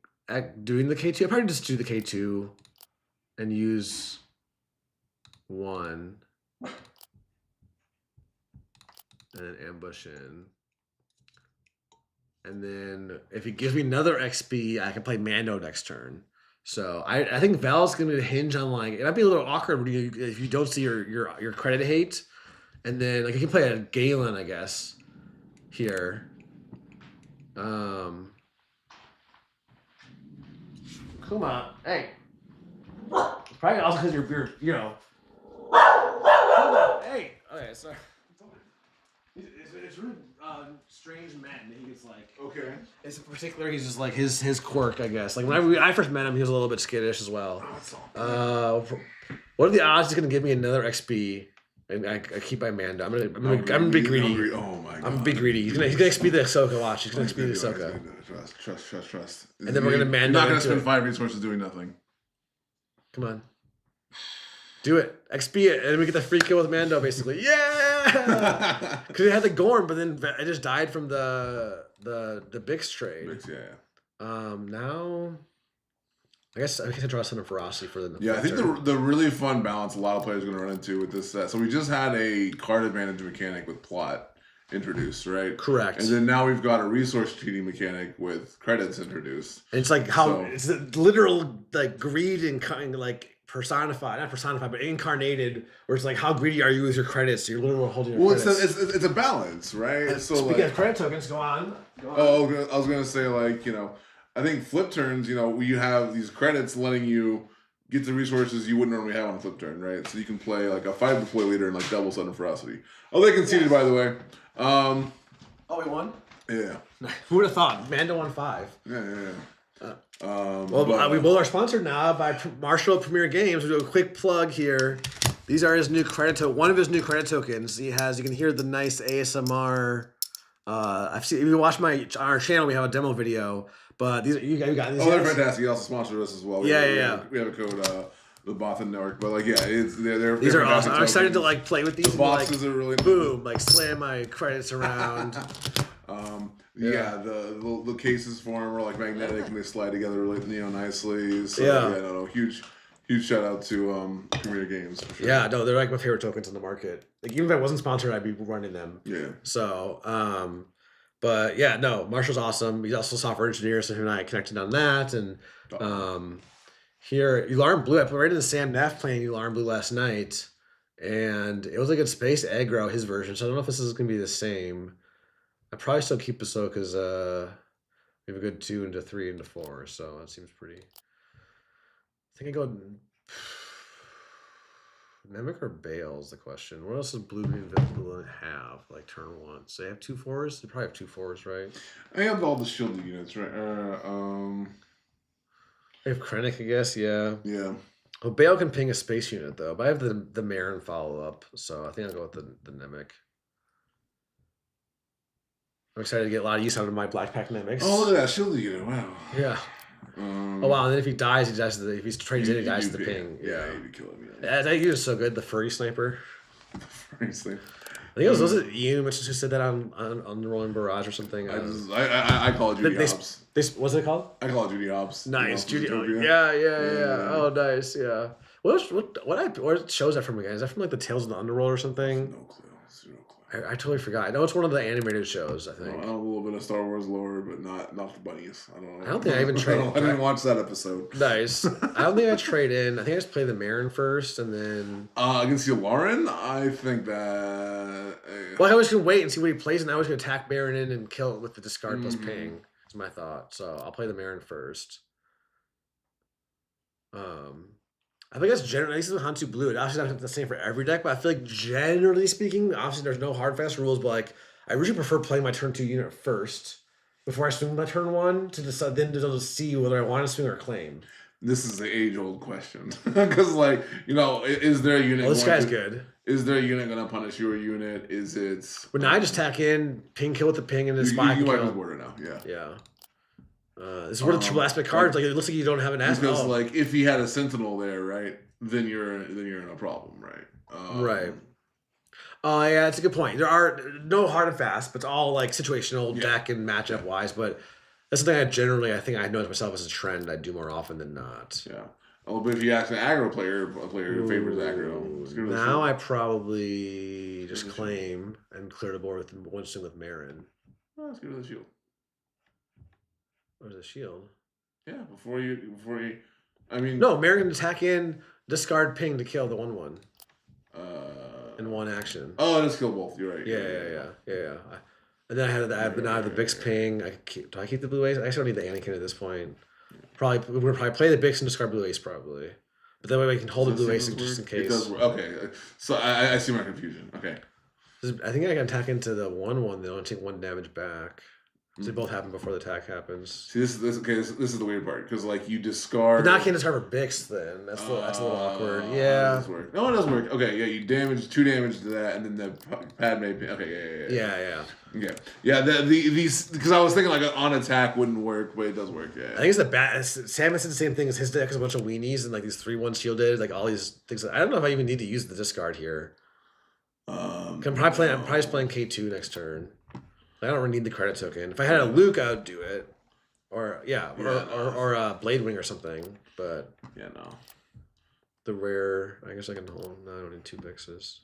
doing the K2. I'll probably just do the K2 and use 1 and then ambush in. And then if he gives me another XP, I can play Mando next turn. So I think Val's going to hinge on it might be a little awkward if you don't see your credit hate, and then you can play a Galen, I guess, here. Come on, hey. Probably also because you're Come on, hey. Okay, sorry. It's really strange men. He's okay. It's in particular. He's just his quirk, I guess. When I first met him, he was a little bit skittish as well. What are the odds he's gonna give me another XP? And I keep my Mando. I'm gonna be greedy. Oh my god. I'm gonna be greedy. He's gonna XP the Ahsoka. Watch. He's gonna XP the Ahsoka. Trust. And then we're gonna Mando. You're not gonna spend 5 resources doing nothing. Come on. Do it. XP it. And we get the free kill with Mando, basically. Yeah! Because it had the Gorn, but then it just died from the Bix trade. Bix, yeah. Now, I guess I can draw some ferocity for the I think the really fun balance a lot of players are going to run into with this set. So we just had a card advantage mechanic with plot introduced, right? Correct. And then now we've got a resource cheating mechanic with credits introduced. And it's it's the literal greed and kind of not personified, but incarnated, where it's how greedy are you with your credits? You're literally holding your credits. It's a balance, right? So speaking of credit tokens, go on. Oh, I was gonna say I think flip turns, you have these credits letting you get the resources you wouldn't normally have on a flip turn, right? So you can play a 5 deploy leader and double sudden ferocity. Oh, they conceded, by the way. We won? Yeah. Who would have thought? Mando won 5. Yeah. We both are sponsored now by Marshall Premier Games. We do a quick plug here. These are his new one of his new credit tokens. You can hear the nice ASMR. I've seen. If you watch our channel, we have a demo video. But these you got these. Oh, they're fantastic. He also sponsored us as well. We have a code, the Bothan Network. But they're these are awesome. I'm excited to play with these. The boxes are really boom, slam my credits around. The cases for them are magnetic and they slide together really nicely. So huge shout out to Premier Games for sure. Yeah, no, they're my favorite tokens in the market. Even if I wasn't sponsored, I'd be running them. Yeah. So but yeah, no, Marshall's awesome. He's also a software engineer, so him and I connected on that. And here, Yularen Blue, I put right in the Sam Neff playing Yularen Blue last night, and it was a good space aggro, his version. So I don't know if this is gonna be the same. I probably still keep Ahsoka's. We have a good 2 into 3 into 4, so that seems pretty. I think I go. Nemec or Bale's the question. What else does Blue Green Villain have? Like turn 1. So they have 2/4s? They probably have 2/4s, right? I have all the shielded units, right? They have Krennic, I guess, yeah. Yeah. Well, Bale can ping a space unit, though. But I have the Marin follow-up, so I think I'll go with the Nemec. I'm excited to get a lot of use out of my Black Pack Nemec. Oh, look at that shielded unit. Wow. Yeah. Oh, wow. And then if he dies, if he trades in, he dies to the ping. Yeah, he'd be killing me. Yeah, that unit is so good. The Furry Sniper. The Furry Sniper. I think was it Ian who said that on the Rolling Barrage or something? I call it Judy Hobbs. What's it called? I call it Judy Hobbs. Nice, Judy. Yeah. Oh, nice. Yeah. What show is that from again? Is that from like the Tales of the Underworld or something? No clue. I totally forgot. I know it's one of the animated shows. I think. I know a little bit of Star Wars lore, but not the bunnies. I don't know. I don't think I even traded. I didn't watch that episode. Nice. I don't think I trade in. I think I just play the Marin first, and then against Lauren. I think that. Well, I was gonna wait and see what he plays, and I was gonna attack Marin in and kill it with the discard plus ping. Is my thought. So I'll play the Marin first. I think that's generally, at least with Hantu Blue, it obviously not the same for every deck, but I feel like generally speaking, obviously there's no hard fast rules, but like I usually prefer playing my turn 2 unit first before I swing my turn 1 to decide then to see whether I want to swing or claim. This is the age-old question. Because, like, is there a unit... Oh, this guy's good. Is there a unit going to punish your unit? Is it... But now I just tack in, ping kill with the ping, and then spy you wipe his border now, yeah. Yeah. This is where the triple aspect cards, like, it looks like you don't have an aspect. Because, like, if he had a Sentinel there, right, then you're in a problem, right? Right. Oh, yeah, that's a good point. There are no hard and fast, but it's all, like, situational deck and matchup-wise, but... That's something I think I notice myself as a trend I do more often than not. Yeah. Oh, but if you ask an aggro player, a player who favors aggro. Now I probably just claim and clear the board with one swing with Marin. Oh, let's go to the shield. Where's the shield? Yeah, before you, I mean... No, Marin can attack in, discard ping to kill the 1/1. In one action. Oh, just kill both. You're right. Yeah. And then I have the Bix ping. Do I keep the blue ace? I actually don't need the Anakin at this point. We're probably play the Bix and discard blue ace probably. But that way we can hold the blue ace just in case. It does work. Okay, so I see my confusion. Okay. I think I can attack into the 1/1. They only take 1 damage back. So they both happen before the attack happens. See, this is the weird part because like you discard. But now I can't discard for Bix then. That's a little awkward. Yeah. It does work. No, it doesn't work. Okay, yeah, you damage 2 damage to that, and then the Padme. Okay, yeah. These because I was thinking like on attack wouldn't work, but it does work. Yeah. I think it's the bad. Sam said the same thing as his deck is a bunch of weenies and like these 3/1 shielded, like all these things. I don't know if I even need to use the discard here. I'm probably just playing K2 next turn. I don't really need the credit token. If I had a Luke, I would do it. Or a Blade Wing or something. But no. The rare, I guess I can hold. No, I don't need 2 Bixes.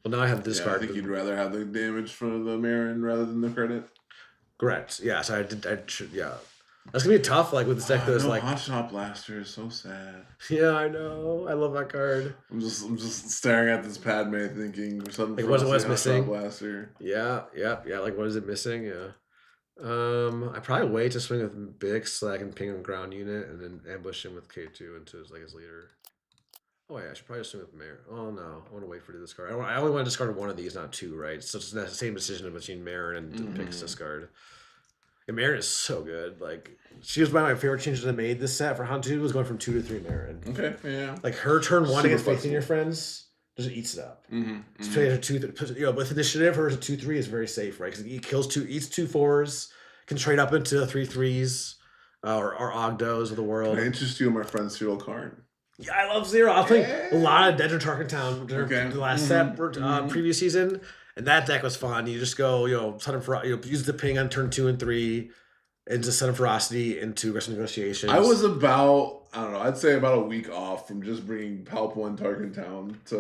Well, now I have the discard. I think you'd rather have the damage for the Marin rather than the credit. Correct. Yeah. So yeah. That's gonna be tough. Like with this deck, that's like Hot Shot Blaster is so sad. Yeah, I know. I love that card. I'm just staring at this Padme, thinking there's something. Like what's missing? Blaster. Yeah. Like what is it missing? Yeah. I probably wait to swing with Bix so I can ping on ground unit and then ambush him with K2 into his leader. Oh yeah, I should probably just swing with Marin. Oh no, I want to wait for the discard. I only want to discard 1 of these, not 2, right? So it's the same decision between Marin and Bix discard. And Marin is so good. Like she was one of my favorite changes I made this set for Hantu was going from 2 to 3 Marin. Okay, yeah. Like her turn 1 against Facing Your Friends just eats it up. With initiative, hers a 2/3 is very safe, right? Because he kills eats 2 4s, can trade up into 3/3s, or Ogdos of the world. Can I interest you in my friend Cyril Karn? Yeah, I love Zero. I played a lot of Dedra Tarkentown the last set previous season. And that deck was fun. You just go, Son of use the ping on turn 2 and 3 into Son of Ferocity into Wrestling Negotiations. I was I'd say about a week off from just bringing Palpable and Tarkentown to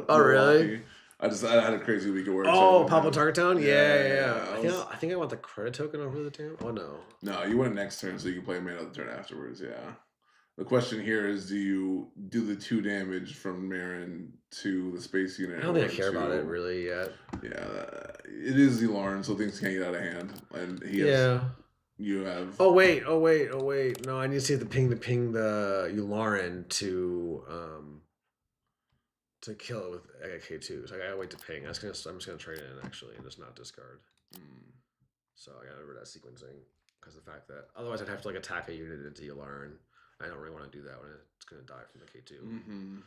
Milwaukee. Really? I had a crazy week at work. Oh, Palpable Tarkentown? Yeah. I think I want the credit token over the damn. Oh, no. No, you win next turn so you can play mana the turn afterwards, yeah. The question here is, do you do the 2 damage from Marin to the space unit? I don't think I care about it really yet. Yeah, it is Lauren, so things can't get out of hand. And you have. Oh wait! No, I need to see the ping the Lauren to to kill it with a K2. So I gotta wait to ping. I'm just gonna trade it in actually and just not discard. So I gotta remember that sequencing because of the fact that otherwise I'd have to like attack a unit into Yularen. I don't really want to do that when it's gonna die from the K2.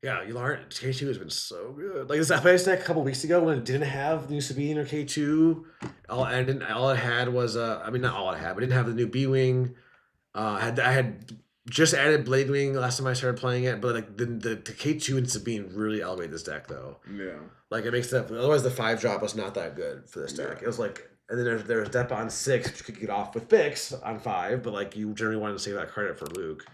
Yeah, Yularen K2 has been so good. Like this FAS deck a couple weeks ago when it didn't have new Sabine or K2, all it had was I mean not all it had, but it didn't have the new B-Wing. I had just added Blade Wing last time I started playing it, but like the K2 and Sabine really elevate this deck though. Yeah. Like it makes that otherwise the 5-drop was not that good for this deck. It was like and then there's Dep on 6, which you could get off with Bix on 5, but like you generally wanted to save that credit for Luke.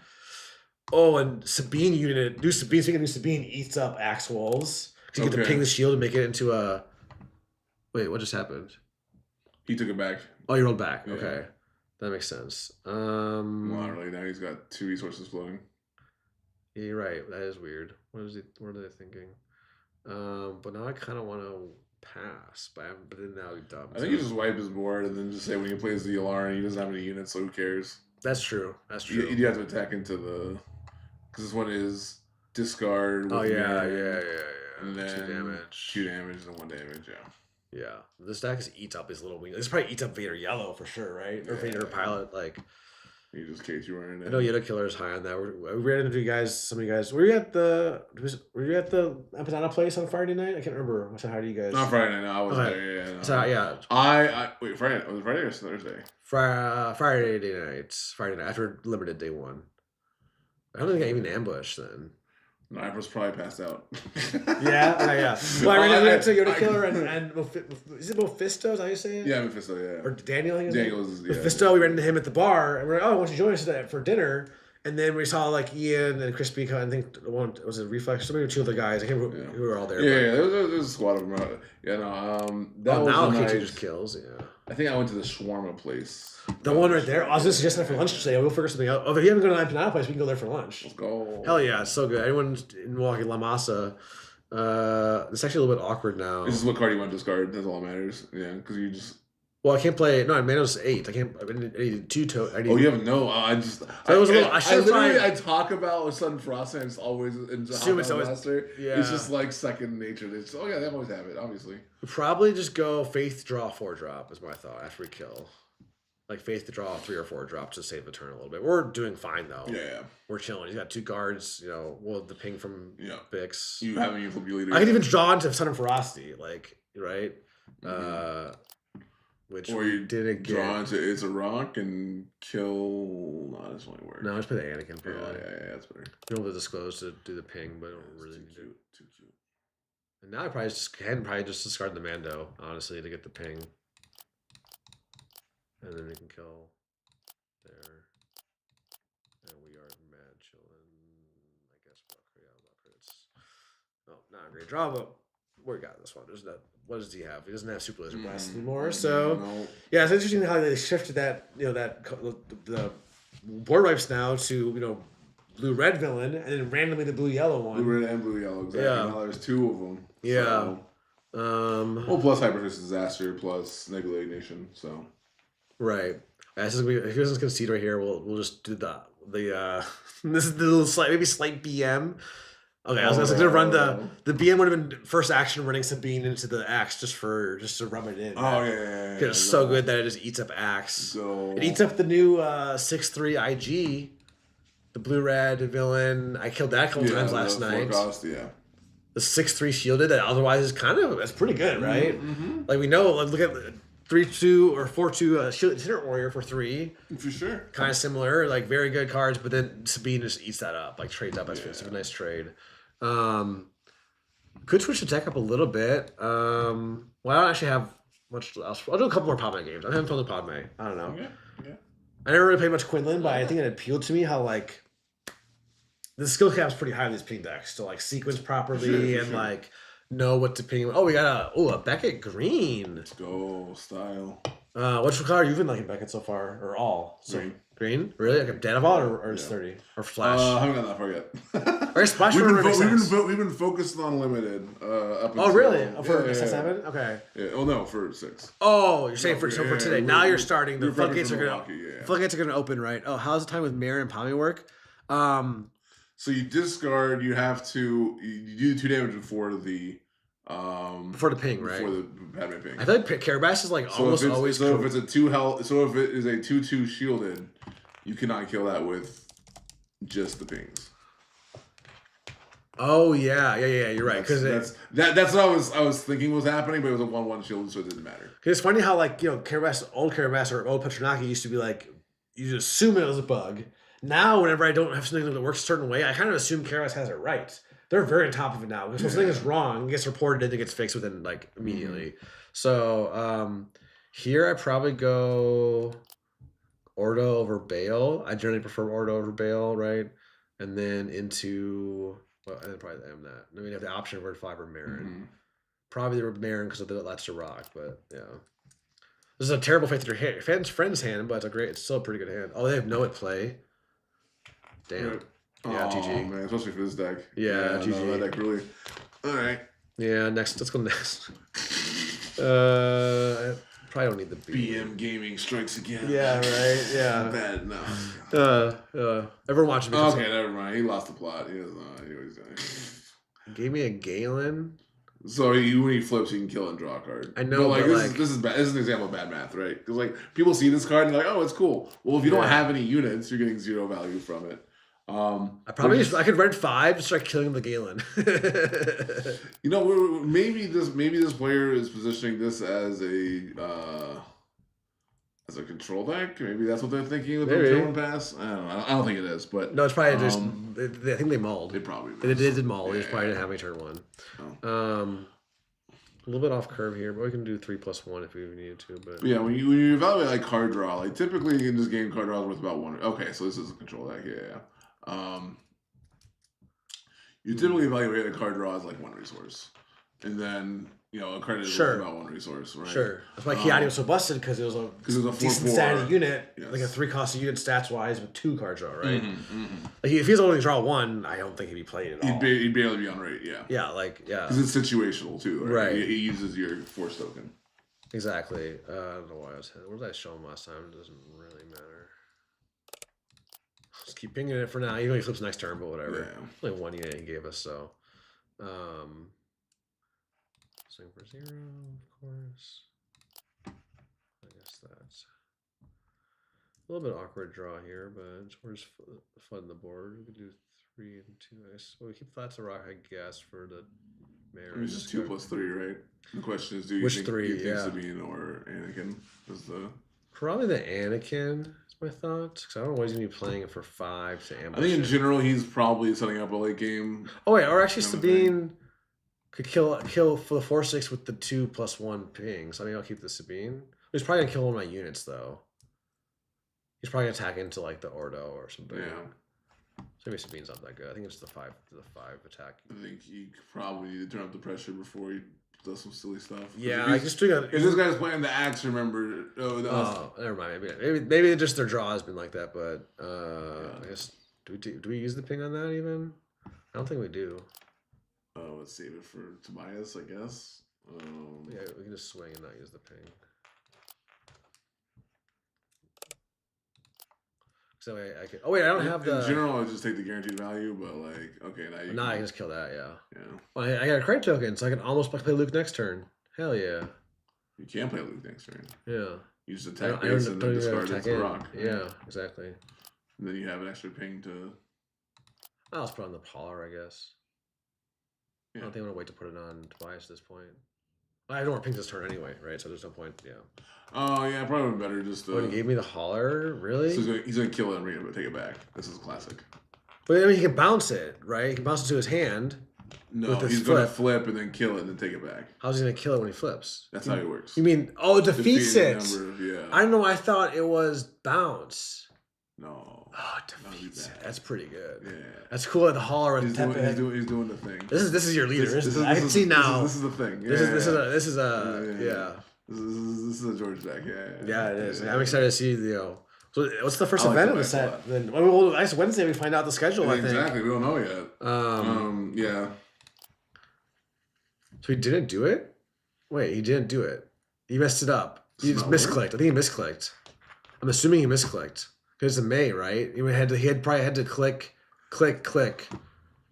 Oh, and Sabine unit speaking of new Sabine eats up Axe Wolves. So you get to ping the shield and make it into a wait, what just happened? He took it back. Oh, you rolled back. Yeah. Okay. That makes sense. Well, not really. Now he's got 2 resources flowing. Yeah, you're right. That is weird. What are they thinking? But now I kind of want to pass, but then now he's dumb. I think you just wipe his board and then just say when he plays the Yularen, he doesn't have any units, so who cares? That's true. You have to attack into the because this one is discard. With yeah. And then 2 damage and 1 damage. Yeah, this deck just eats up his little wing. This probably eats up Vader Yellow for sure, right? Or Vader Pilot, like. You just K2 running it. I know Yoda Killer is high on that. We ran into you guys. Some of you guys. Were you at the Empanada place on Friday night? I can't remember. How do you guys? Not Friday night. No, I wasn't there. Yeah. No. So yeah. I wait. Friday. Was it Friday or Thursday? Friday night. Friday night after limited day 1. I don't think I even ambushed then. No, I was probably passed out. Yeah. Well, I ran into Yoda Killer and is it Mephisto? Is that how you say it? Yeah, Mephisto. Yeah. Or Daniel. I think Daniel's. Yeah. Mephisto. We ran into him at the bar, and we're like, "Oh, why don't you join us for dinner?" And then we saw like Ian and Chris Beacon. I think one was a Reflex. Somebody or 2 other guys. I can't remember who were all there. Yeah, there was a squad of them. Yeah, no. That was now nice. K2 just kills. Yeah. I think I went to the Shawarma place. The one right there. I was just suggesting that for lunch today. We'll figure something out. Oh, if you haven't gone to the Empanada place, we can go there for lunch. Let's go. Hell yeah, it's so good. Anyone in Milwaukee, La Masa. It's actually a little bit awkward now. This is what card you want to discard. That's all that matters. Yeah, because you just. Well, I can't play. No, Mano's 8. I can't. I need 2 totes. Oh, you have no. I just. So it was a little. I talk about Sudden Frost and it's always in Master. Yeah. It's just like second nature. It's they always have it. Obviously. We probably just go Faith draw 4-drop is my thought after we kill. Like Faith to draw 3 or 4 drops to save the turn a little bit. We're doing fine though. Yeah. We're chilling. He's got 2 guards. We'll the ping from Bix. You have any flip leader. I can even draw into Sudden Ferocity, like right. Which or you didn't draw into It's a Rock and kill. No, this won't work. No, just play the Anakin. Probably. Yeah, that's better. You don't have to disclose to do the ping, but I don't really need to. Too cute. And now I probably just discard the Mando, honestly, to get the ping. And then we can kill there. And we are mad chilling. I guess crits. Oh, not a great draw, but we got this one. There's that. What does he have? He doesn't have Super Laser Blast anymore. So yeah, it's interesting how they shifted that. The board wipes now to blue-red villain, and then randomly the blue-yellow one. Blue-red and blue-yellow, exactly. Yeah. Now there's 2 of them. Yeah. So. Plus Hyperfist Disaster, plus Nebula Ignition, so. Right. If he doesn't concede right here, we'll just do the this is the little slight BM. Okay, I was gonna run the BM would have been first action running Sabine into the Axe just to rub it in. Oh yeah. It's so good that it just eats up Axe. It eats up the new 6/3 IG, the blue-red villain. I killed that a couple times last night. The 6/3 shielded that otherwise is that's pretty good, right? Mm-hmm. Like we know, look at 3/2 or 4/2 Shielded Warrior for 3. For sure. Kind of similar, like very good cards, but then Sabine just eats that up, like trades up. It's a nice trade. Could switch the deck up a little bit. Well, I don't actually have much else. I'll do a couple more Padme games. I'm having fun with Padme. I don't know. Yeah. I never really played much Quinlan, but I think it appealed to me how like the skill cap's pretty high in these ping decks to like sequence properly and like know what to ping. Oh, we got a Beckett green. Let's go style. Which color you've been liking Beckett so far, or all? Green? Really? Like a Danival or 30 or Flash? I haven't got that far yet. Or Splash. We've been focused on limited. Up until, really? For 7? Okay. Yeah. Oh no, for 6. Oh, you're saying for today. Now you're starting. The floodgates are gonna open, right? Oh, how's the time with Mare and Palmy work? So you discard. You have to. You do 2 damage before the. Before the ping, right? Before the Batman ping. I feel like Carabass is like almost always. So if it's a 2 health, so if it is a 2/2 shielded, you cannot kill that with just the pings. Oh yeah. You're right. Because that's what I was thinking was happening, but it was a 1/1 shield, so it didn't matter. Because it's funny how like Carabass, old Carabass or old Petronaki used to be like you just assume it was a bug. Now whenever I don't have something that works a certain way, I kind of assume Carabass has it right. They're very on top of it now. Because when something is wrong, it gets reported and it gets fixed within like immediately. So here I probably go Ordo over Bale. I generally prefer Ordo over Bale, right? And then into and then probably that. Then we have the option of Red 5 or Marin. Probably the Marin because of the Let's to Rock, but yeah. This is a terrible Faith to your friend's hand, but it's still a pretty good hand. Oh, they have no at play. Damn. Right. Yeah, GG. Man, especially for this deck. Yeah, GG. No, that deck really. All right. Yeah, next. Let's go next. I probably don't need the BM Gaming strikes again. Yeah, right. Yeah. Bad. No. Everyone watching. Okay, never mind. He lost the plot. He doesn't know what he's doing. Gave me a Galen. So when he flips, he can kill and draw a card. I know, but this is bad. This is an example of bad math, right? Because like people see this card and they're like, oh, it's cool. Well, if you don't have any units, you're getting 0 value from it. I could Red 5 to start killing the Galen. Maybe this player is positioning this as a control deck. Maybe that's what they're thinking with the turn 1 pass. I don't know. I don't think it is, but no, it's probably just. I think they mauled. They probably they did maul. They just probably didn't have a turn 1. Oh. A little bit off curve here, but we can do 3+1 if we needed to. But yeah, when you evaluate like card draw, like typically in this game, card draw is worth about 1. Okay, so this is a control deck. Yeah. You typically evaluate a card draw as like 1 resource, and then a credit is about 1 resource, right? Sure. That's why Kiadi was so busted because it was a decent sanity unit, like a 3-cost unit stats wise with 2 card draw, right? Like if he's only to draw 1, I don't think he'd be playing at all. He'd barely be on rate, yeah. Yeah, because it's situational too, right? He uses your force token. Exactly. I don't know why I was. What did I show him last time? It doesn't really matter. Just keep pinging it for now. Even if he flips next turn, but whatever. Yeah. Only 1 unit he gave us, so. Swing for 0, of course. I guess that's a little bit awkward draw here, but we're just flooding the board. We could do 3 and 2. Well, we keep flat to rock, I guess, for the Marin. It's just 2+3, right? The question is, do you think Sabine or Anakin is the... Probably the Anakin is my thought. Because I don't know why he's going to be playing it for 5 to ambush. I think in general, he's probably setting up a late game. Oh, wait. Or actually, Sabine could kill for the 4/6 with the 2+1 pings. I mean, I'll keep the Sabine. He's probably going to kill one of my units, though. He's probably going to attack into, like, the Ordo or something. Yeah. So maybe Sabine's not that good. I think it's the 5 attack. I think he probably need to turn up the pressure before he does some silly stuff. Yeah, if this guy's playing the axe, remember? Never mind. Maybe just their draw has been like that. But I guess do we use the ping on that even? I don't think we do. Let's save it for Tobias, I guess. Yeah, we can just swing and not use the ping. So I could. Oh wait, I don't have the. In general, I would just take the guaranteed value, but like, okay, now I can just kill that. Yeah. Yeah. Well, I got a credit token, so I can almost play Luke next turn. Hell yeah. You can play Luke next turn. Yeah. You just attack base and then discard it to rock. Yeah, exactly. And then you have an extra ping to. I'll just put on the Polar, I guess. Yeah. I don't think I'm gonna wait to put it on Tobias at this point. I don't want ping this turn anyway, right? So there's no point. Yeah. Oh yeah, probably better just. He gave me the holler, really? So he's gonna kill it and take it back. This is classic. But I mean, he can bounce it, right? He can bounce it to his hand. No, he's gonna flip and then kill it and then take it back. How's he gonna kill it when he flips? That's how it works. You mean it defeats it? Yeah. I don't know. I thought it was bounce. No. Oh, it defeats it. That's pretty good. Yeah. That's cool at the holler with he's doing the thing. This is your leader, isn't it? I can see now. This is the thing. This is a This is a George deck. Yeah, it is. I'm excited to see So what's the first event of the set? Then I guess Wednesday we find out the schedule. I think exactly. We don't know yet. Yeah. So he didn't do it. Wait, he didn't do it. He messed it up. He just misclicked. I think he misclicked. I'm assuming he misclicked because it's in May, right? He probably had to click click, click. You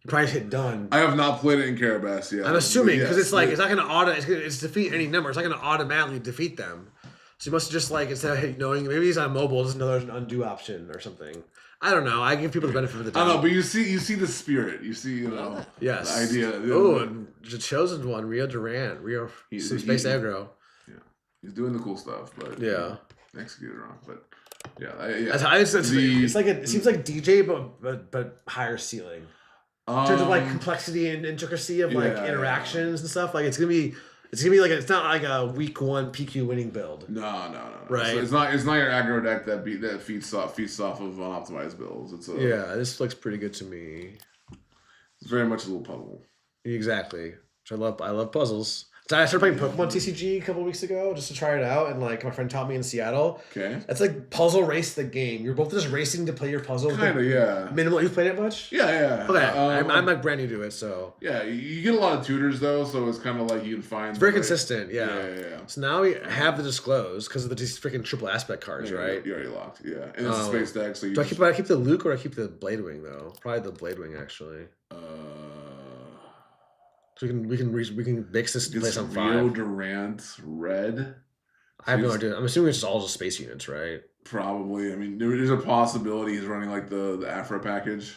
probably hit done. I have not played it in Carabas yet. I'm assuming because it's like it's not gonna it's defeat any number. It's not gonna automatically defeat them. So you must just like instead of knowing maybe he's on mobile, just know there's an undo option or something. I don't know. I give people the benefit of the doubt. I don't know, but you see the spirit. You see, yes, the idea. Oh, and the chosen one, Rio Durant, Space Aggro. Yeah, he's doing the cool stuff, but executed wrong. But it's like it seems like DJ, but higher ceiling in terms of like complexity and intricacy of like interactions and stuff. Like it's gonna be like it's not like a week 1 PQ winning build. No. Right. So it's not your aggro deck that feeds off of unoptimized builds. This looks pretty good to me. It's very much a little puzzle. Exactly. Which I love puzzles. So I started playing Pokemon TCG a couple weeks ago just to try it out, and like my friend taught me in Seattle. Okay. It's like puzzle race the game. You're both just racing to play your puzzle. Kind of, yeah. Minimal. You played it much? Yeah. Okay. I'm like brand new to it, so. Yeah, you get a lot of tutors though, so it's kind of like you can find. It's very consistent, yeah. So now we have the disclose because of these freaking triple aspect cards, right? You already locked, yeah. And it's a space deck, so you. Do I keep the Luke or I keep the Bladewing though? Probably the Bladewing actually. So we can mix this place on 5. Rio Durant red. I have no idea. I'm assuming it's just all just space units, right? Probably. I mean, there's a possibility he's running like the Afra package,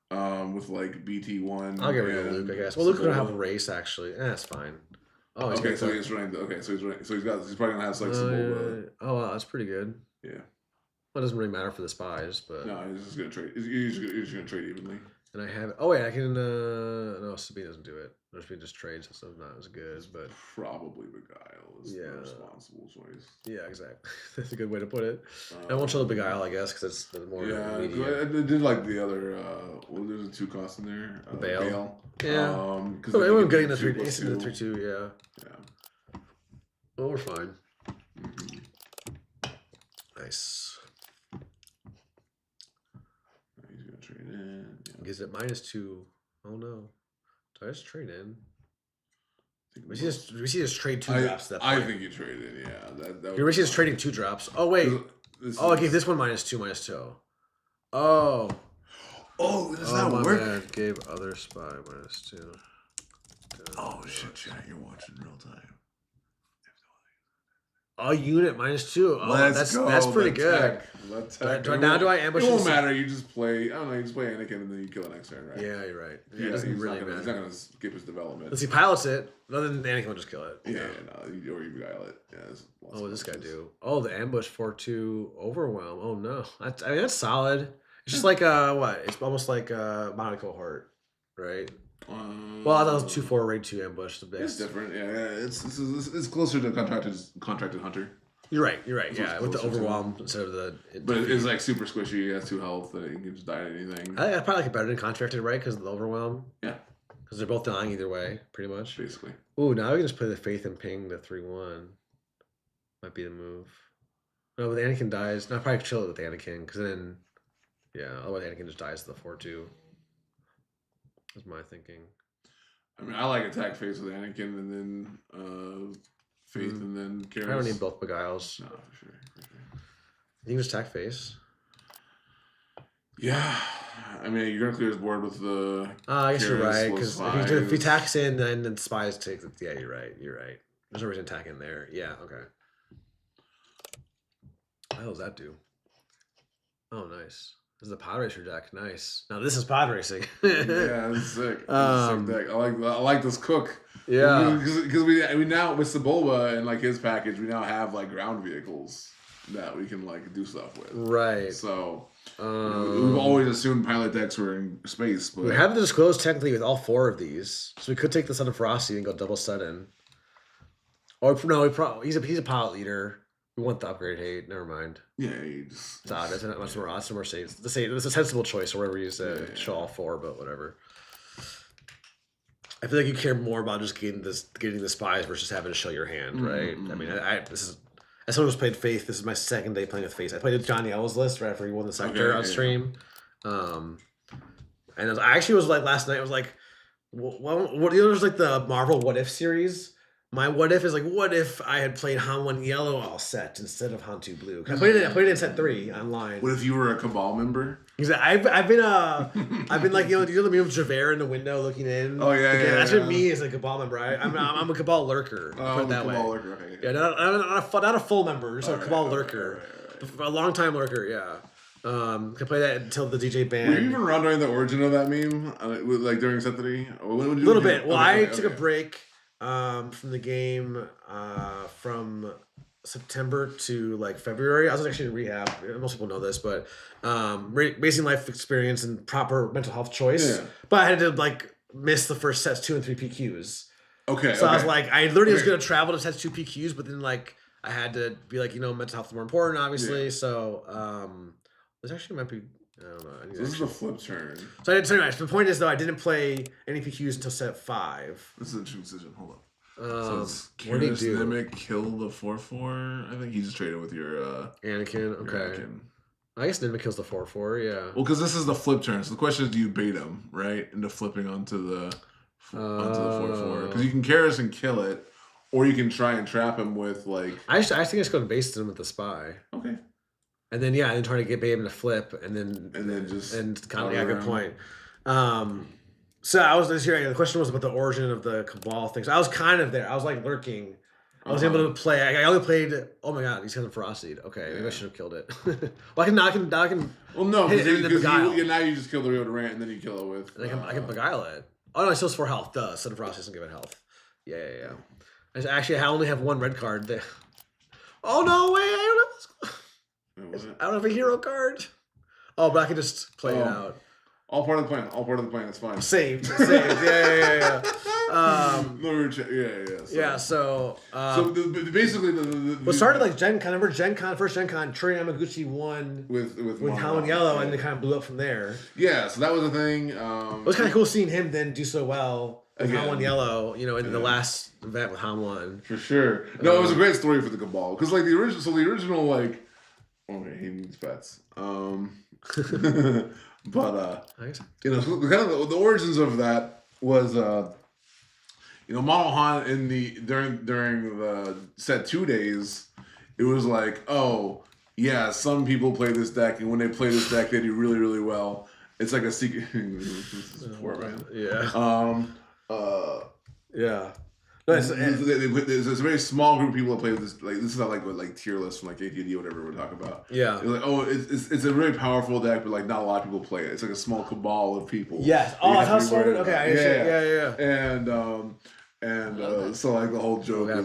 with like BT1. I'll get rid of Luke, I guess. Well, Luke don't have a race actually. That's fine. Oh, he's running. He's probably gonna have like some. Oh, wow, that's pretty good. Yeah. Well, it doesn't really matter for the spies, but no, he's just gonna trade. He's just gonna trade evenly. And I have. Oh wait, I can. No, Sabine doesn't do it. Sabine just trades, so it's not as good. But probably Beguile is the responsible choice. Yeah, exactly. That's a good way to put it. I won't show the Beguile, I guess, because it's more. Yeah, I did like the other. There's a 2 cost in there. Bail. Yeah. Because everyone getting the 3/2. Yeah. Well, we're fine. Nice. He's gonna trade in. Yeah. Gives it -2. Oh no. Do I just trade in? We see just trade 2 drops. I think you trade in, yeah. We see just trading 2 drops. Oh wait. I gave this one -2. Oh. Oh, does that work? Bad. Gave other spy -2. Oh shit, chat! You're watching real time. A unit -2. Oh, that's pretty good. Now do I ambush? It won't matter. You just play. I don't know. You just play Anakin and then you kill it next turn, right? Yeah, you're right. Yeah, it doesn't really matter. He's not gonna skip his development. Unless he pilots it. Other than Anakin will just kill it. Yeah, no, or you beguile it. Yeah. What does this guy do? Oh, the ambush 4/2 overwhelm. Oh no, that's solid. It's just like what? It's almost like Mono Cohort, right? Well, I thought it was 2/4 raid 2 ambush. It's different. Yeah. It's closer to contracted hunter. You're right. Yeah, with the overwhelm instead of the. But it's like super squishy. It has 2 health, and you can just die at anything. I probably like it better than contracted, right? Because of the overwhelm. Yeah. Because they're both dying either way, pretty much. Basically. Ooh, now we can just play the Faith and ping the 3/1. Might be the move. No, but the Anakin dies. No, I'll probably chill it with the Anakin, because then, otherwise Anakin just dies to the 4/2. That's my thinking. I mean, I like attack Faith with Anakin, and then Faith, and then Karis. I don't need both Beguiles. No, for sure. You can just attack Face. Yeah. I mean, you're going to clear his board with the. I guess you're right, because if he attacks in, then the spies take it. Yeah, you're right. There's no reason to attack in there. Yeah, okay. What the hell does that do? Oh, nice. This is a pod racer deck. Nice. Now this is pod racing. Yeah, this is sick. This is a sick deck. I like this cook. Yeah. Because we now with Sebulba and like his package, we now have like ground vehicles that we can like do stuff with. Right. So we've always assumed pilot decks were in space, but we have to disclose technically with all 4 of these, so we could take the Son of Ferocity and go double sudden. Or no, he's a pilot leader. We want the upgrade hate. Never mind. Yeah, it's odd. It's not much more odd. It's more safe. It's a sensible choice, or whatever you say. Show all 4, but whatever. I feel like you care more about just getting the spies versus having to show your hand, right? I mean, as someone who's played Faith, this is my 2nd day playing with Faith. I played with Johnny L's list right after he won the sector on stream. And I actually was like last night. I was like, what? There's like the Marvel What If series. My what if is like, what if I had played Han 1 yellow all set instead of Han 2 blue? I played it in set 3 online. What if you were a Cabal member? Because I've been like, you know the meme of Javert in the window looking in. Oh yeah, that's what me as a Cabal member. I'm a Cabal lurker. Put it that way. Lurker. Okay. Yeah, not a full member, just a Cabal lurker, right. a long time lurker. Yeah. Can play that until the DJ band. Were you even around during the origin of that meme, like during set 3? A little bit. Well, I took a break from the game from September to like February. I was actually in rehab. Most people know this, but basing life experience and proper mental health choice. Yeah. But I had to like miss the first sets 2 and 3 PQs. Okay. So I was like, I literally was gonna travel to sets 2 PQs, but then like I had to be like, mental health is more important, obviously. Yeah. So this actually might be. I don't know. This is a flip turn. So I didn't. So the point is though, I didn't play any PQs until set 5. This is a true decision. Hold up. What did he do? Nimic kill the 4/4. I think he just traded with your Anakin. Okay. Anakin. I guess Nimic kills the 4/4. Yeah. Well, because this is the flip turn. So the question is, do you bait him right into flipping onto the 4/4? Because you can Karis and kill it, or you can try and trap him with like. I think I just go and base him with the spy. Okay. And then and then try to get bait him to flip, and then just kind of good point. So I was this year. The question was about the origin of the Cabal thing. So I was kind of there. I was like lurking. I was able to play. I only played. Oh my god, he's got a Ferocity. Okay, maybe I should have killed it. Well, I can. Well, no, because now you just kill the Rio Durant and then you kill it with. And I can beguile it. Oh no, it still has 4 health. Duh, Son of Ferocity doesn't give it health. Yeah. I only have 1 red card there. Oh no, wait! I don't have a hero card. Oh, but I can just play it out. All part of the plan. That's fine. Saved. Yeah. So basically, what started like Gen Con. Remember Gen Con? First Gen Con, Trey Yamaguchi won with Holland Yellow, and it kind of blew up from there. Yeah, so that was the thing. It was kind of cool seeing him then do so well with Holland Yellow. In the last event with Hamlin. For sure. No, it was a great story for the Cabal because like the original like. Okay, he needs pets. But the origins of that was Mono Han during the set 2 days, it was like, oh yeah, some people play this deck, and when they play this deck, they do really really well. It's like a secret. This is poor man. Yeah. Yeah. There's a very small group of people that play with this. Like this is not like tier list from like ATD or whatever we're talking about. Yeah. It's a very powerful deck, but like not a lot of people play it. It's like a small cabal of people. Yes. Oh, that's how it started. Okay. And so like the whole joke they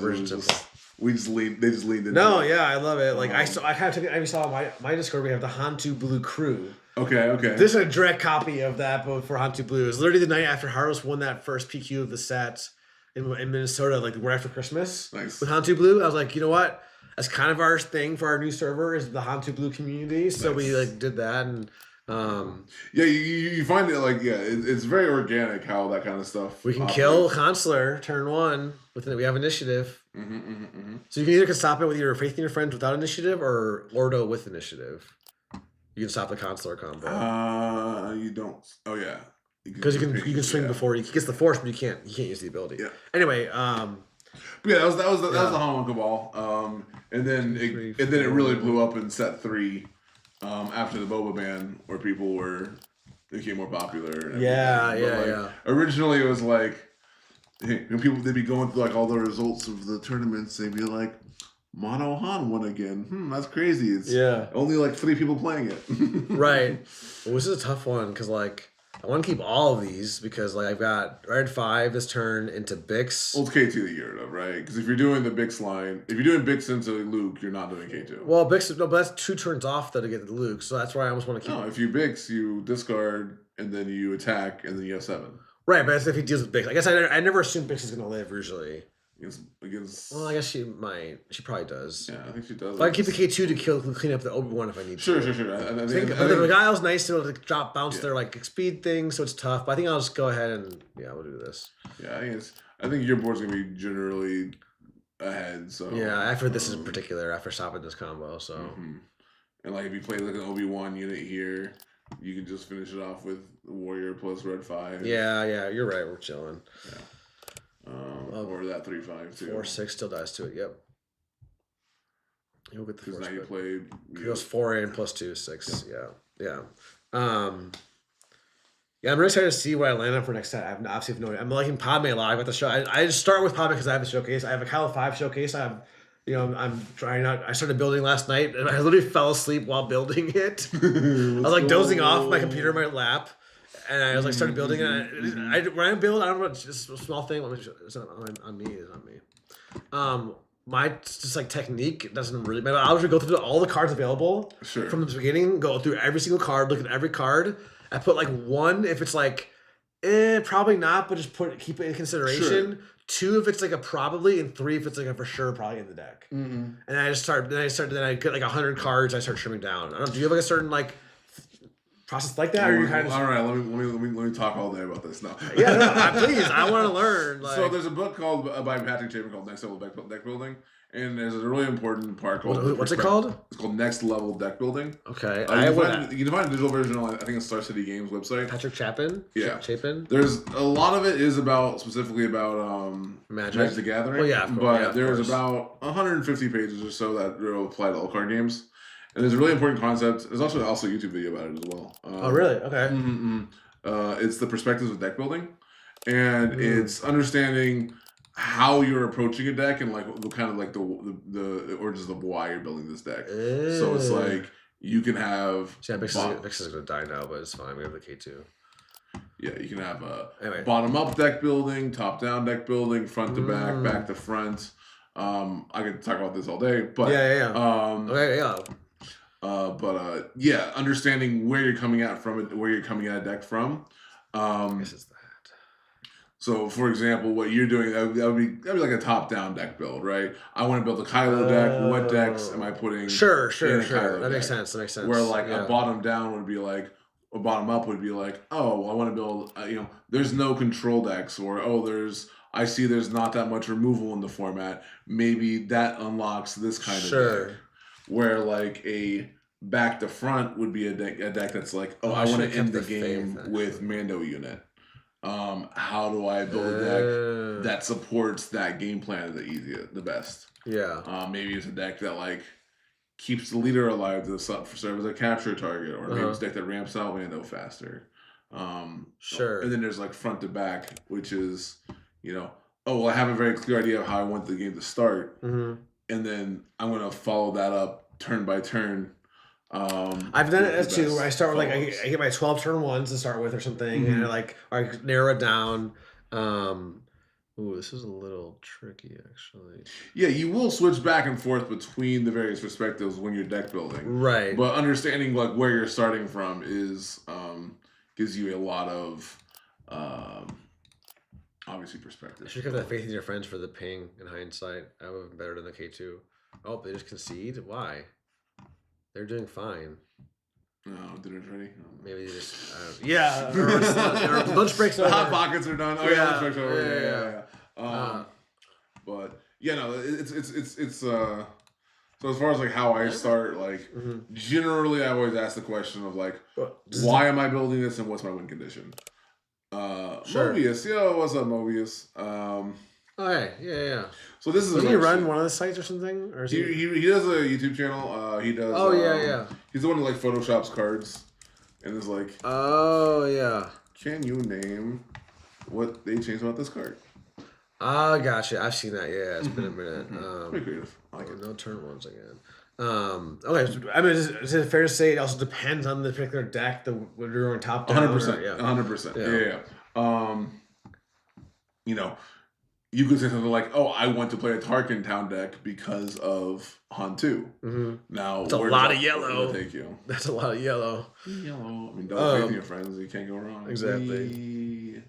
just leaned into it. I love it. Like I kind of took it. I saw my Discord. We have the Hantu Blue crew. Okay. This is a direct copy of that, but for Hantu Blue. It was literally the night after Hardos won that first PQ of the set. In Minnesota, like right after Christmas, nice. With Hantu Blue, I was like, you know what? That's kind of our thing for our new server is the Hantu Blue community. So we like did that, and you find it like it's very organic how that kind of stuff. We can kill Consular turn 1 with it. We have initiative, so you can either stop it with your Faith in Your Friends without initiative or Lordo with initiative. You can stop the Consular combo. You don't. Oh yeah. Because you can swing before he gets the force, but you can't use the ability. Yeah. Anyway, that was the Holland Cabal. And then it really blew up in set 3, after the Boba ban, where people became more popular. Yeah. Originally, it was like they'd be going through like all the results of the tournaments. They'd be like, Mono Han won again. That's crazy. It's only like 3 people playing it. Right. Well, this is a tough one because like. I want to keep all of these because like I've got Red 5 this turn into Bix. Well, it's K2 that you're of, right? Because if you're doing the Bix line, if you're doing Bix into Luke, you're not doing K2. Well, Bix, no, but that's 2 turns off though to get the Luke, so that's why I almost want to keep. No, if you Bix, you discard and then you attack and then you have 7. Right, but that's if he deals with Bix. I guess I never assume Bix is going to live usually. Against. Well, I guess she might. She probably does. Yeah, I think she does. But I can keep the K2 to clean up the Obi-Wan if I need to. Sure. I think the Beguile's nice to bounce their like speed thing, so it's tough. But I think I'll just go ahead and we'll do this. Yeah, I think your board's gonna be generally ahead. So after this in particular, after stopping this combo, so. And like if you play like an Obi-Wan unit here, you can just finish it off with Warrior plus Red 5. Yeah, you're right. We're chilling. Yeah. Or that 3/5 too. 4/6 still dies to it. Yep. You'll get the 4. Because now you played. He goes 4 and plus 2 6. Yeah. Yeah, I'm really excited to see what I land on for next set. I have obviously no idea. I'm liking Padme a lot. I got the show. I just start with Padme because I have a showcase. I have a Cal 5 showcase. I'm trying out. I started building last night, and I literally fell asleep while building it. I was like dozing off my computer in my lap, and I was like started building it. When I build, I don't know, it's just a small thing. It's not on me. It's on me. My just like technique doesn't really matter. I'll just go through all the cards available from the beginning. Go through every single card. Look at every card. I put like 1 if it's like, probably not, but just keep it in consideration. 2 if it's like a probably, and 3 if it's like a for sure probably in the deck. And then I get like 100 cards. I start trimming down. I don't know. Do you have like a certain like process like that? Or you kind of all right, let me talk all day about this now. Yeah, no, please. I want to learn. Like, so there's a book called by Patrick Chapin called Next Level Deck Building. And there's a really important part called... What's it called? It's called Next Level Deck Building. Okay. You can find a digital version on, I think, it's Star City Games website. Patrick Chapin? Yeah. Chapin? There's a lot of it is specifically about Magic the Gathering. Well, yeah, of course. But there's about 150 pages or so that will apply to all card games. And there's a really important concept. There's also a YouTube video about it as well. Oh, really? Okay. It's the perspectives of deck building. And it's understanding how you're approaching a deck and like the kind of like the origins of why you're building this deck. So it's like you can have Vix is gonna die now, but it's fine. We have the K2. Yeah, you can have a bottom up deck building, top down deck building, front to back to front. I could talk about this all day, but understanding where you're coming at from it, where you're coming at a deck from. This is that. So, for example, what you're doing, that would be like a top-down deck build, right? I want to build a Kylo deck. What decks am I putting? Sure. Kylo That makes sense. Where like a bottom-down would be like, or bottom-up would be like, oh, I want to build, there's no control decks, or I see there's not that much removal in the format. Maybe that unlocks this kind of deck. Where like a back to front would be a deck that's like, I want to end the game with Mando unit. How do I build a deck that supports that game plan the best? Yeah. Maybe it's a deck that like keeps the leader alive to serve as a capture target, or maybe it's a deck that ramps out Mando faster. And then there's like front to back, which is, I have a very clear idea of how I want the game to start, and then I'm gonna follow that up turn by turn. I've done it as too, where I start with like I get my 12 turn ones to start with or something, and I narrow it down. This is a little tricky actually. Yeah, you will switch back and forth between the various perspectives when you're deck building, right? But understanding like where you're starting from is gives you a lot of obviously perspective. You should have that faith in your friends for the ping. In hindsight, I would have been better than the K2. Oh, they just concede. Why? They're doing fine. No, dinner's ready. Maybe they just or lunch breaks over. The hot pockets are done. Oh yeah, lunch breaks over. Yeah. But it's so as far as like how I start, like generally I always ask the question of like, why am I building this and what's my win condition? Mobius, what's up, Mobius? Yeah. So this is. Doesn't he run one of the sites or something? Or he does a YouTube channel. He does. He's the one who like photoshops cards, and is like. Oh yeah. Can you name what they changed about this card? Gotcha. I've seen that. Yeah, it's been a minute. Pretty creative. I like no turn ones again. Okay. I mean, is it fair to say it also depends on the particular deck? When you're going top down. 100%. 100%. Yeah. You could say something like, I want to play a Tarkin Town deck because of Han 2. Now, it's a lot of yellow. Take you. That's a lot of yellow. Yellow. I mean, double faith in your friends. You can't go wrong. Exactly.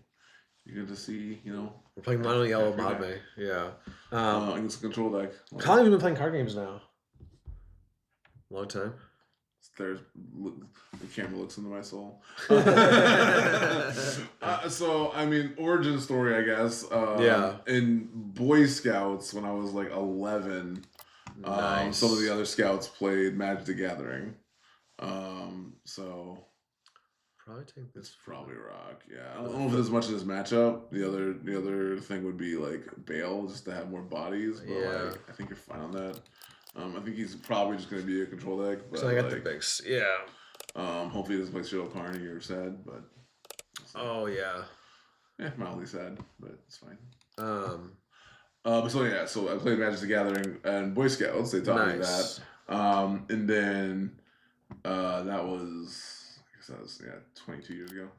You get to see, We're playing mono yellow Padme. Yeah. It's a control deck. How long have you been playing card games now? Long time. The camera looks into my soul. So, I mean, origin story, I guess. In Boy Scouts, when I was like 11, nice. Some of the other scouts played Magic the Gathering. So probably take this. It's probably rock. Yeah, I don't know if it's as much as this matchup. The other thing would be like Bale, just to have more bodies. But like, I think you're fine on that. I think he's probably just going to be a control deck. But so I got the bigs. Yeah. Hopefully he doesn't play Shield Carney or sad, but. Oh yeah. Yeah, mildly sad, but it's fine. So I played Magic the Gathering and Boy Scouts. They taught me that. And then that was, I guess that was 22 years ago.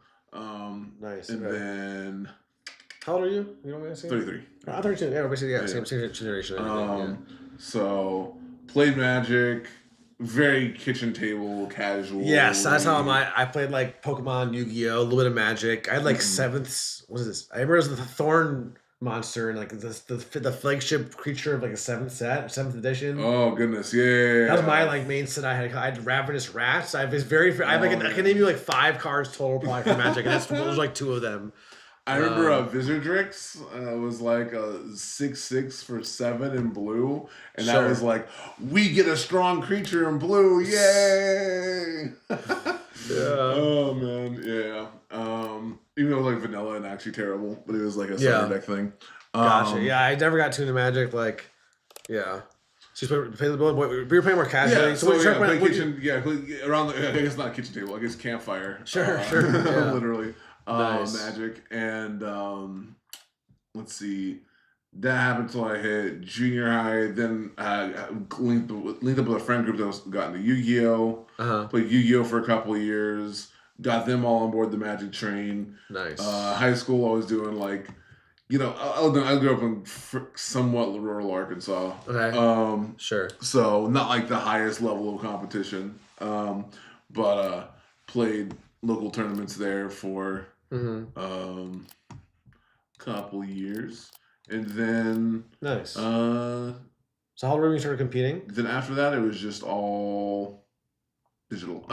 Nice. And then. How old are you? You know what I'm saying? 33. I'm 32. Yeah, basically, same generation. So played Magic. Very kitchen table casual. Yes, that's how I played like Pokemon, Yu-Gi-Oh, a little bit of Magic. I had like seventh. What is this? I remember it was the Thorn monster and like the flagship creature of like a seventh edition. Oh goodness, yeah. That was my like main set. I had Ravenous Rats. I can name you like 5 cards total probably for Magic, and those like 2 of them. I remember Vizardrix was like a 6/6 for 7 in blue, and that was like, we get a strong creature in blue, yay! Oh man, yeah. Even though it was like vanilla and actually terrible, but it was like a center deck thing. Gotcha. Yeah, I never got too into Magic. Like, yeah. So you play the board. We were playing more casually. Yeah, so around the. I guess not kitchen table. I guess campfire. Sure. Literally. Nice. Magic and let's see, that happened until I hit junior high. Then I linked up with a friend group that got into Yu-Gi-Oh. Played Yu-Gi-Oh for a couple of years. Got them all on board the Magic train. Nice. High school, I was doing like, I grew up in somewhat rural Arkansas. Okay. Sure. So not like the highest level of competition, but played local tournaments there for. Couple years, and then nice. So how old were you when you started competing? Then after that, it was just all digital.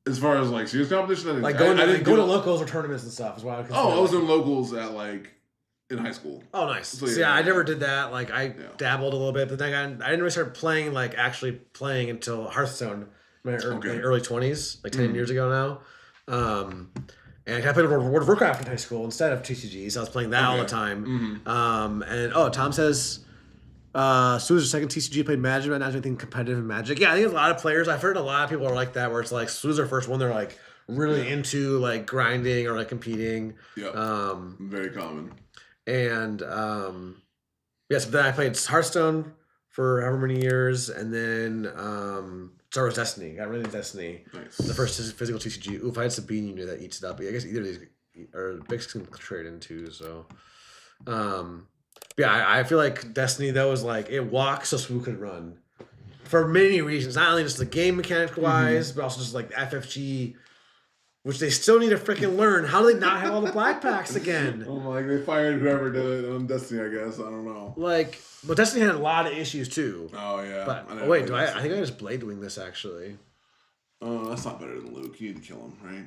As far as like serious competition, like going to locals or tournaments and stuff as well. I was in locals at like in high school. Oh, nice. So I never did that. Like I dabbled a little bit, but then I didn't really start playing actually playing until Hearthstone, my early 20s, like 10 years ago now. And I played World of Warcraft in high school instead of TCGs. I was playing that all the time. Tom says Sue's second TCG played Magic, but not anything competitive in Magic. Yeah, I think a lot of players. I've heard a lot of people are like that, where it's like Sue's their first one. They're like really into like grinding or like competing. Yeah. Very common. And so then I played Hearthstone for however many years, and then Star Wars Destiny. Got really into Destiny. Nice. The first physical TCG. Ooh, if I had Sabine Unit that eats it up. I guess either of these or Bix can trade into. So, I feel like Destiny though is like it walks so Swoo could run for many reasons. Not only just the game mechanic wise, but also just like FFG, which they still need to freaking learn. How do they not have all the black packs again? Oh my! They fired whoever did it on Destiny. I guess I don't know. But Destiny had a lot of issues too. Oh yeah. But wait, I think I just Blade Wing this actually. That's not better than Luke. You need to kill him, right?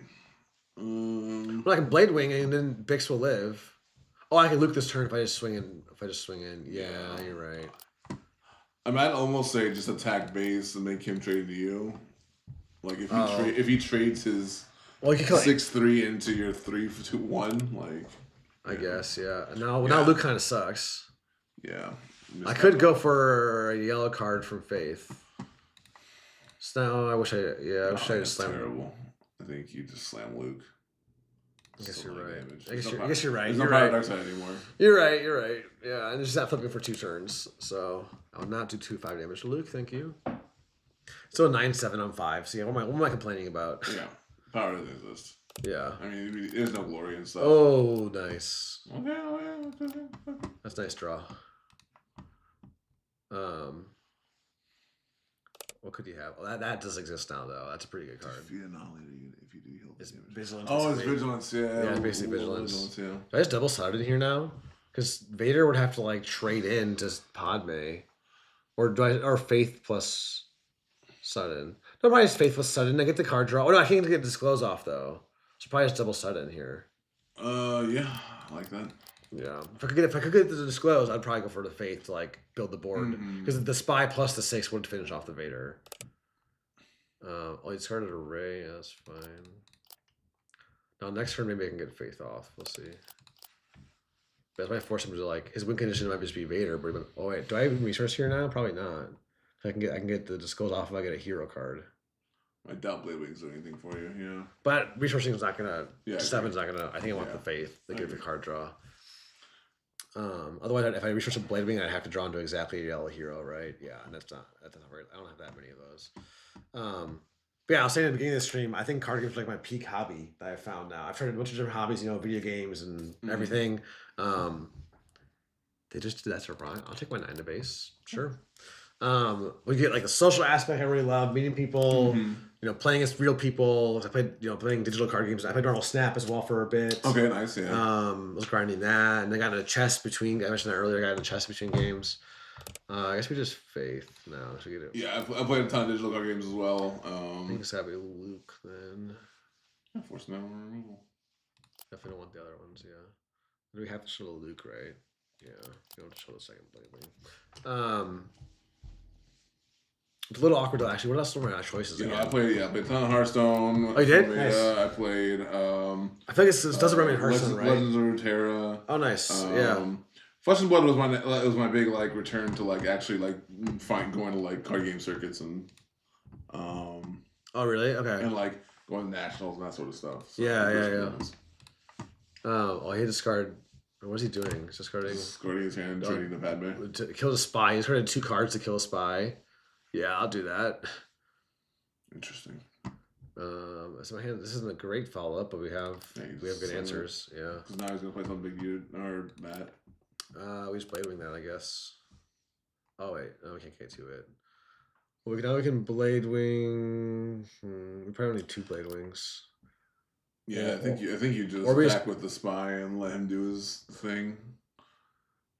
Well, I can Blade Wing and then Bix will live. Oh, I can Luke this turn if I just swing in. Yeah, you're right. I might almost say just attack base and make him trade to you. Like if he trades his 6/3 into your 3/1, like. I guess Now Luke kind of sucks. Yeah. I could go for a yellow card from Faith. So now I wish I just slammed. Terrible. I think you just slam Luke. I guess you're right. I guess you're right. There's no power dark side anymore. You're right. Yeah, and just not flipping for 2 turns. So I will not do 2/5 damage to Luke. Thank you. Still 9/7 on 5. So what am I complaining about? Yeah, power doesn't exist. Yeah. I mean, there's no glory and stuff. Oh, nice. Okay. That's a nice draw. What could you have? Well, that does exist now, though. That's a pretty good card. If you do heal it's Vigilance. Oh, it's Vigilance, yeah. Yeah, it's basically Vigilance. Yeah. Do I just double sided here now? Because Vader would have to like trade in to Padme. Or Faith plus Sudden. No, probably just Faith plus Sudden. I get the card draw. Oh no, I can't get Disclose off though. So probably just double Sudden here. Yeah, I like that. Yeah, if I could get the Disclose, I'd probably go for the Faith to like build the board because the Spy plus the 6 would finish off the Vader. You discarded Array. Yeah, that's fine. Now next turn maybe I can get Faith off. We'll see. That might force him to like his win condition might just be Vader. But oh wait, do I have resource here now? Probably not. I can get the Disclose off if I get a hero card. I doubt Blade Wings do anything for you. Yeah. But resourcing is not gonna. Yeah, 7's not gonna. I think I want the faith. They give the card draw. Otherwise, if I resource a Blade Wing, I'd have to draw into exactly a yellow hero, right? Yeah, and that's not very. I don't have that many of those. But yeah, I was saying at the beginning of the stream, I think card games are like my peak hobby that I found now. I've tried a bunch of different hobbies, video games and everything. They just did that to Brian. I'll take my 9 to base. Sure. We get like the social aspect I really love, meeting people, playing as real people. I played, playing digital card games. I played normal Snap as well for a bit. Okay, nice, yeah. I was grinding that, and I got into chess between. I mentioned that earlier. I got into chess between games. I guess we just faith now. So get it. Yeah, I played a ton of digital card games as well. I think it's gotta be Luke then. Force now removal. Definitely don't want the other ones. Yeah, we have to show the Luke, right? Yeah, we don't have to show the second Blade Wing. It's a little awkward though. Actually, what else were my choices? I played a ton of Hearthstone. Oh, you did? Nice. I played. I think it doesn't remain Hearthstone, right? Legends of Runeterra. Oh, nice. Yeah. Flesh and Blood was my big return to actually going to card game circuits and. Oh really? Okay. And going to nationals and that sort of stuff. So yeah. Oh, he discarded. What is he doing? He's discarding his hand, trading the Padme. To kill a spy. He's discarded 2 cards to kill a spy. Yeah, I'll do that. Interesting. So my hand. This isn't a great follow up, but we have good answers. Yeah. Because now he's gonna play something big, or Matt. We just Blade Wing that, I guess. Oh wait, no, we can't K2 it. Well, we can Blade Wing. We probably need 2 Blade Wings. Yeah, I think you just attack with the spy and let him do his thing.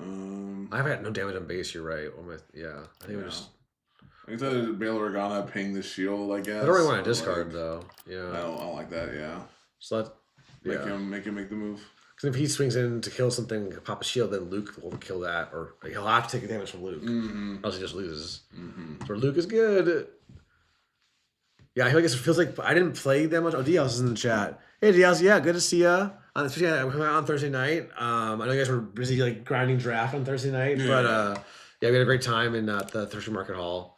I've had no damage on base. You're right. I think we just. I think that Bail Organa ping the shield, I guess. I don't really want to discard though. Yeah. I don't like that. Yeah. So make him make the move. Because if he swings in to kill something, pop a shield, then Luke will kill that, or he'll have to take damage from Luke. Else he just loses. So Luke is good. Yeah, I feel like it feels like I didn't play that much. Oh, Diaz is in the chat. Hey, Diaz, yeah, good to see ya. Especially on Thursday night. I know you guys were busy grinding draft on Thursday night, but we had a great time in the Thursday Market Hall.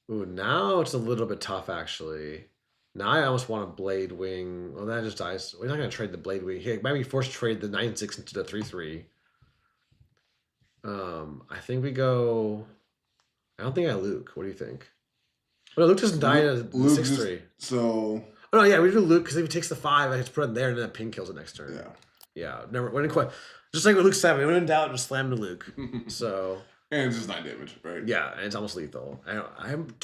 Now it's a little bit tough actually. Now I almost want a Blade Wing. Well, that just dies. We're not gonna trade the Blade Wing. He might be forced to trade the 9/6 into the 3/3. I think we go. I don't think I Luke. What do you think? Well, Luke doesn't die at 6/3. So. Oh no, yeah, we do Luke because if he takes the 5, I just put it there and then ping kills it next turn. Yeah. Never. When quite. Just like with Luke 7, when in doubt, just slam to Luke. So. And it's just 9 damage, right? Yeah, and it's almost lethal. Do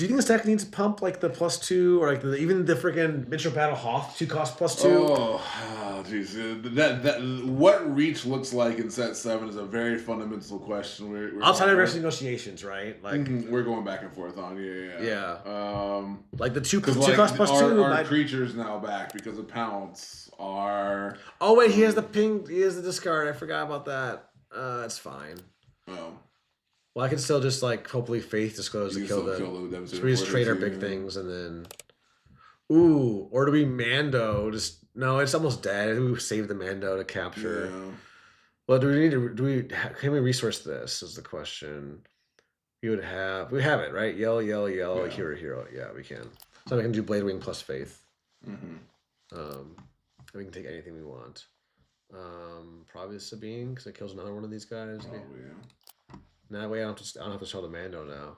you think this deck needs pump the +2 or even the freaking Miniature Battle Hoth 2 cost +2? Oh, jeez. That what reach looks like in set 7 is a very fundamental question. We're outside of negotiations, right? We're going back and forth on yeah. The 2 cost +2. Our creatures now back because the Pounce are. Oh wait, he has the ping. He has the discard. I forgot about that. It's fine. Oh. Well, I can still just hopefully Faith Disclose to kill them. So we just trade our big things and then. Ooh, or do we Mando? No, it's almost dead. We save the Mando to capture. Yeah. Well, can we resource this? Is the question. We have it right. Yell, hero. Yeah, we can. So we can do Blade Wing plus Faith. We can take anything we want. Probably Sabine because it kills another one of these guys. Oh yeah. That way I don't have to show the Mando now.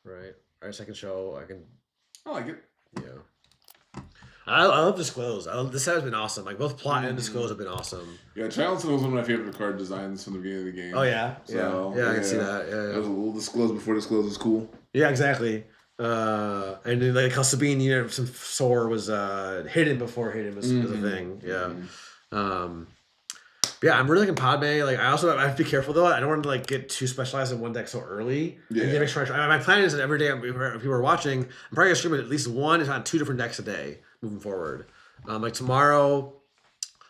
Right. All right, second show. I like it. Yeah. I love Disclose. This has been awesome. Both Plot and Disclose have been awesome. Yeah, Challenge was one of my favorite card designs from the beginning of the game. Oh yeah. So, yeah, I can see that. Yeah. That was a little Disclose before Disclose was cool. Yeah, exactly. And then how Sabine, some Soar was hidden before hidden was a thing. Yeah. Yeah, I'm really liking Padme. I have to be careful though. I don't want to get too specialized in one deck so early. Yeah. Make sure my plan is that every day, if you were watching, I'm probably gonna stream at least 1, if not 2 different decks a day moving forward. Tomorrow,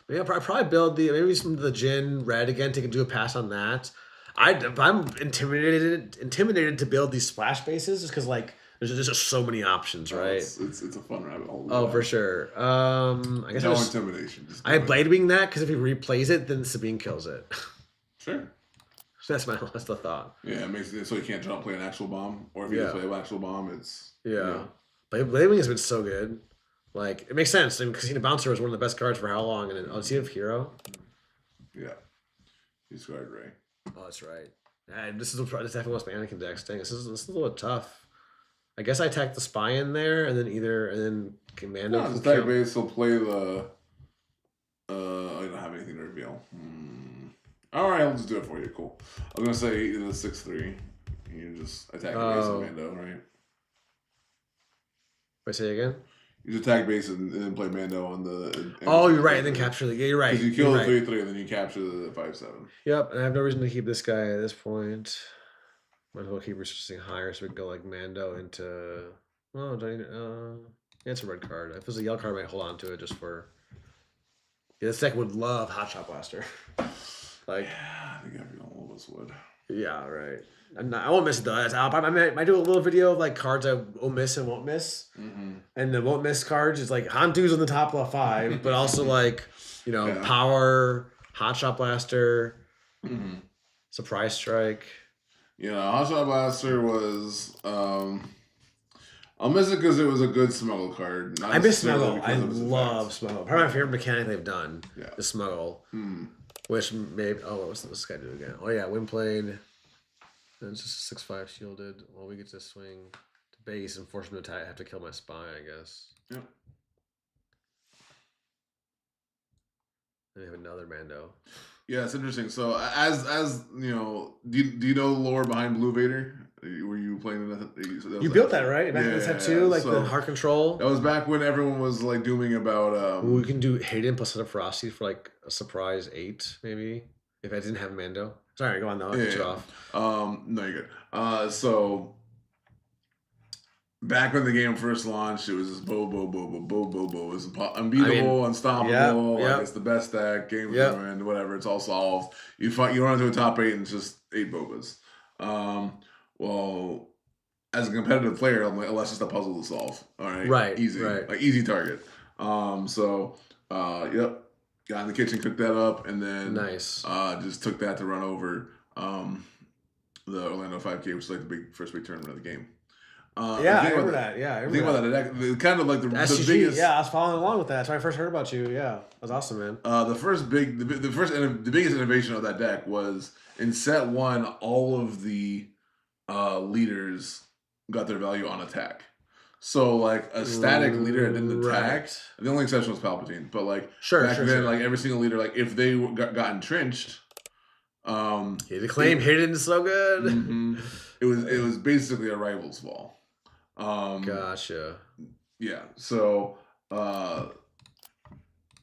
maybe I'll probably build maybe some of the Jin Red again to do a pass on that. I'm intimidated to build these splash bases just because there's just so many options, right? It's a fun rabbit hole. Oh, for sure. I guess no intimidation. I Blade Wing that because if he replays it, then Sabine kills it. Sure. That's the thought. Yeah, it makes it so you can't play an actual bomb, or if you play an actual bomb, it's Bladewing has been so good. Like it makes sense. I mean, Casino Bouncer was one of the best cards for how long, and then Unseen Hero. Yeah, he scored Ray. Oh, that's right. And this definitely was my Anakin deck. Dang, this is a little tough. I guess I attack the spy in there, and then Commando. No, the deck base will play the. I don't have anything to reveal. All right, I'll just do it for you. Cool. I'm gonna say the 6/3. You just attack the base of Mando, right? Wait, say again. You just attack base and then play Mando on the. You're right. And then capture the. Yeah, you're right. Because you kill the 3/3 and then you capture the 5/7. Yep, and I have no reason to keep this guy at this point. Might as well keep researching higher so we can go like Mando into. Oh, it's a red card. If it was a yellow card, I might hold on to it just for. Yeah, this deck would love Hotshot Blaster. Like, yeah, I think all of us would. Yeah, right. I won't miss it though. I might do a little video of like cards I will miss and won't miss. And the won't miss cards is like Hantu's on the top left 5, but also like Power, Hotshot Blaster, Surprise Strike. Hotshot Blaster was. I'll miss it because it was a good smuggle card. I miss smuggle. I love smuggle. Probably my favorite mechanic they've done. Yeah. The smuggle. Which maybe what was this guy do again? Oh yeah, Wind played. And it's just a 6/5 shielded. Well, we get to swing to base and force him to attack. I have to kill my spy, I guess. Yep. Then we have another Mando. Yeah, it's interesting. So as do you know the lore behind Blue Vader? Were you playing that? You built that, right? Back in the set 2, like the heart control. That was back when everyone was like dooming about. We can do Hayden plus Set of Ferocity for like a surprise 8, maybe. If I didn't have Mando. Sorry, go on though. I'll cut you off. No, you're good. So back when the game first launched, it was just bo. It was unbeatable, unstoppable. Like it's the best deck. Game's ruined. Whatever. It's all solved. You run into a top 8 and it's just 8 bobas. Well, as a competitive player, I'm like, oh, that's just a puzzle to solve. All right. Right. Easy. Right. Like easy target. Yep. Got in the kitchen, cooked that up, and then just took that to run over the Orlando 5K, which is like the first big tournament of the game. I remember that. Yeah, I remember think about that. Kind of like the biggest. Yeah, I was following along with that. That's when I first heard about you. Yeah, that was awesome, man. The biggest innovation of that deck was in set 1, all of the leaders got their value on attack. So like a static leader that didn't attack. The only exception was Palpatine, but like back then, like every single leader, like if they got entrenched, the claim hidden so good. It was basically a rival's fall. Gotcha. Yeah. So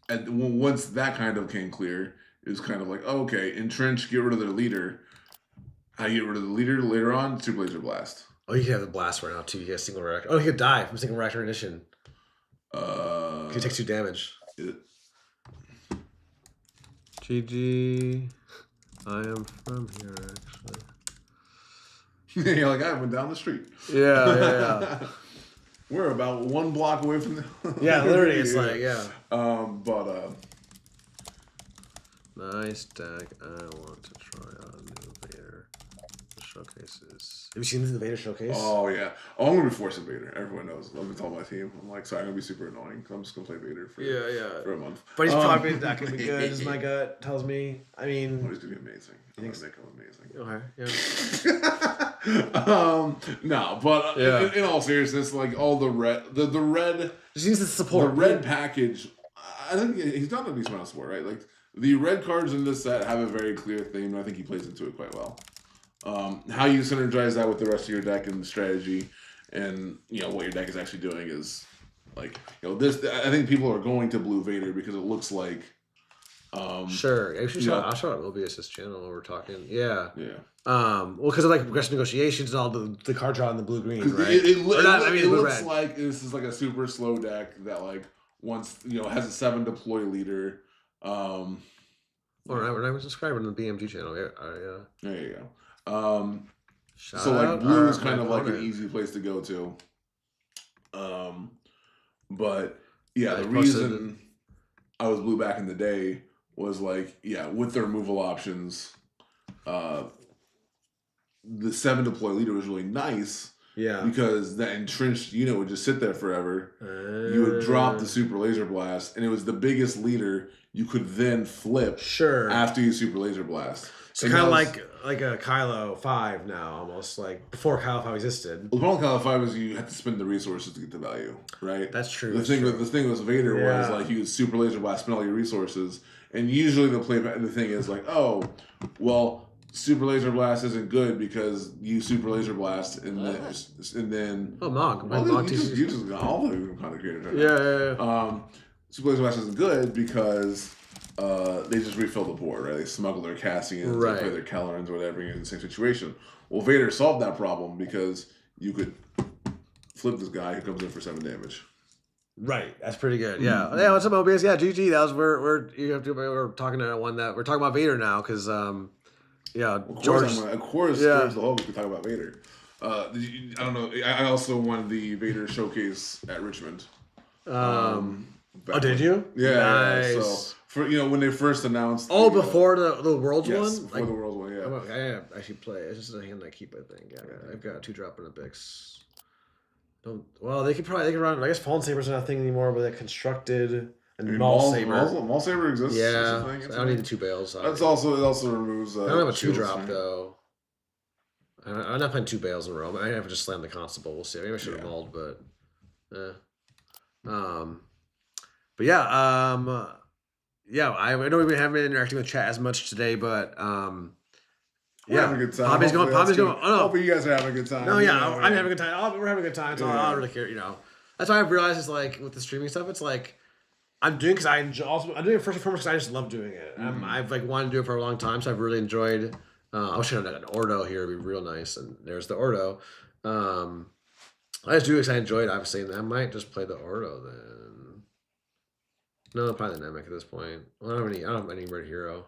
once that kind of came clear, it was kind of like, okay, entrench, get rid of their leader. How you get rid of the leader later on? Super Laser Blast. Oh, you can have the blast right now too. You get a single reactor. Oh, he could die from single reactor ignition. He takes 2 damage. GG. I am from here, actually. You're like, I went down the street. Yeah. We're about 1 block away from the. Yeah, literally, it's like, yeah. Nice deck. I want to try on new Vader showcases. Have you seen the Vader showcase? Oh yeah. Oh, I'm gonna be forcing Vader. Everyone knows. I've been telling my team. I'm like, sorry, I'm gonna be super annoying. I'm just gonna play Vader for a month. But he's probably not gonna be good, as my gut tells me. I mean, he's gonna be amazing. I'm gonna make him amazing. Okay. Yeah. No, but in all seriousness, like all the red, the red, just needs the support. The red package. I think he's done a decent amount of support, right? Like the red cards in this set have a very clear theme, and I think he plays into it quite well. How you synergize that with the rest of your deck and strategy, and what your deck is actually doing is like this. I think people are going to Blue Vader because it looks like. Sure. I'll show it Mobius's channel when we're talking. Yeah. Yeah. Well, because of like progressive negotiations and all the card draw in the blue green, right? It looks like this is like a super slow deck that like once has a 7 deploy leader. Or I was subscribing to the BMG channel. Yeah. There you go. So like blue is kind of like an easy place to go to. But yeah, the reason I was blue back in the day was like, with the removal options, the 7 deploy leader was really nice. Yeah. Because that entrenched unit would just sit there forever. You would drop the super laser blast, and it was the biggest leader you could then flip after you super laser blast. So kind of like a Kylo 5 now, almost like before Kylo 5 existed. Well, the problem with Kylo 5 is you had to spend the resources to get the value, right? That's true. The thing with Vader was like you would super laser blast, spend all your resources, and usually the thing is like, oh, well, super laser blast isn't good because you super laser blast and then Mog. You just got all the content creators. Yeah. Super laser blast isn't good because they just refill the board, right? They smuggle their Cassians, they play their Kellorans or whatever, you're in the same situation. Well, Vader solved that problem because you could flip this guy who comes in for 7 damage. Right, that's pretty good. Yeah, yeah. What's up, OBS? Yeah, GG. That was we're talking about Vader now because George, the whole we could talk about Vader. I don't know. I also won the Vader showcase at Richmond. Did you? Yeah. Nice. Yeah. So when they first announced. Before the Worlds one. Yes, before the Worlds one. Yeah. I actually play. It's just a hand I keep. I think. Yeah, I've got 2-drop in the Bix. They could run. I guess Fallen Saber's not a thing anymore, but they constructed and Maul Saber. Maul Saber exists. Yeah, I don't need the 2 bales. It also removes. I don't have a 2-drop though. I'm not playing 2 bales in a row. I have to just slam the Constable. We'll see. Maybe I should have mauled, but. But yeah, I know we haven't been interacting with chat as much today, but we're having a good time. Poppy's going. Hopefully you guys are having a good time. No, yeah, I'm having a good time. We're having a good time. So I don't really care, That's why I've realized is like with the streaming stuff, it's like I'm doing because I'm doing it first and foremost because I just love doing it. I've like wanted to do it for a long time, so I've really enjoyed. I wish I had an Ordo here; it'd be real nice. And there's the Ordo. I just do it because I enjoy it, obviously, and I might just play the Ordo then. No, probably the Namek at this point. Well, I don't have any red hero.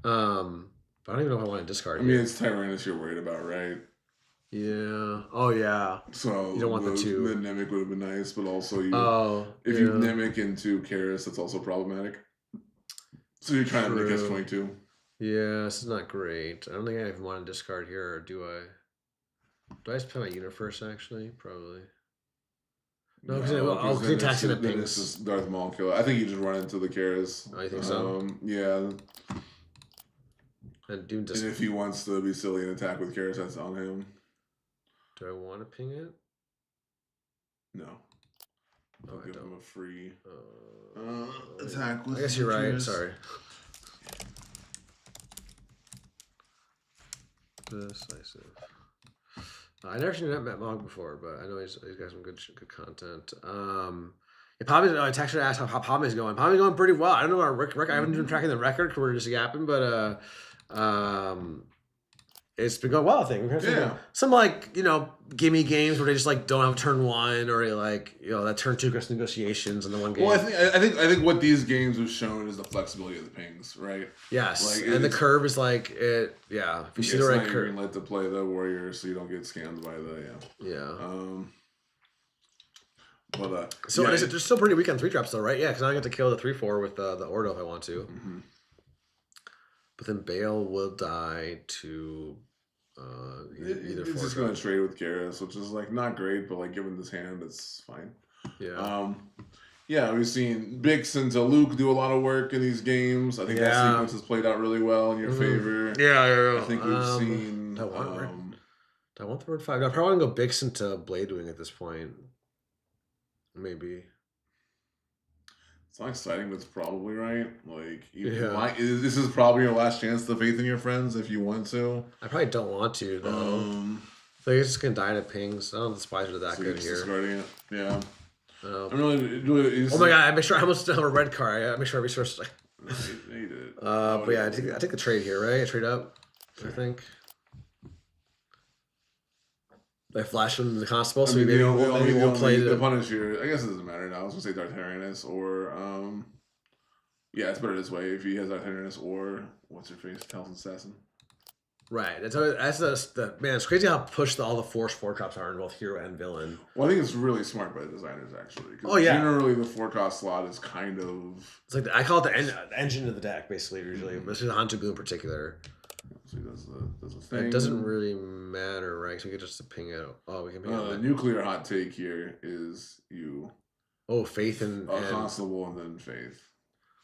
But I don't even know if I want to discard. It's Tyrannus you're worried about, right? Yeah. Oh yeah. So you don't want the 2. The Namek would have been nice, but also you Namek into Karis, that's also problematic. So you're trying to make S22. Yeah, this is not great. I don't think I even want to discard here, or do I? Do I just play my unit first? Actually, probably. No, because I'll clean taxing at pings. This is Darth Maul killer. I think you just run into the Karis. Oh, you think so? Yeah. And if he wants to be silly and attack with Karis, that's on him. Do I want to ping it? No. I'll give him a free attack with. I guess you're right. Sorry. Decisive. I never seen that Mog before, but I know he's got some good content. I texted asked how Pommy's going. Pommy's going pretty well. I don't know our record. I haven't been tracking the record because we're just yapping, but it's been going well. I think we've had some gimme games where they just like don't have turn 1 or that turn 2 gets negotiations in the one game. Well, I think what these games have shown is the flexibility of the pings, right? Yes, and the curve is like it. Yeah, if you see the right curve, you're let to play the warrior, so you don't get scammed by the they're still pretty weak on 3-drops though, right? Yeah, because I get to kill the 3/4 with the Ordo if I want to. Mm-hmm. But then Bale will die to either. It's just going to trade with Garrus, which is like not great, but like given this hand, it's fine. Yeah. We've seen Bix into Luke do a lot of work in these games. I think that sequence has played out really well in your favor. Yeah. I think we've seen. Do I want the word 5? I probably want to go Bix into Blade Wing at this point. Maybe. It's not exciting, but it's probably right. This is probably your last chance to faith in your friends if you want to. I probably don't want to though. So you're just gonna die to pings. I don't know if the spies are that good here. Discarding it. Yeah. I'm really oh my god! I make sure I almost have a red card. I make sure every source. You did it. But yeah, I take the trade here, right? I trade up. I think. I flash him the Constable, so maybe we'll play the Punisher. I guess it doesn't matter now. I was gonna say Darth Tyrannus or it's better this way if he has Darth Tyrannus or what's her face, Talon Assassin. Right. That's the man. It's crazy how pushed all the Force 4-drops are in both hero and villain. Well, I think it's really smart by the designers actually. Generally the 4-cost slot is kind of. It's like I call it the engine of the deck basically usually, but this is Hantu Blue in particular. So he does the thing. It doesn't really matter, right? So we could just ping it. Oh, we can ping it. Nuclear hot take here is you. Oh, Faith and Constable and then Faith.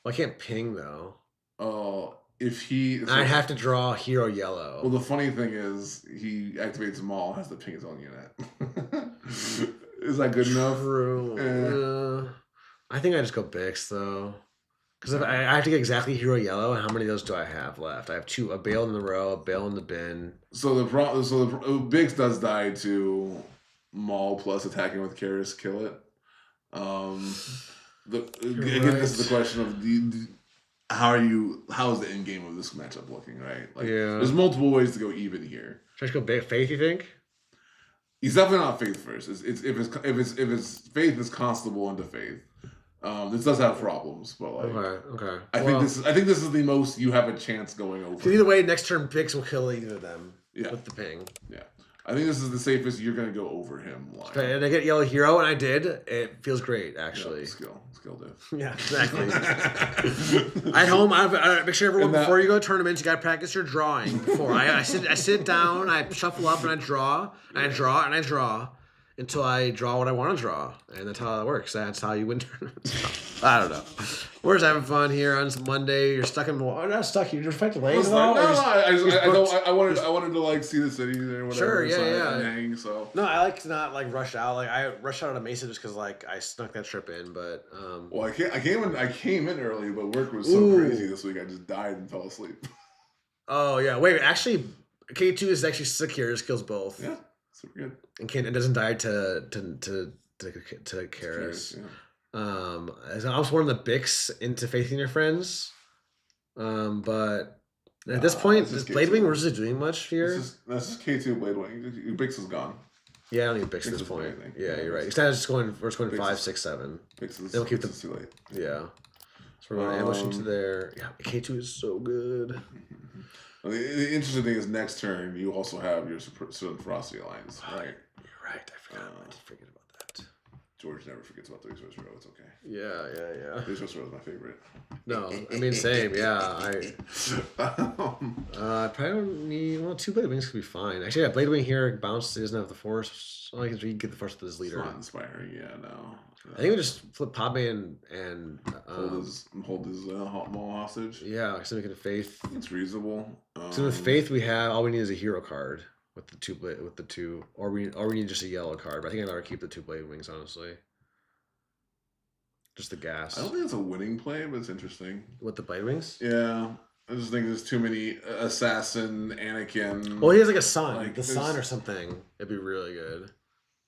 Well, I can't ping though. Oh, if he... I have to draw hero yellow. Well, the funny thing is he activates Maul, has to ping his own unit. Is that good enough? True. I think I just go Bix though. Because I have to get exactly hero yellow, and how many of those do I have left? I have two: a bale in the row, a bale in the bin. So Bix does die to Maul plus attacking with Karis kill it. Again, this is the question of how is the end game of this matchup looking, right? Like, there's multiple ways to go even here. Should I go Faith? You think? He's definitely not Faith first. If it's Faith is Constable into Faith. This does have problems, but like okay. I think this is the most you have a chance going over. Either way, next turn Bix will kill either of them. Yeah. With the ping. Yeah. I think this is the safest you're gonna go over him line. Okay, and I get yellow hero, and I did. It feels great, actually. Yeah, skill diff. Yeah, exactly. At home, I make sure everyone before you go to tournaments, you gotta practice your drawing. Before I sit down, I shuffle up, and I draw, and I draw, and I draw. Until I draw what I want to draw. And that's how it works. That's how you win tournaments. I don't know. We're just having fun here on Monday. You're stuck in Milwaukee. Not stuck. You're just late. I wanted to like see the city or whatever. Sure, yeah. And hang, so. No, I like to not like rush out. Like I rushed out of Mesa just because like I snuck that trip in. But well, I came in early, but work was so crazy this week. I just died and fell asleep. Oh yeah. Wait, actually, K2 is actually sick here. Just kills both. Yeah. Super good. And doesn't die to Karis. Yeah. I was one of the Bix into Faith in Your Friends. But at this point, is Bladewing really doing much here? That's just K2 Bladewing. Bix is gone. Yeah, I don't need Bix at this point. Yeah, you're right. Instead of just going, we're just going 5, 6, 7. They'll keep the too late. Yeah. So we're going to ambush into there. Yeah, K2 is so good. Well, the interesting thing is next turn you also have your Southern Ferocity Alliance, right? You're right. I did forget about that. George never forgets about 3 Swords Row. It's okay. Yeah. 3 Swords Row is my favorite. No, I mean same. Yeah, I probably don't need. Well, 2 Blade Wings could be fine. Actually, yeah, Blade Wing here bounce. He doesn't have the force. So I can get the force with his leader. It's not inspiring. Yeah, no. I think we just flip Padme and hold his Maul hostage. Yeah, so we can Faith. It's reasonable. So with Faith, we have all we need is a hero card with the two, or we need just a yellow card. But I think I'd rather keep the 2 Blade Wings, honestly. Just the gas. I don't think it's a winning play, but it's interesting. With the Blade Wings? Yeah. I just think there's too many Assassin, Anakin. Well, he has like a son. Like the son or something. It'd be really good.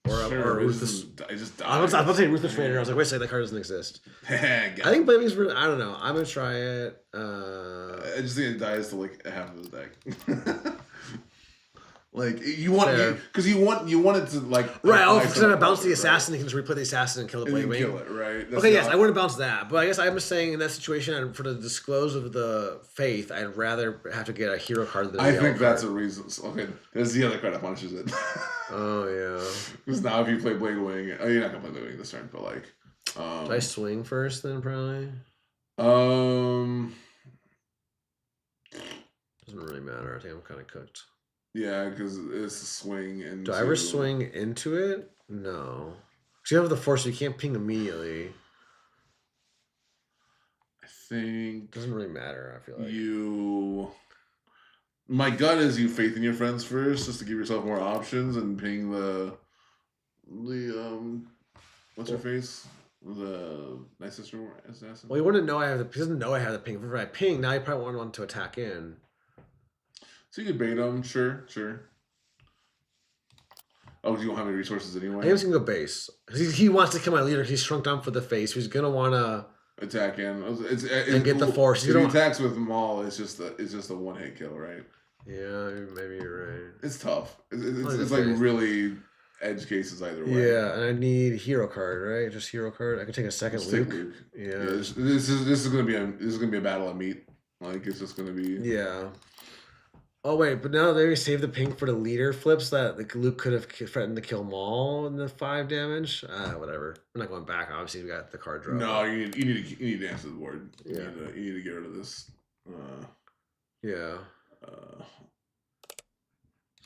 Or Ruthless. I just died. I was about to say Ruthless Raider. I was like, wait a second, that card doesn't exist. I think Blade Wings, I don't know. I'm going to try it. I just think it dies to like half of his deck. Like you want because you want it to like right. Oh, because I bounce the assassin, you can just replay the assassin and kill the Blade Wing. Kill it, right? That's okay, yes, I wouldn't bounce that, but I guess I'm just saying in that situation, for the disclose of the Faith, I'd rather have to get a hero card than a I think that's a reason. Okay, there's the other card that punishes it. Oh yeah. Because now if you play Blade Wing, you're not gonna play Blade Wing this turn, but like, do I swing first then probably? Doesn't really matter. I think I'm kind of cooked. Yeah, because it's a swing into... Do I ever swing into it? No. Because you have the force, so you can't ping immediately. I think... Doesn't really matter, I feel like. My gut is you Faith in Your Friends first, just to give yourself more options, and ping the what's her face? The Night Sister Assassin? Well, he wouldn't know he doesn't know I have the ping. If I ping, now he probably wouldn't want to attack in. So you could bait him, sure. Oh, you don't have any resources anyway? I guess he can go base. He wants to kill my leader. He's shrunk down for the face. He's going to want to... attack in. And get the force. If he attacks with Maul, it's just a one-hit kill, right? Yeah, maybe you're right. It's tough. It's like really edge cases either way. Yeah, and I need hero card, right? Just hero card. I can take a second Luke. Yeah. This is gonna be a battle of meat. Like it's just gonna be. Yeah. Oh wait, but now they save the pink for the leader flips that like Luke could have threatened to kill Maul in the 5 damage. Whatever. We're not going back. Obviously, we got the card draw. No, you need to answer the board. Yeah. You need to get rid of this. Yeah.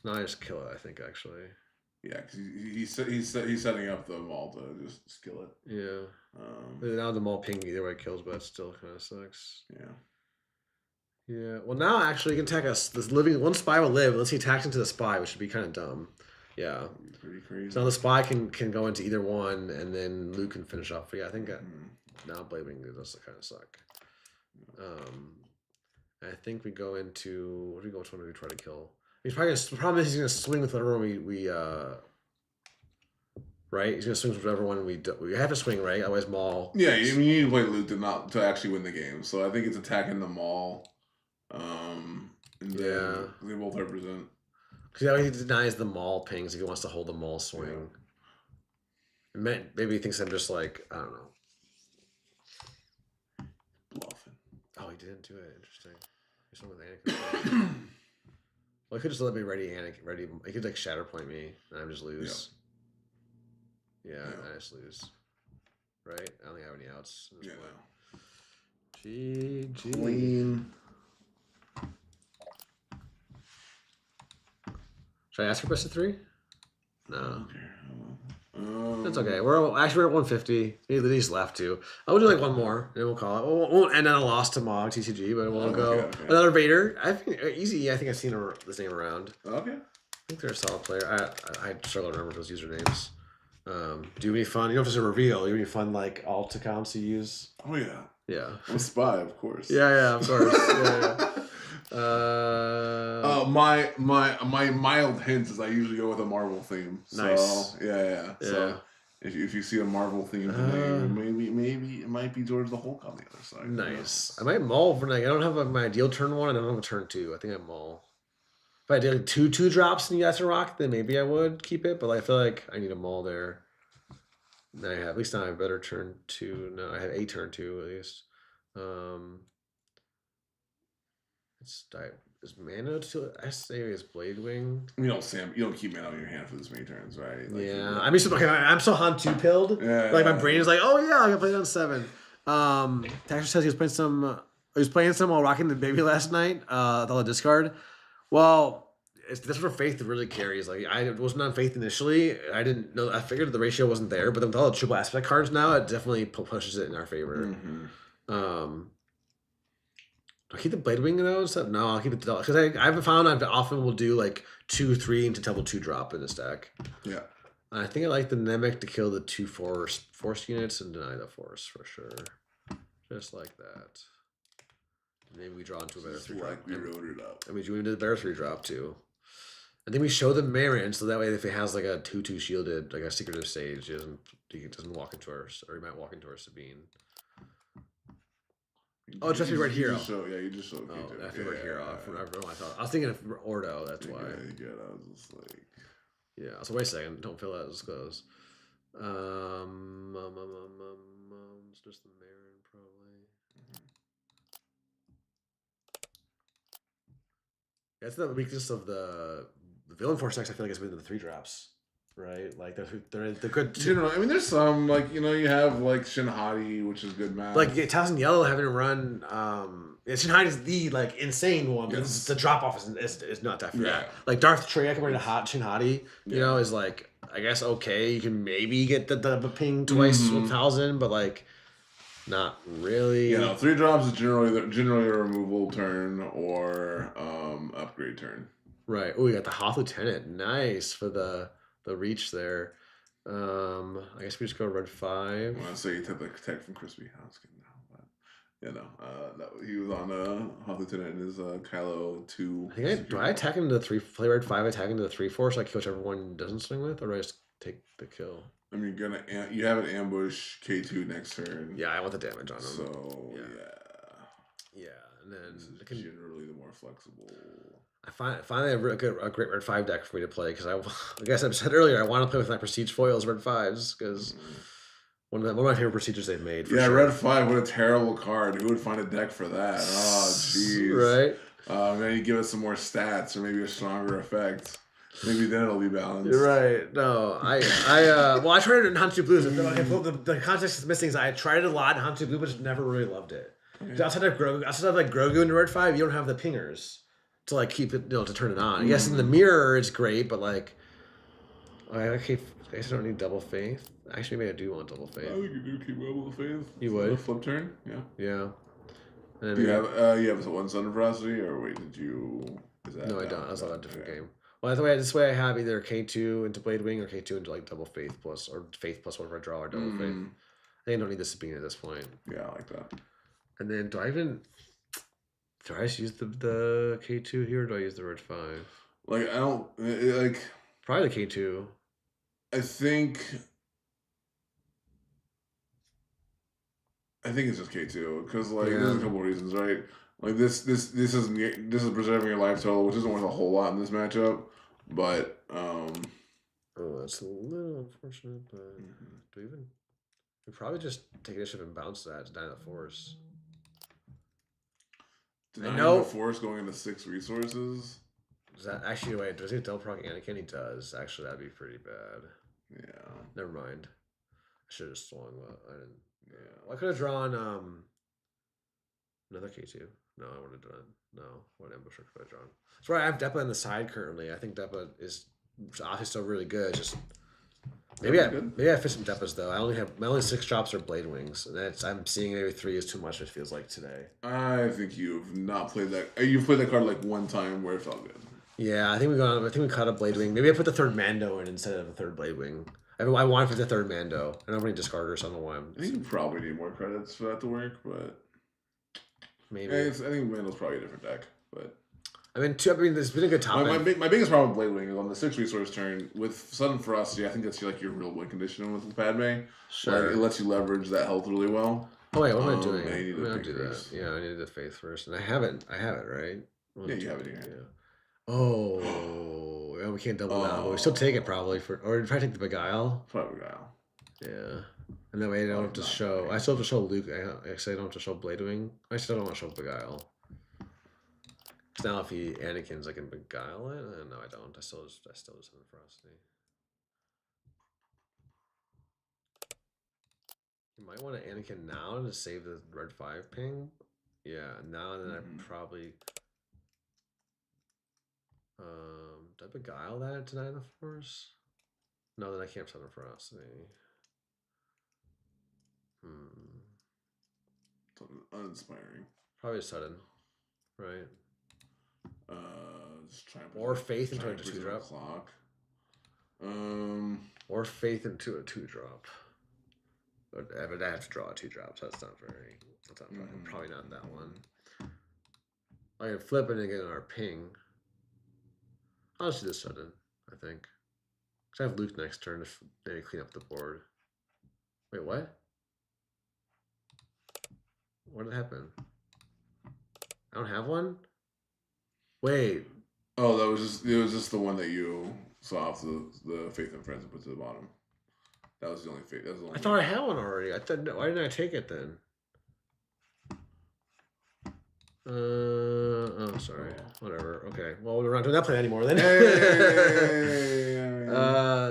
No, I just kill it, I think, actually. Yeah, because he's setting up the maul to just kill it. Yeah. Now the maul ping either way kills, but it still kind of sucks. Yeah. Yeah. Well, now actually, he can attack us. This living one spy will live unless he attacks into the spy, which would be kind of dumb. Yeah. Pretty crazy. So now the spy can go into either one, and then Luke can finish off. But yeah, I think now Blade Wing does kind of suck. I think we go into what do we go? Which one do we try to kill? He's probably gonna. The problem is he's gonna swing with whatever one we right. He's gonna swing with whatever one we have to swing, right? Otherwise, maul. Yeah, I mean you need to play Luke to actually win the game. So I think it's attacking the maul. And then they both represent. Because he denies the maul pings if he wants to hold the maul swing. Yeah. Maybe he thinks I'm just like, I don't know. Bluffing. Oh, he didn't do it. Interesting. He's one with Anakin. Well, he could just let me ready Anakin. He could like shatter point me and I just lose. Yeah, I just lose. Right? I don't think I have any outs. Yeah. GG. Clean. Should I ask for best of 3? No. That's okay. We're at 150. He's left too. I'll do like one more, and we'll call it. We won't end on a loss to Mog TCG, but we'll go another Vader. I think easy. I think I've seen this name around. Okay. I think they're a solid player. I struggle to remember those usernames. Do you have any fun? You know if it's a reveal. Do you have any fun like alt accounts you use? Oh yeah. Yeah. I'm a spy, of course. Yeah, of course. yeah. My mild hint is I usually go with a Marvel theme. So, nice. Yeah. So if you see a Marvel theme today, maybe it might be George the Hulk on the other side. Nice. I might maul for like I don't have my ideal turn 1. I don't have a turn 2. I think I maul. If I did like 2 drops and you guys to rock, then maybe I would keep it. But I feel like I need a maul there. Now I have at least now I have a better turn 2. No, I have a turn 2 at least. Is mana to I say it's Blade Wing. You don't keep mana in your hand for this many turns, right? Like, yeah, I mean, I'm so Han 2 pilled. Yeah, like my brain is like, oh yeah, I can play it on 7. Taxer says he was playing some while rocking the baby last night. With all the discard. Well, that's where faith really carries. Like I wasn't on faith initially. I didn't know. I figured the ratio wasn't there, but with all the triple aspect cards now, it definitely pushes it in our favor. Do I keep the Blade Wing though? No, I'll keep it because I haven't found I often will do like 2, 3 into double 2 drop in this deck. Yeah. I think I like the Nemec to kill the 2 force units and deny the force for sure. Just like that. Maybe we draw into a better 3 drop. We wrote it up. I mean, you into the better 3 drop too. I think we show the Marin so that way if it has like a 2/2 shielded, like a secretive sage, he doesn't walk into our, or he might walk into our Sabine. Oh, it's just right here. You just showed. I feel right here. I was thinking of Ordo. That's why. Yeah, I was just like. Yeah. So wait a second. Don't fill that. Let's close. It's just the Marin probably. That's the weakness of the villain force decks. I feel like it's been the 3 drops. Right, like they're good. I mean, there's some like you have like Shinhati, which is good math. Like Thousand Yellow having to run. Shinhati is the like insane one. Yes. The drop off is not that. Yeah. Like Darth Trey compared to Shinhati, you know, is like I guess okay. You can maybe get the ping twice 1,000, but like not really. Yeah, no, 3 drops is generally a removal turn or upgrade turn. Right. Oh, we got the Hoth Lieutenant. Nice for the reach there. I guess we just go red 5. I say you took the tech from Crispy. I was kidding now, but he was on Hoth Lieutenant in his Kylo 2. Do I attack into the 3? Play red 5, attack into the 3/4, so I kill whichever one doesn't swing with, or do I just take the kill? I mean, you have an ambush K2 next turn. Yeah, I want the damage on him. So yeah, and then it's generally the more flexible. I finally have a great red 5 deck for me to play because I guess I said earlier I want to play with my Prestige foils red 5s because one of my favorite procedures they've made. For sure. Red 5, what a terrible card. Who would find a deck for that? Oh, jeez. Right. Maybe give us some more stats or maybe a stronger effect. Maybe then it'll be balanced. You're right. No, I tried it in Hantu Blues. The context is missing is I tried it a lot in Hantu Blue, but just never really loved it. Okay. Outside of Grogu in the red 5, you don't have the pingers. to like keep it, to turn it on. I guess in the mirror it's great, but like, I guess I don't need double faith. Actually, maybe I do want double faith. I think you do keep double faith. You would a flip turn, yeah. Yeah. Do you have one Sun Ferocity, or wait, did you? No, I don't. That's not a different game. Well, this way I have either K2 into Blade Wing or K2 into like double faith plus or faith plus whatever I draw or double faith. I think I don't need the Sabine at this point. Yeah, I like that. And then do I just use the K2 here, or do I use the Red 5? Like, I don't like. Probably the K2. I think it's just K2 because like there's a couple of reasons, right? Like this is preserving your life total, which isn't worth a whole lot in this matchup, but oh, that's a little unfortunate. But we probably just take initiative and bounce that to deny the force. Denying the force going into 6 resources. Does that actually wait? Does he double proc Anakin? He does. Actually, that'd be pretty bad. Yeah. Never mind. I should have swung, but I didn't. Yeah. Well, I could have drawn another K2. No, I would have done. No, what ambusher could I have drawn? That's right. I have Depa on the side currently. I think Depa is obviously still really good. Just maybe I fit some Depas though. My only 6 drops are Blade Wings, and I'm seeing maybe 3 is too much. It feels like today. I think you've not played that. You've played that card like one time where it felt good. Yeah, I think we caught a Blade Wing. Maybe I put the 3rd Mando in instead of the 3rd Blade Wing. I wanted for the 3rd Mando. I don't have any discarders, so I don't know why I think you probably need more credits for that to work, but maybe. I think Mando's probably a different deck, but there's been a good top. My biggest problem with Blade Wing is on the 6 resource turn with Sudden Ferocity. I think that's like your real win condition with Padme. Sure, like, it lets you leverage that health really well. Oh wait, what am I doing? I'm gonna do that. Yeah, I need the faith first, and I have it, right? You have it here. Yeah. Oh, we can't double now, but we still take it probably or try to take the Beguile. Probably Beguile. Yeah, and that way I don't have to show. I still have to show Luke. Actually, I don't have to show Blade Wing. I still don't want to show Beguile. Because now if Anakin's, I can Beguile it. No, I don't. I still just have Ferocity. You might want to Anakin now to save the red 5 ping. Yeah, now and then I probably. Did I Beguile that to deny the force? No, then I can't Sudden Ferocity. Uninspiring. Probably sudden, right? Just try or faith into a 2-drop. Clock. Or faith into a 2-drop. But I have to draw a 2-drop, so that's not probably not that one. I can flip it and get our ping. I'll just do this sudden, I think. Because I have Luke next turn to maybe clean up the board. Wait, what? What did happen? I don't have one? Wait. Oh, it was just the one that you saw off the Faith and Friends and put to the bottom. That was the only faith. I thought I had one already. Why didn't I take it then? Oh, sorry. Whatever. Okay. Well, we're not doing that plan anymore then.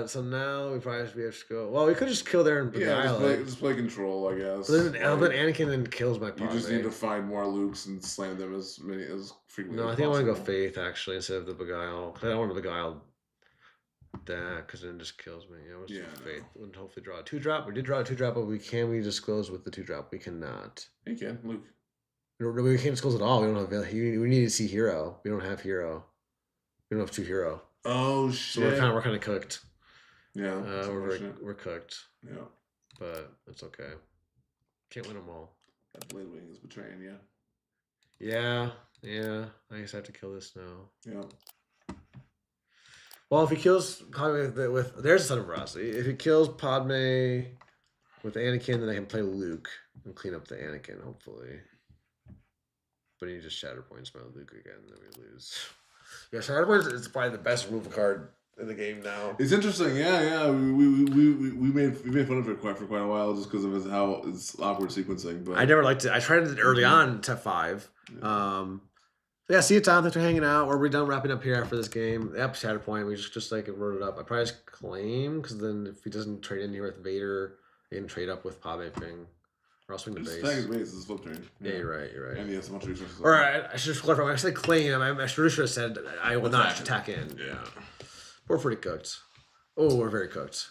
So now we probably have to go. Well, we could just kill there and just play control, I guess. But then Anakin then kills my You just need to find more Lukes and slam them as frequently. No, I think I want to go Faith actually instead of the Beguile. Because I don't want to Beguile that because then it just kills me. Yeah, let's do Faith. We'll hopefully draw a 2-drop. We did draw a 2-drop, but we disclose with the 2-drop? We cannot. You can, Luke. We can't disclose at all. We don't have. We need to see hero. We don't have hero. We don't have 2 hero. Oh shit! So we're kind of cooked. Yeah, we're cooked. Yeah, but it's okay. Can't win them all. That Blade Wing is betraying you. Yeah. I guess I have to kill this now. Yeah. Well, if he kills Padme with there's a Sudden Ferocity. If he kills Padme with Anakin, then I can play Luke and clean up the Anakin, hopefully. But he just Shatter Points my Luke again, and then we lose. Yeah, Shatter Points is probably the best removal card in the game now. It's interesting, yeah. We made fun of it for quite a while just because of how it's awkward sequencing. But I never liked it. I tried it early on to 5. Yeah. See you, Tom. Thanks for hanging out. We're done wrapping up here after this game. Yep, Shatter Point. We just like wrote it up. I probably just claim because then if he doesn't trade in here with Vader, he can trade up with Padme Ping. Or I'll swing the base. Attack his base. This is flip turn. Yeah, you're right. And he has a bunch of resources. Or I should just clarify. When I said claim, I should have said I will not attack in. Yeah. We're pretty cooked. Oh, we're very cooked.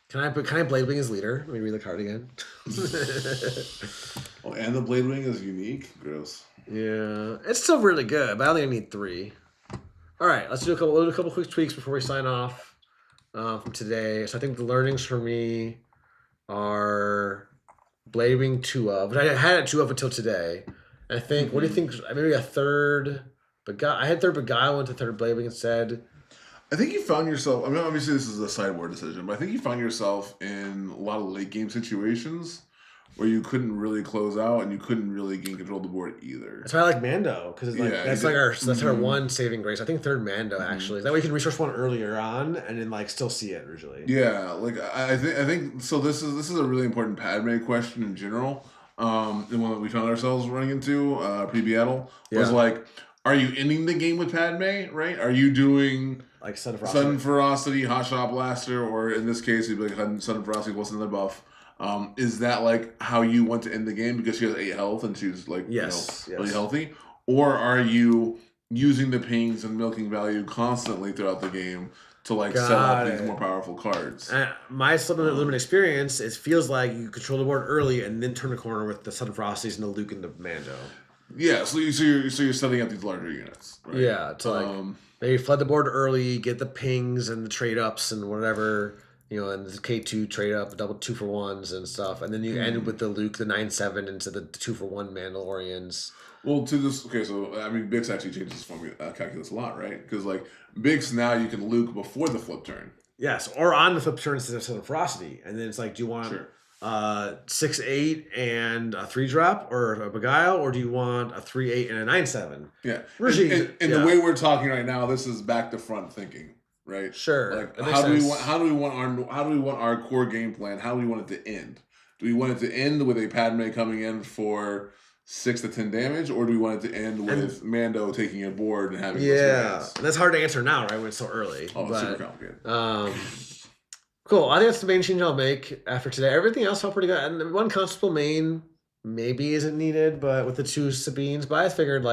Can I Blade Wing as leader? Let me read the card again. Oh, and the Blade Wing is unique? Gross. Yeah. It's still really good, but I only need 3. All right, let's do a couple quick tweaks before we sign off from today. So I think the learnings for me are Blade Wing 2 of, but I had it 2 of until today. And I think, what do you think? Maybe a third, I had third Beguile, went to third Blade Wing instead. I think you found yourself, I mean, obviously this is a sideboard decision, but I think you found yourself in a lot of late game situations where you couldn't really close out and you couldn't really gain control of the board either. That's why I like Mando, because that's our one saving grace. I think third Mando actually. That way you can resource one earlier on and then still see it usually. Yeah, I think so. This is a really important Padme question in general. The one that we found ourselves running into pre-Beatle was are you ending the game with Padme? Right? Are you doing like Sudden Ferocity, Hot Shot Blaster, or in this case, it'd be like Sudden Ferocity plus another buff? Is that how you want to end the game because she has 8 health and she's really healthy? Or are you using the pings and milking value constantly throughout the game to set up these more powerful cards? My Limited experience, it feels like you control the board early and then turn the corner with the Sudden Ferocities and the Luke and the Mando. Yeah, so you're setting up these larger units. Right? Yeah, to maybe flood the board early, get the pings and the trade ups and whatever. And the K2 trade up, double 2-for-1s and stuff. And then you end with the Luke, the 9/7 into the 2-for-1 Mandalorians. Well, so Bix actually changes his formula calculus a lot, right? Because Bix now you can Luke before the flip turn. Yes, or on the flip turn instead of Sudden Ferocity. And then it's do you want 6/8 and a 3-drop or a Beguile, or do you want a 3/8 and a 9/7? Yeah. And the way we're talking right now, this is back to front thinking. Right. Sure. How do we want our core game plan? How do we want it to end? Do we want it to end with a Padme coming in for 6 to 10 damage, or do we want it to end with Mando taking a board and having that's hard to answer now, right? When it's so early. It's super complicated. Cool. I think that's the main change I'll make after today. Everything else felt pretty good. And one Constable main maybe isn't needed, but with the 2 Sabines, but I figured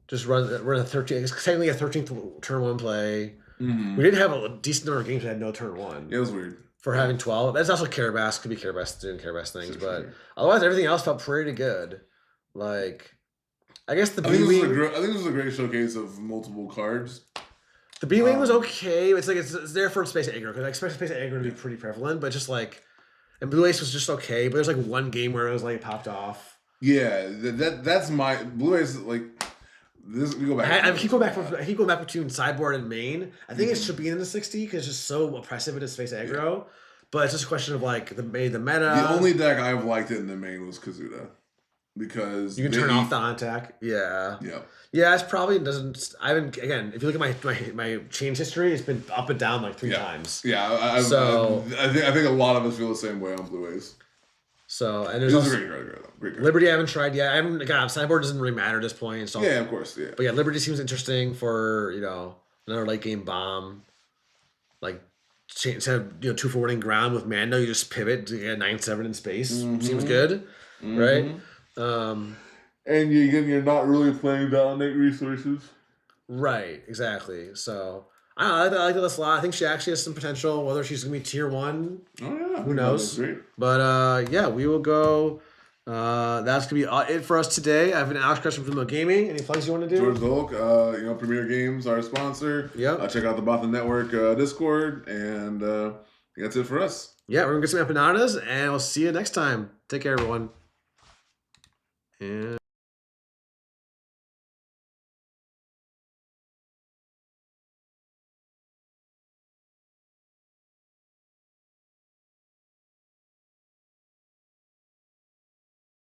just run a 13. It's technically a 13th turn 1 play. Mm-hmm. We did have a decent number of games that had no turn 1. It was weird. For having 12. That's also Carabas. Could be Carabas doing Carabas things. But otherwise, everything else felt pretty good. I guess the B-Wing... I think this was a great showcase of multiple cards. The B-Wing was okay. It's there for Space Aggro. Because I expect Space Aggro to be pretty prevalent. But just And Blue Ace was just okay. But there's one game where it was popped off. Yeah. That's my... Blue Ace we go back. I keep going back between sideboard and main. I think it should be in the 60 because it's just so oppressive in its Space Aggro. Yeah. But it's just a question of the meta. The only deck I've liked it in the main was Kazuda, because you can turn off the on attack. Yeah. Yeah. Yeah, it's probably doesn't. I haven't. Again, if you look at my change history, it's been up and down 3 times. Yeah. I think a lot of us feel the same way on Blue Ace. So and there's also great. Liberty I haven't tried yet. Sideboard doesn't really matter at this point. So yeah, of course, yeah. But yeah, Liberty seems interesting for another late game bomb. Instead of 2-for-1 ground with Mando, you just pivot to get 9/7 in space. Mm-hmm. Seems good, right? And you're not really playing Validate resources. Right, exactly. So I like this a lot. I think she actually has some potential. Whether she's gonna be tier 1, who knows? But we will go. That's gonna be it for us today. I have an Alex question from Remote Gaming. Any plugs you want to do? George Zolk, Premier Games, our sponsor. Yep. Check out the Bothan Network Discord, and that's it for us. Yeah, we're gonna get some empanadas, and we'll see you next time. Take care, everyone. And